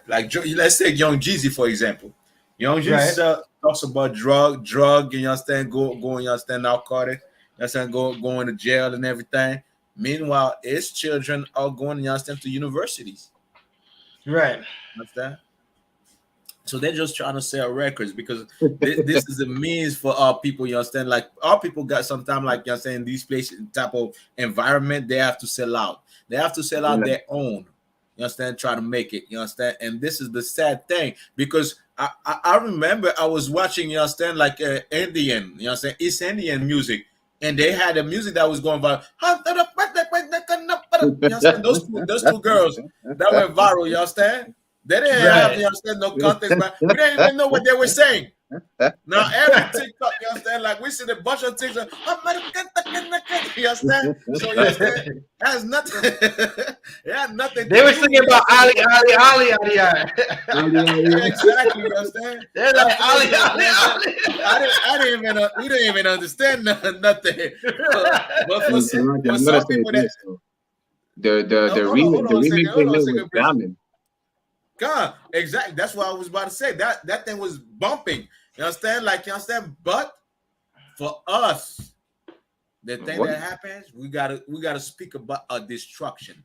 like let's take Young Jeezy for example. Young Jeezy talks about drug, you understand, go you understand, narcotic, you understand, going to jail and everything. Meanwhile, his children are going, you understand, to universities. Right. Understand? So they're just trying to sell records because this is a means for our people. You understand? Like our people got sometimes, like you understand, these places type of environment, they have to sell out. They have to sell out their own. You understand? Try to make it. You understand? And this is the sad thing because I remember I was watching. You understand? Like Indian. You understand? East Indian music. And they had a music that was going viral. You understand? Those two girls that went viral. You understand? They didn't have, you understand, no context, but we didn't even know what they were saying. Now every TikTok, you understand, like we see a bunch of TikTok, you understand? So you understand, it has nothing. It had nothing. They were singing about Ali. Exactly, you understand? They're like Ali. We didn't even understand nothing. But for some people that the remix they made was jamming. God, exactly. That's what I was about to say. That thing was bumping. You understand? Like, you understand? But for us, the thing that happens, we gotta speak about a destruction.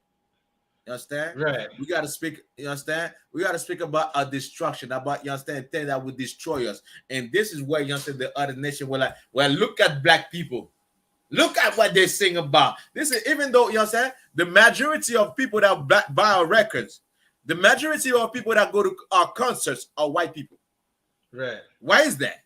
You understand? Right. We gotta speak. You understand? We gotta speak about a destruction. About, you understand, thing that would destroy us. And this is where, you understand, the other nation were like, well, look at black people. Look at what they sing about. This is, even though, you understand, the majority of people that buy our records, the majority of people that go to our concerts are white people. Right. Why is that?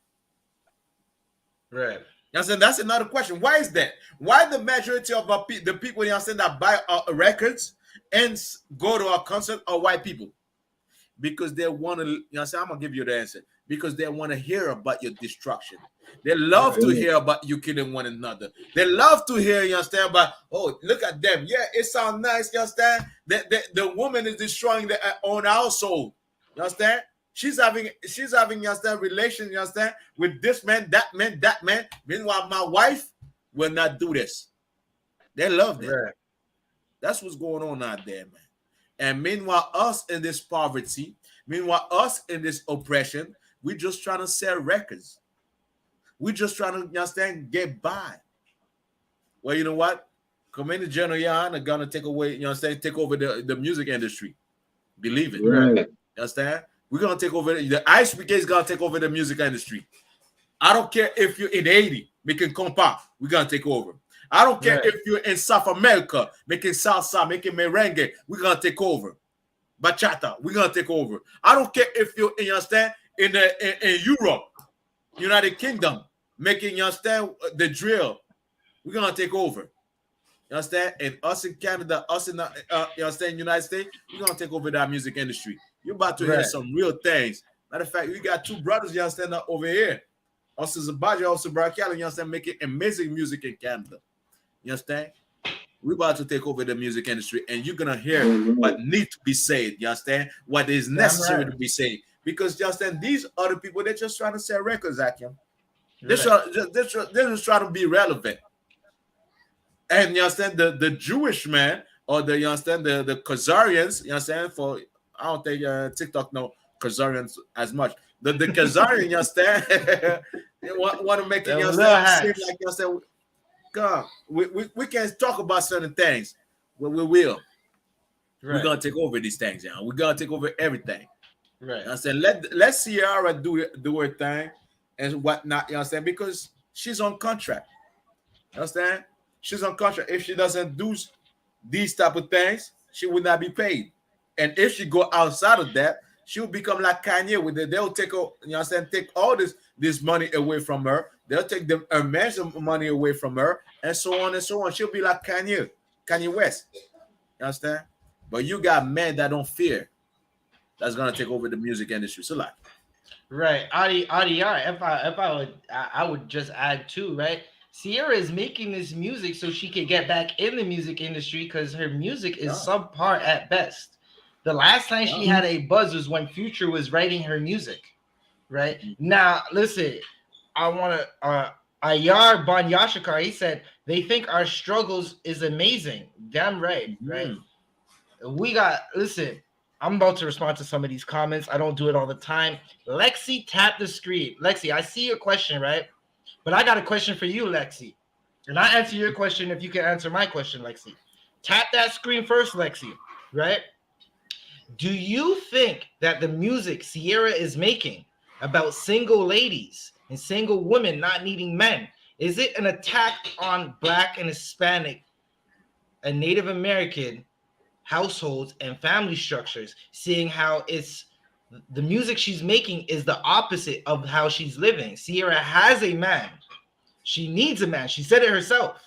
Right. You understand? That's another question. Why is that? Why the majority of the people, you understand, that buy our records and go to our concert are white people? Because they want to, you understand? I'm going to give you the answer. Because they want to hear about your destruction. They love to hear about you killing one another. They love to hear, you understand, about, oh, look at them. Yeah, it sounds nice, you understand? The woman is destroying their own household. You understand? She's having, you understand, relations, you understand, with this man, that man, that man. Meanwhile, my wife will not do this. They love that. Right. That's what's going on out there, man. And meanwhile, us in this poverty, meanwhile, us in this oppression, we just trying to sell records. We just trying to, you understand, get by. Well, you know what? Commander General YAHANNA gonna take away, you understand, take over the music industry. Believe it. Right. You understand? We're gonna take over the I.S.U.P.K is gonna take over the music industry. I don't care if you're in Haiti making compa, we're gonna take over. I don't care if you're in South America making salsa, making merengue, we're gonna take over. Bachata, we're gonna take over. I don't care if you're, you understand, in Europe, United Kingdom, making, you understand, the drill, we're gonna take over. You understand? And us in Canada, us in you understand, United States, we're gonna take over that music industry. You're about to hear some real things. Matter of fact, we got two brothers, you understand, over here. Also Zabaja, also Barakala, you understand, making amazing music in Canada. You understand? We're about to take over the music industry, and you're gonna hear what needs to be said. You understand? What is necessary to be said. Because you understand, these other people, they're just trying to sell records, Akim. They're just trying to be relevant. And you understand, the Jewish man, or the, you understand, the Khazarians, you understand, for, I don't think TikTok know Khazarians as much. The Khazarian, you understand, they want to make it, you understand, seem like, you understand, God, we can't talk about certain things. Well, we will. We're gonna take over these things, you know. We're gonna take over everything. Right. I said, let Ciara do her thing and whatnot, you understand? Because she's on contract. You understand? She's on contract. If she doesn't do these type of things, she would not be paid. And if she go outside of that, she will become like Kanye with it. They'll take, you understand, take all this money away from her. They'll take her man's money away from her, and so on and so on. She'll be like Kanye West. You understand? But you got men that don't fear. That's gonna take over the music industry. So like, right, Adi, if I would just add too, right? Sierra is making this music so she can get back in the music industry because her music is subpar at best. The last time she had a buzz was when Future was writing her music. Right now, listen, I want to. Ayar Banyashikar, he said they think our struggles is amazing. Damn right, right? We got, listen. I'm about to respond to some of these comments. I don't do it all the time. Lexi, tap the screen. Lexi, I see your question, right? But I got a question for you, Lexi. And I answer your question if you can answer my question, Lexi. Tap that screen first, Lexi, right? Do you think that the music Sierra is making about single ladies and single women not needing men, is it an attack on Black and Hispanic and Native American households and family structures, seeing how it's the music she's making is the opposite of how she's living? Sierra has a man. She needs a man. She said it herself.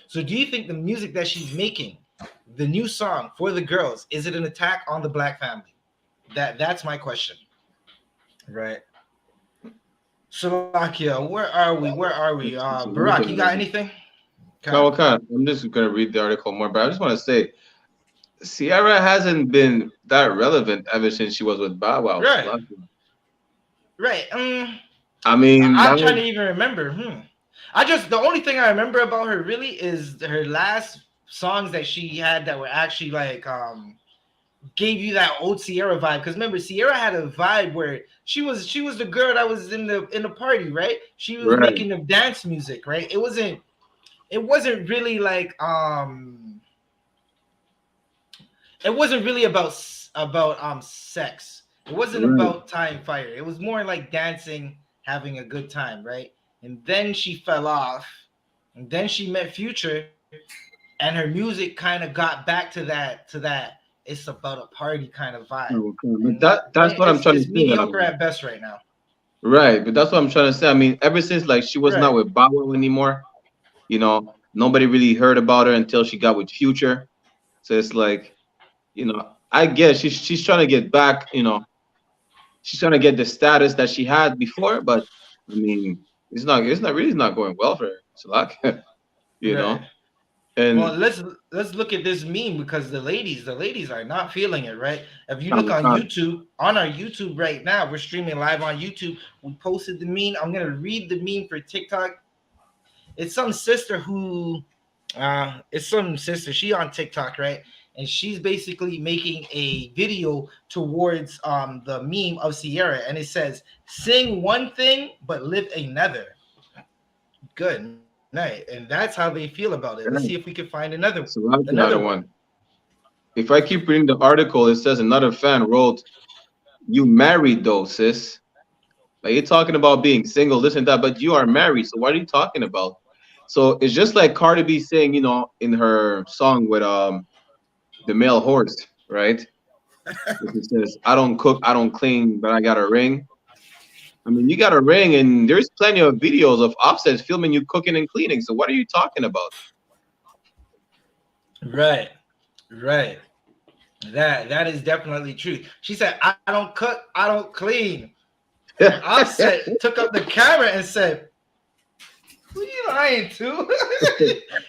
So do you think the music that she's making, the new song for the girls, is it an attack on the Black family? That's my question. Right. Slovakia, where are we? Barack, you got anything? No, okay. I'm just gonna read the article more, but I just want to say Sierra hasn't been that relevant ever since she was with Bow Wow. Right. Right. I mean, I'm trying to even remember. The only thing I remember about her really is her last songs that she had that were actually like gave you that old Sierra vibe. Because remember, Sierra had a vibe where she was the girl that was in the party, right? She was making the dance music, right? It wasn't really like it wasn't really about sex. It wasn't about time fire. It was more like dancing, having a good time, right? And then she fell off, and then she met Future, and her music kind of got back to that it's about a party kind of vibe. But that's what I'm trying to say. It's mediocre at best right now. Right, but that's what I'm trying to say. I mean, ever since like she was not with Bow Wow anymore, you know, nobody really heard about her until she got with Future. So it's like, you know, I guess she's trying to get back, you know, she's trying to get the status that she had before, but I mean, it's not going well for her. So like, you know. And well, let's look at this meme, because the ladies are not feeling it, right? If you look on YouTube, on our YouTube right now, we're streaming live on YouTube. We posted the meme. I'm gonna read the meme for TikTok. It's some sister who, she on TikTok, right? And she's basically making a video towards the meme of Sierra, and it says, "Sing one thing but live another." Good night. And that's how they feel about it. Let's see if we can find another one. If I keep reading the article, it says another fan wrote, "You married though, sis. Like, you're talking about being single, this and that, but you are married. So what are you talking about?" So it's just like Cardi B saying, you know, in her song with the male horse, right? It says, "I don't cook, I don't clean, but I got a ring." I mean, you got a ring, and there's plenty of videos of Offset filming you cooking and cleaning. So what are you talking about? Right. That is definitely true. She said, "I don't cook, I don't clean." Offset took up the camera and said, "Who you lying to?"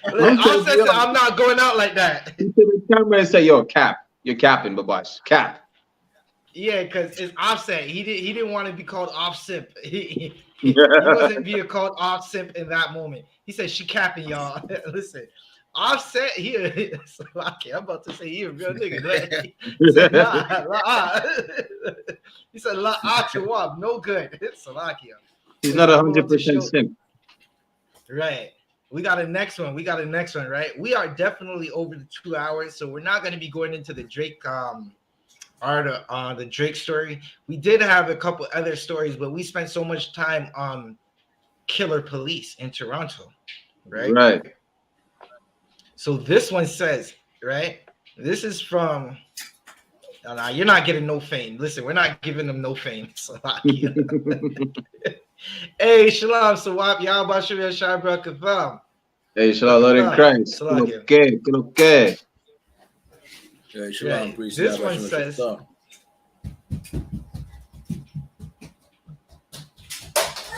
Offset said, "I'm not going out like that." He took the camera and said, "Yo, cap, you're capping, Babash, cap." Yeah, because it's Offset. He didn't want to be called Off-Simp. He wasn't being called Off-Simp in that moment. He said, "She capping, y'all." Listen, Offset here. I'm about to say he a real nigga. Right? He said, he said, no good. Salakia. He's not 100% simp. Right. We got a next one, right? We are definitely over the 2 hours, so we're not going to be going into the Drake the Drake story. We did have a couple other stories, but we spent so much time on Killer Police in Toronto, right? So this one says, right? This is from. No, you're not getting no fame. Listen, we're not giving them no fame. Hey, Shalom, Sawab, Yahweh Shem Shai Brakafam. Hey, Shalom, Lord in Christ. Okay. Shalom, this one says,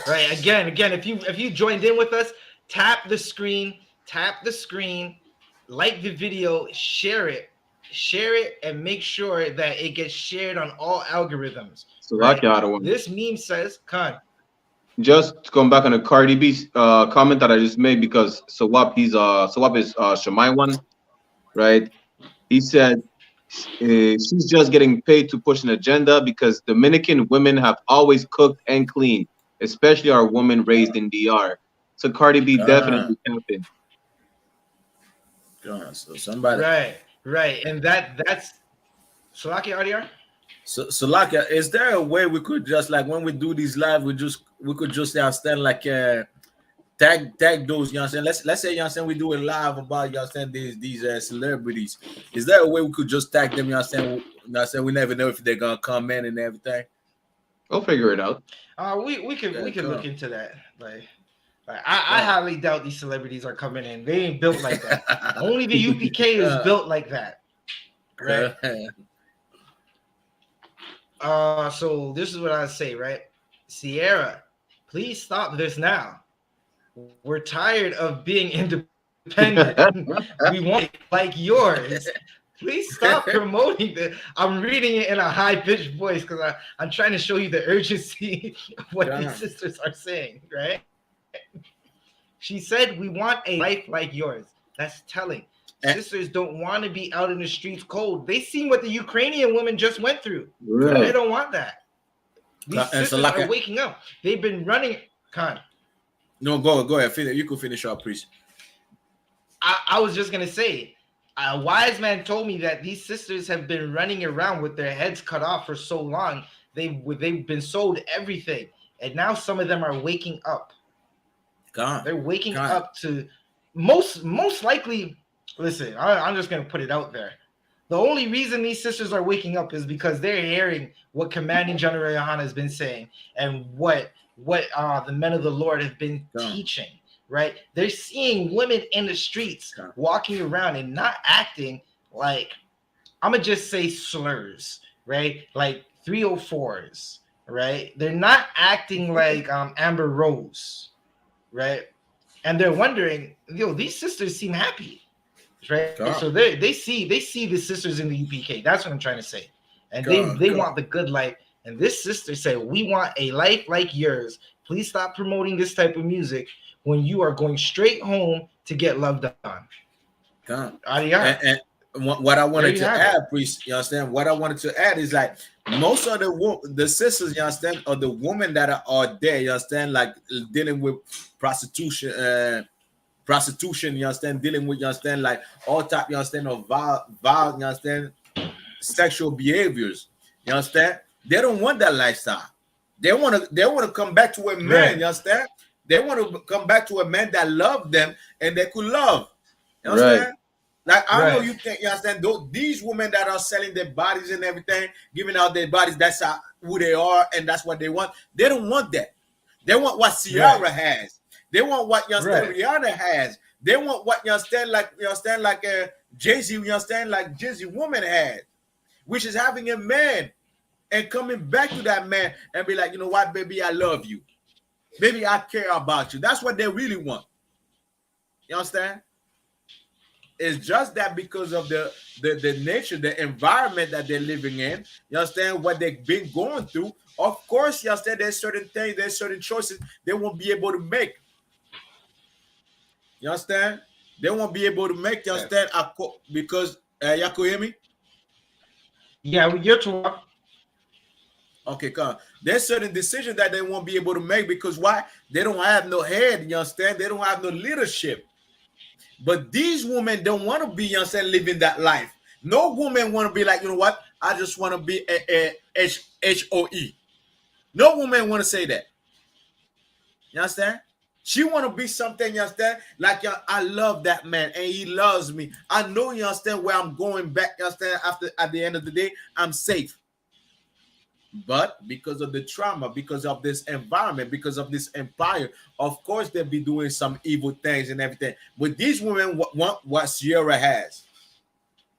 right, again, if you joined in with us, tap the screen, like the video, share it, and make sure that it gets shared on all algorithms. So right? This meme says, Khan. Just to come back on the Cardi B comment that I just made, because Sawab is Shemai one, right? He said she's just getting paid to push an agenda because Dominican women have always cooked and cleaned, especially our women raised in DR. So Cardi B definitely camping. So somebody, right, and that's Salaki RDR? So like, is there a way we could just like when we do these live, we could just stand like tag those, you know what I'm saying? Let's say, you know what I'm saying, we do a live about, you know what I'm saying, these celebrities. Is there a way we could just tag them, you know what I'm saying? You know what I'm saying? We never know if they're gonna come in and everything. We'll figure it out. We could look into that. I highly doubt these celebrities are coming in. They ain't built like that. Only the UPK is built like that. Right. So this is what I say, right? Sierra, please stop this now. We're tired of being independent. We want it like yours. Please stop promoting this. I'm reading it in a high-pitched voice because I'm trying to show you the urgency of what these sisters are saying, right? She said, we want a life like yours. That's telling. Sisters don't want to be out in the streets cold. They seen what the Ukrainian women just went through. Right. They don't want that. These sisters are waking up. They've been running. Khan. No, go ahead. You can finish up, please. I was just going to say, a wise man told me that these sisters have been running around with their heads cut off for so long. They've been sold everything. And now some of them are waking up. They're waking up to most likely. Listen, I'm just going to put it out there. The only reason these sisters are waking up is because they're hearing what Commanding General Yohanna has been saying and what the men of the Lord have been teaching, right? They're seeing women in the streets walking around and not acting like, I'm going to just say slurs, right? Like 304s, right? They're not acting like Amber Rose, right? And they're wondering, these sisters seem happy. Right, so they see the sisters in the UPK. That's what I'm trying to say, and they want the good life. And this sister said, "We want a life like yours. Please stop promoting this type of music when you are going straight home to get loved on." And what I wanted to add, priest, you understand? What I wanted to add is like most of the sisters, you understand, or the women that are there, you understand, like dealing with prostitution, you understand, dealing with, you understand, like all type, you understand, of violence, you understand, sexual behaviors, you understand. They don't want that lifestyle. They want to come back to a man, you understand. They want to come back to a man that loved them and they could love, you understand. Like I know you think, you understand, these women that are selling their bodies and everything, giving out their bodies, that's who they are and that's what they want. They don't want that. They want what Sierra has. They want what, you understand, Rihanna has. They want what, you understand, like Jay-Z, you understand, like Jay-Z woman had, which is having a man and coming back to that man and be like, you know what, baby, I love you. Baby, I care about you. That's what they really want. You understand? It's just that because of the nature, the environment that they're living in, you understand, what they've been going through. Of course, you understand, there's certain things, there's certain choices they won't be able to make. You understand? They won't be able to make, you understand, because, y'all could hear me? Yeah, you're talking. Okay, come on. There's certain decisions that they won't be able to make because why? They don't have no head, you understand? They don't have no leadership. But these women don't want to be, you understand, living that life. No woman want to be like, you know what? I just want to be a HOE. No woman want to say that. You understand? She want to be something, you understand? Like, I love that man and he loves me. I know, you understand, where I'm going back, you understand, at the end of the day, I'm safe. But because of the trauma, because of this environment, because of this empire, of course, they'll be doing some evil things and everything. But these women want what Sierra has.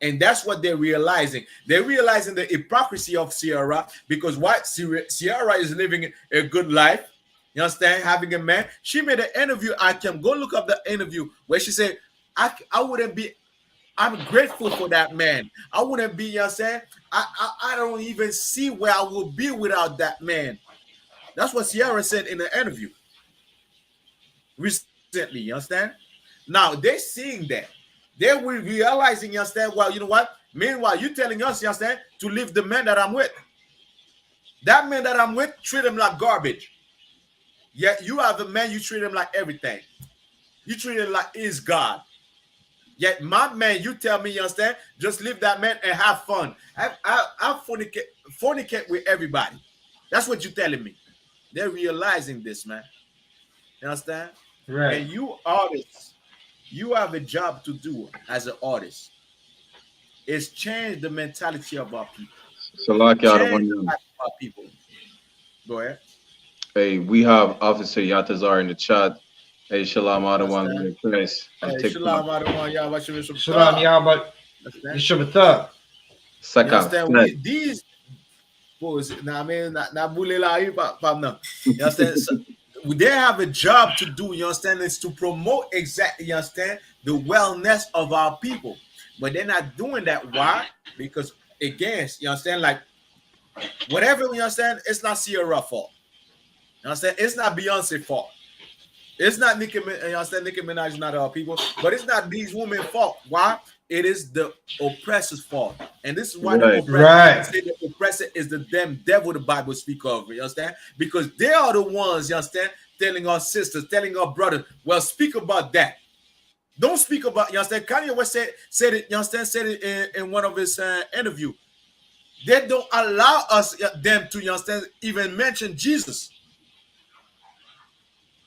And that's what they're realizing. They're realizing the hypocrisy of Sierra because what? Sierra is living a good life. You understand? Having a man. She made an interview. I can go look up the interview where she said, I wouldn't be, I'm grateful for that man. I wouldn't be, you know what I'm saying? I don't even see where I would be without that man. That's what Sierra said in the interview recently, you understand? Now, they're seeing that. They're realizing, you understand, well, you know what? Meanwhile, you're telling us, you understand, to leave the man that I'm with. That man that I'm with, treat him like garbage. Yet you have a man, you treat him like everything. You treat him like he's God. Yet my man, you tell me, you understand? Just leave that man and have fun. I fornicate with everybody. That's what you're telling me. They're realizing this, man. You understand? Right. And you artists, you have a job to do as an artist. Is change the mentality of our people. So lock out of Change one the room. life of our people. Go ahead. Hey, we have Officer Yatazar in the chat. Hey, Shalom Understand? Adawan Chris on Hey, TikTok. shalom, Adawan, Yah, what you Shalom, y'all, but you Understand? should have thought. You Saka understand? Fed. These boys, now I mean, not bully la hip hop, no. You understand? So, they have a job to do. You understand? It's to promote exactly. You understand the wellness of our people, but they're not doing that. Why? Because again, you understand? Like whatever you understand, it's not Sierra fault. You understand? It's not Beyonce fault. It's not Nicki. You understand? Nicki Minaj is not our people, but it's not these women's fault. Why? It is the oppressor's fault, and this is why the Right. oppressor Right. say the oppressor is the damn devil the Bible speak of. You understand? Because they are the ones, you understand, telling our sisters, telling our brothers, well, speak about that. Don't speak about, you understand? Kanye West said it, you understand, said it in one of his interview. They don't allow us, them to, you understand, even mention Jesus.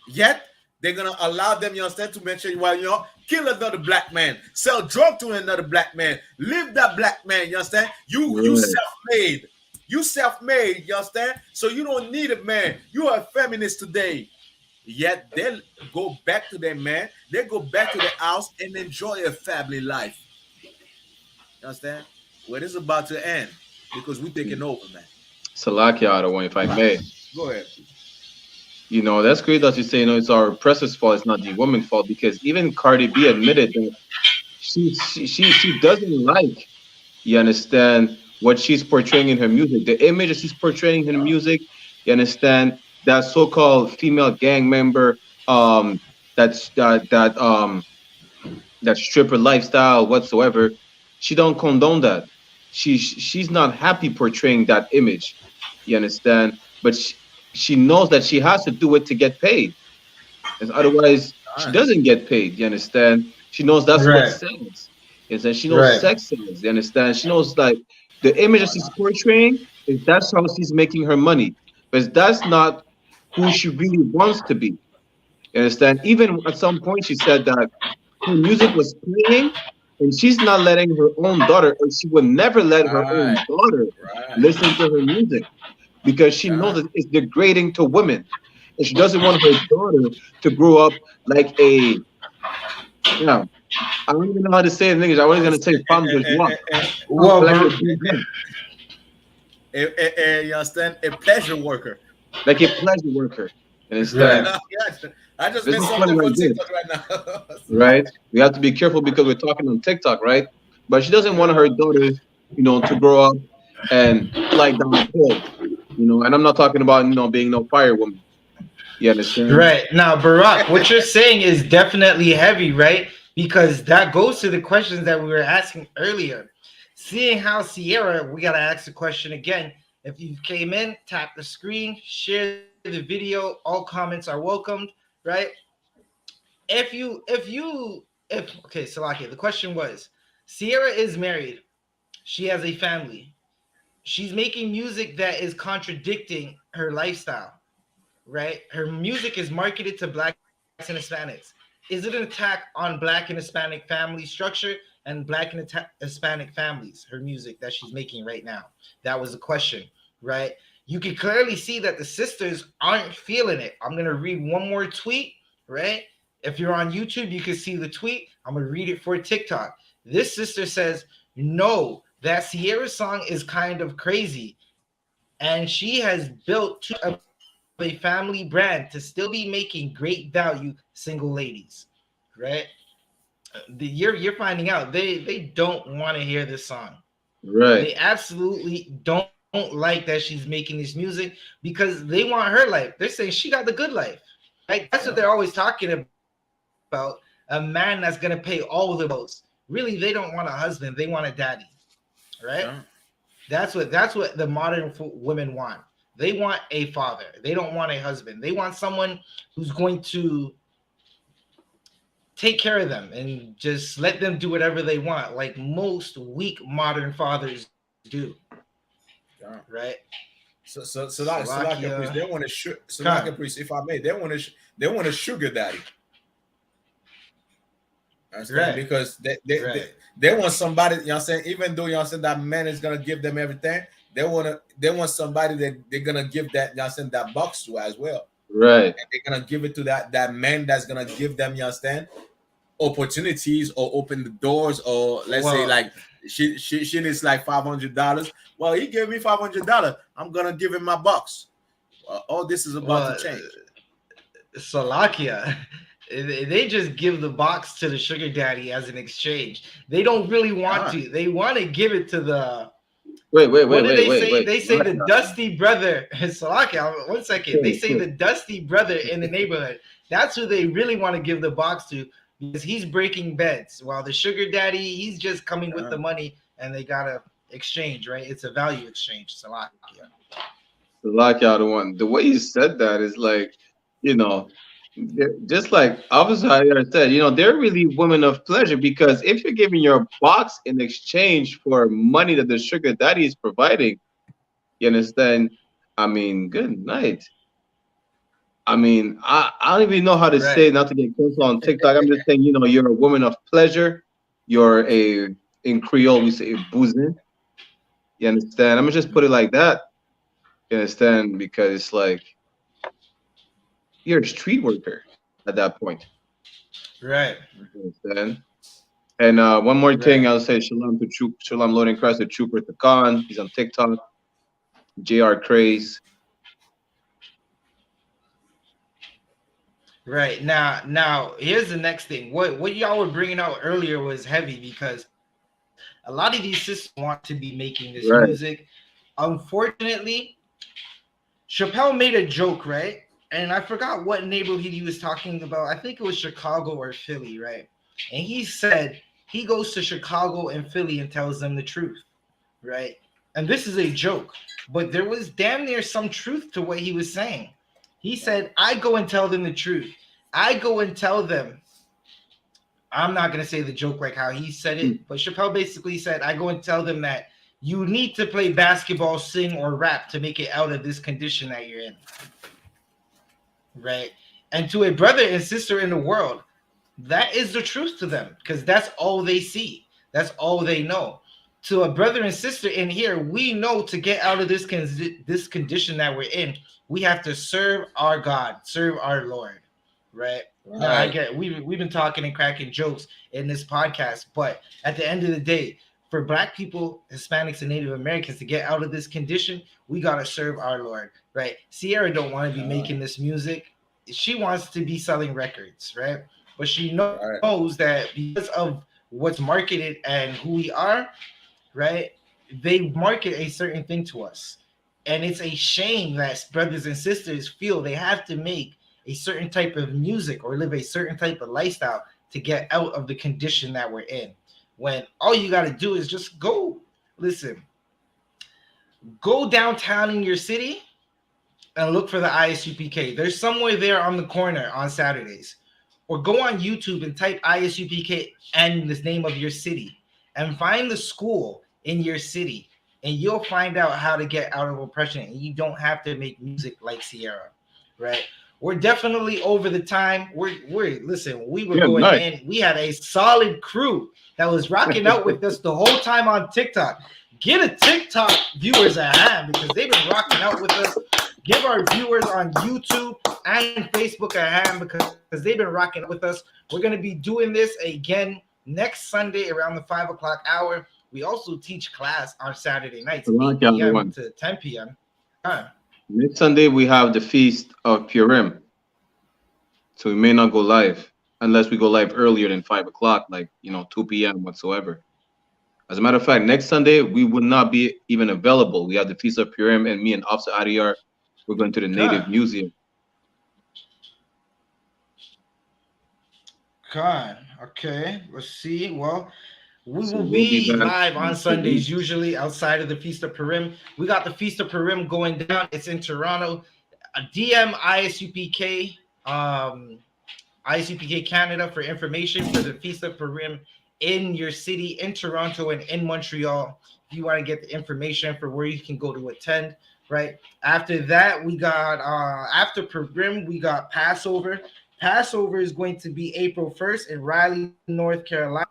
Yet they're gonna allow them, you understand, to mention, well, you know, kill another black man, sell drug to another black man, live that black man, you understand? You Right. self-made. You self-made, you understand? So you don't need a man. You are a feminist today. Yet they go back to their man, they go back to their house and enjoy a family life. You understand? Well, this is about to end because we're taking over, man. Salakia Adawan, if I may. Go ahead. You know, that's great that you say, you know, it's our oppressor's fault, it's not the woman's fault, because even Cardi B admitted that she doesn't like, you understand, what she's portraying in her music, the image that she's portraying in her music, you understand, that so-called female gang member, that's that stripper lifestyle whatsoever, she don't condone that. She's not happy portraying that image, you understand, but she knows that she has to do it to get paid, because otherwise All she right. doesn't get paid, you understand. She knows that's what Right. sells, is that she knows Right. sex sells, you understand. She knows like the image that she's portraying is that's how she's making her money, but that's not who she really wants to be, you understand. Even at some point she said that her music was playing and she's not letting her own daughter, or she would never let her own Right. daughter Right. listen to her music, because she knows Right. that it's degrading to women, and she doesn't want her daughter to grow up like a, yeah, I don't even know how to say it in English. I was gonna say femme de joie, Well, like a bro, bourgeois, You understand? A pleasure worker. like a pleasure worker. You understand? right. Yeah, I just This made is funny something for like this, TikTok right now. right? We have to be careful because we're talking on TikTok, right? But she doesn't want her daughters, you know, to grow up and slide down the pole, you know. And I'm not talking about, you know, being no firewoman. You understand? Right. Now, Barack, what you're saying is definitely heavy, right? Because that goes to the questions that we were asking earlier. Seeing how Sierra, we got to ask the question again. If you came in, tap the screen, share the video. All comments are welcomed, right? Okay, Salaki, the question was Sierra is married, she has a family, she's making music that is contradicting her lifestyle, right? Her music is marketed to blacks and Hispanics. Is it an attack on black and Hispanic family structure and black and Hispanic families? Her music that she's making right now. That was the question, right? You can clearly see that the sisters aren't feeling it. I'm gonna read one more tweet, right? If you're on YouTube, you can see the tweet. I'm gonna read it for TikTok. This sister says, "No, that Sierra song is kind of crazy, and she has built too much of a family brand to still be making great value single ladies," right? You're finding out they don't want to hear this song. Right, They absolutely don't like that she's making this music because they want her life. They're saying she got the good life, right? That's what they're always talking about. A man that's gonna pay all the bills. Really, they don't want a husband. They want a daddy, right? Sure. That's what the modern women want. They want a father. They don't want a husband. They want someone who's going to take care of them and just let them do whatever they want, like most weak modern fathers do. Yeah. Right? Salakia priest, they want to Khan. Salakia priest, if I may, they want a sugar daddy. Understand? Right. Because Right. they want somebody, you know what I'm saying, even though you know what I'm saying that man is gonna give them everything, they want somebody that they're gonna give that, you know what I'm saying, that box to as well. Right. And they're gonna give it to that man that's gonna give them, you understand, opportunities or open the doors, or let's say like she needs like $500. Well, he gave me $500. I'm gonna give him my box. All this is about to change. Salakia, they just give the box to the sugar daddy as an exchange. They don't really want to. They want to give it to the. Wait. They say the dusty brother. Salakia, 1 second. They say the dusty brother in the neighborhood. That's who they really want to give the box to, because he's breaking beds, while the sugar daddy, he's just coming with the money, and they gotta exchange, right? It's a value exchange. Salakia. Salakia, the one. The way you said that is like, you know, just like Officer Jair said, you know, they're really women of pleasure, because if you're giving your box in exchange for money that the sugar daddy is providing, you understand? I mean, good night. I mean, I don't even know how to say, not to get canceled on TikTok. I'm just saying, you know, you're a woman of pleasure. You're in Creole, we say boozing. You understand? I'm gonna just put it like that. You understand? Because it's like, you're a street worker at that point. Right. You understand? And one more thing, I'll say shalom to Troop, shalom loading Christ to Trooper Takan. He's on TikTok. JR Craze. Right. Now here's the next thing. What y'all were bringing out earlier was heavy, because a lot of these sisters want to be making this music. Unfortunately, Chappelle made a joke, right? And I forgot what neighborhood he was talking about. I think it was Chicago or Philly, right? And he said he goes to Chicago and Philly and tells them the truth, right? And this is a joke, but there was damn near some truth to what he was saying. He said, I go and tell them the truth. I go and tell them. I'm not going to say the joke like how he said it, but Chappelle basically said, I go and tell them that you need to play basketball, sing, or rap to make it out of this condition that you're in. Right? And to a brother and sister in the world, that is the truth to them, because that's all they see. That's all they know. To a brother and sister in here, we know to get out of this condition that we're in, we have to serve our God, serve our Lord, right? Now, I get we've been talking and cracking jokes in this podcast, but at the end of the day, for Black people, Hispanics, and Native Americans to get out of this condition, we gotta serve our Lord, right? Sierra don't want to be making this music; she wants to be selling records, right? But she knows that because of what's marketed and who we are, right? They market a certain thing to us. And it's a shame that brothers and sisters feel they have to make a certain type of music or live a certain type of lifestyle to get out of the condition that we're in. When all you got to do is just go downtown in your city and look for the I.S.U.P.K. There's somewhere there on the corner on Saturdays. Or go on YouTube and type I.S.U.P.K. and the name of your city and find the school in your city, and you'll find out how to get out of oppression. And you don't have to make music like Sierra, right? We're definitely over the time. Listen, we were going in. We had a solid crew that was rocking out with us the whole time on TikTok. Get a TikTok viewers a hand, because they've been rocking out with us. Give our viewers on YouTube and Facebook a hand, because they've been rocking with us. We're going to be doing this again next Sunday around the 5 o'clock hour. We also teach class on Saturday nights, 8 p.m. to 10 p.m. Next Sunday, we have the Feast of Purim. So we may not go live unless we go live earlier than 5 o'clock, like, 2 p.m. whatsoever. As a matter of fact, next Sunday, we would not be even available. We have the Feast of Purim, and me and Officer Adiyar, we're going to the Native Museum. Okay, let's see. Well, we will be live on Sundays, usually outside of the Feast of Purim. We got the Feast of Purim going down. It's in Toronto. DM I.S.U.P.K. ISUPK Canada for information for the Feast of Purim in your city, in Toronto and in Montreal. If you want to get the information for where you can go to attend, right? After that, we got after Purim, we got Passover. Passover is going to be April 1st in Raleigh, North Carolina,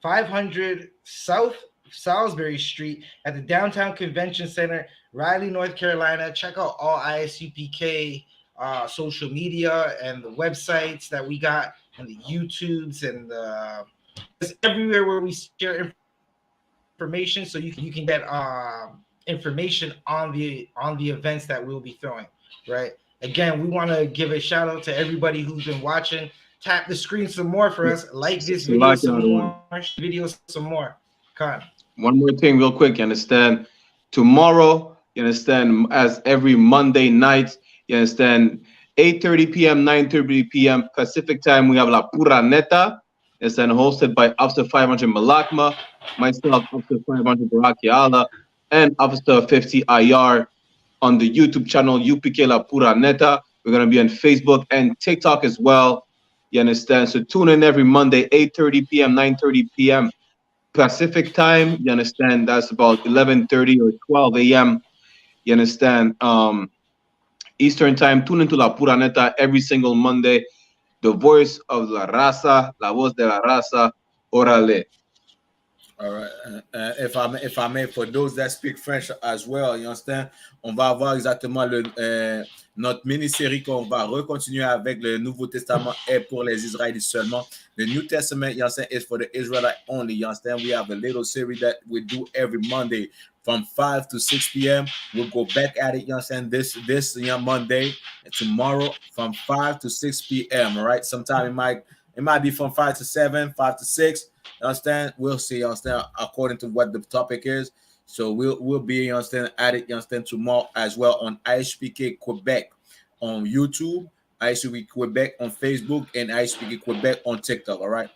500 South Salisbury Street at the Downtown Convention Center, Raleigh, North Carolina. Check out all ISUPK social media and the websites that we got and the YouTubes and everywhere where we share information, so you can get information on the events that we'll be throwing. Right. Again, we want to give a shout out to everybody who's been watching. Tap the screen some more for us. Like this video some more. Videos some more. Con. One more thing, real quick. You understand? Tomorrow, you understand? As every Monday night, you understand? 8:30 p.m., 9:30 p.m. Pacific time, we have La Pura Neta. It's then hosted by Officer 500 Malakma, myself, Officer 500 Baraki Allah, and Officer 50 IR on the YouTube channel UPK La Pura Neta. We're going to be on Facebook and TikTok as well. You understand? So tune in every Monday, 8:30 p.m., 9:30 p.m. Pacific time. You understand? That's about 11:30 or 12 a.m. You understand? Eastern time. Tune into La Pura Neta every single Monday. The voice of la raza, la voz de la raza, orale. All right. If I may, for those that speak French as well, you understand, on va voir exactement notre mini-série qu'on va recontinuer avec le Nouveau Testament est pour les Israélites seulement. The New Testament, you understand, is for the Israelite only. You understand? We have a little series that we do every Monday from 5 to 6 p.m. We'll go back at it, you understand, this Monday and tomorrow from 5 to 6 p.m. All right. Sometime it might be from 5 to 7, 5 to 6. You understand? We'll see, you understand, according to what the topic is. So we'll be, you understand, at it, you understand, tomorrow as well on I.S.U.P.K Quebec on YouTube, I.S.U.P.K Quebec on Facebook, and I.S.U.P.K Quebec on TikTok. All right.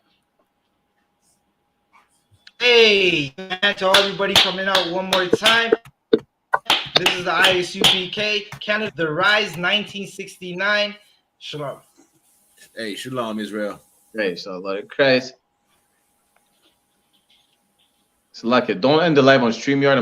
Hey, to all everybody coming out one more time. This is the I.S.U.P.K Canada, the Rise 1969. Shalom. Hey, Shalom, Israel. Hey, so like Christ. So like it. Don't end the live on StreamYard.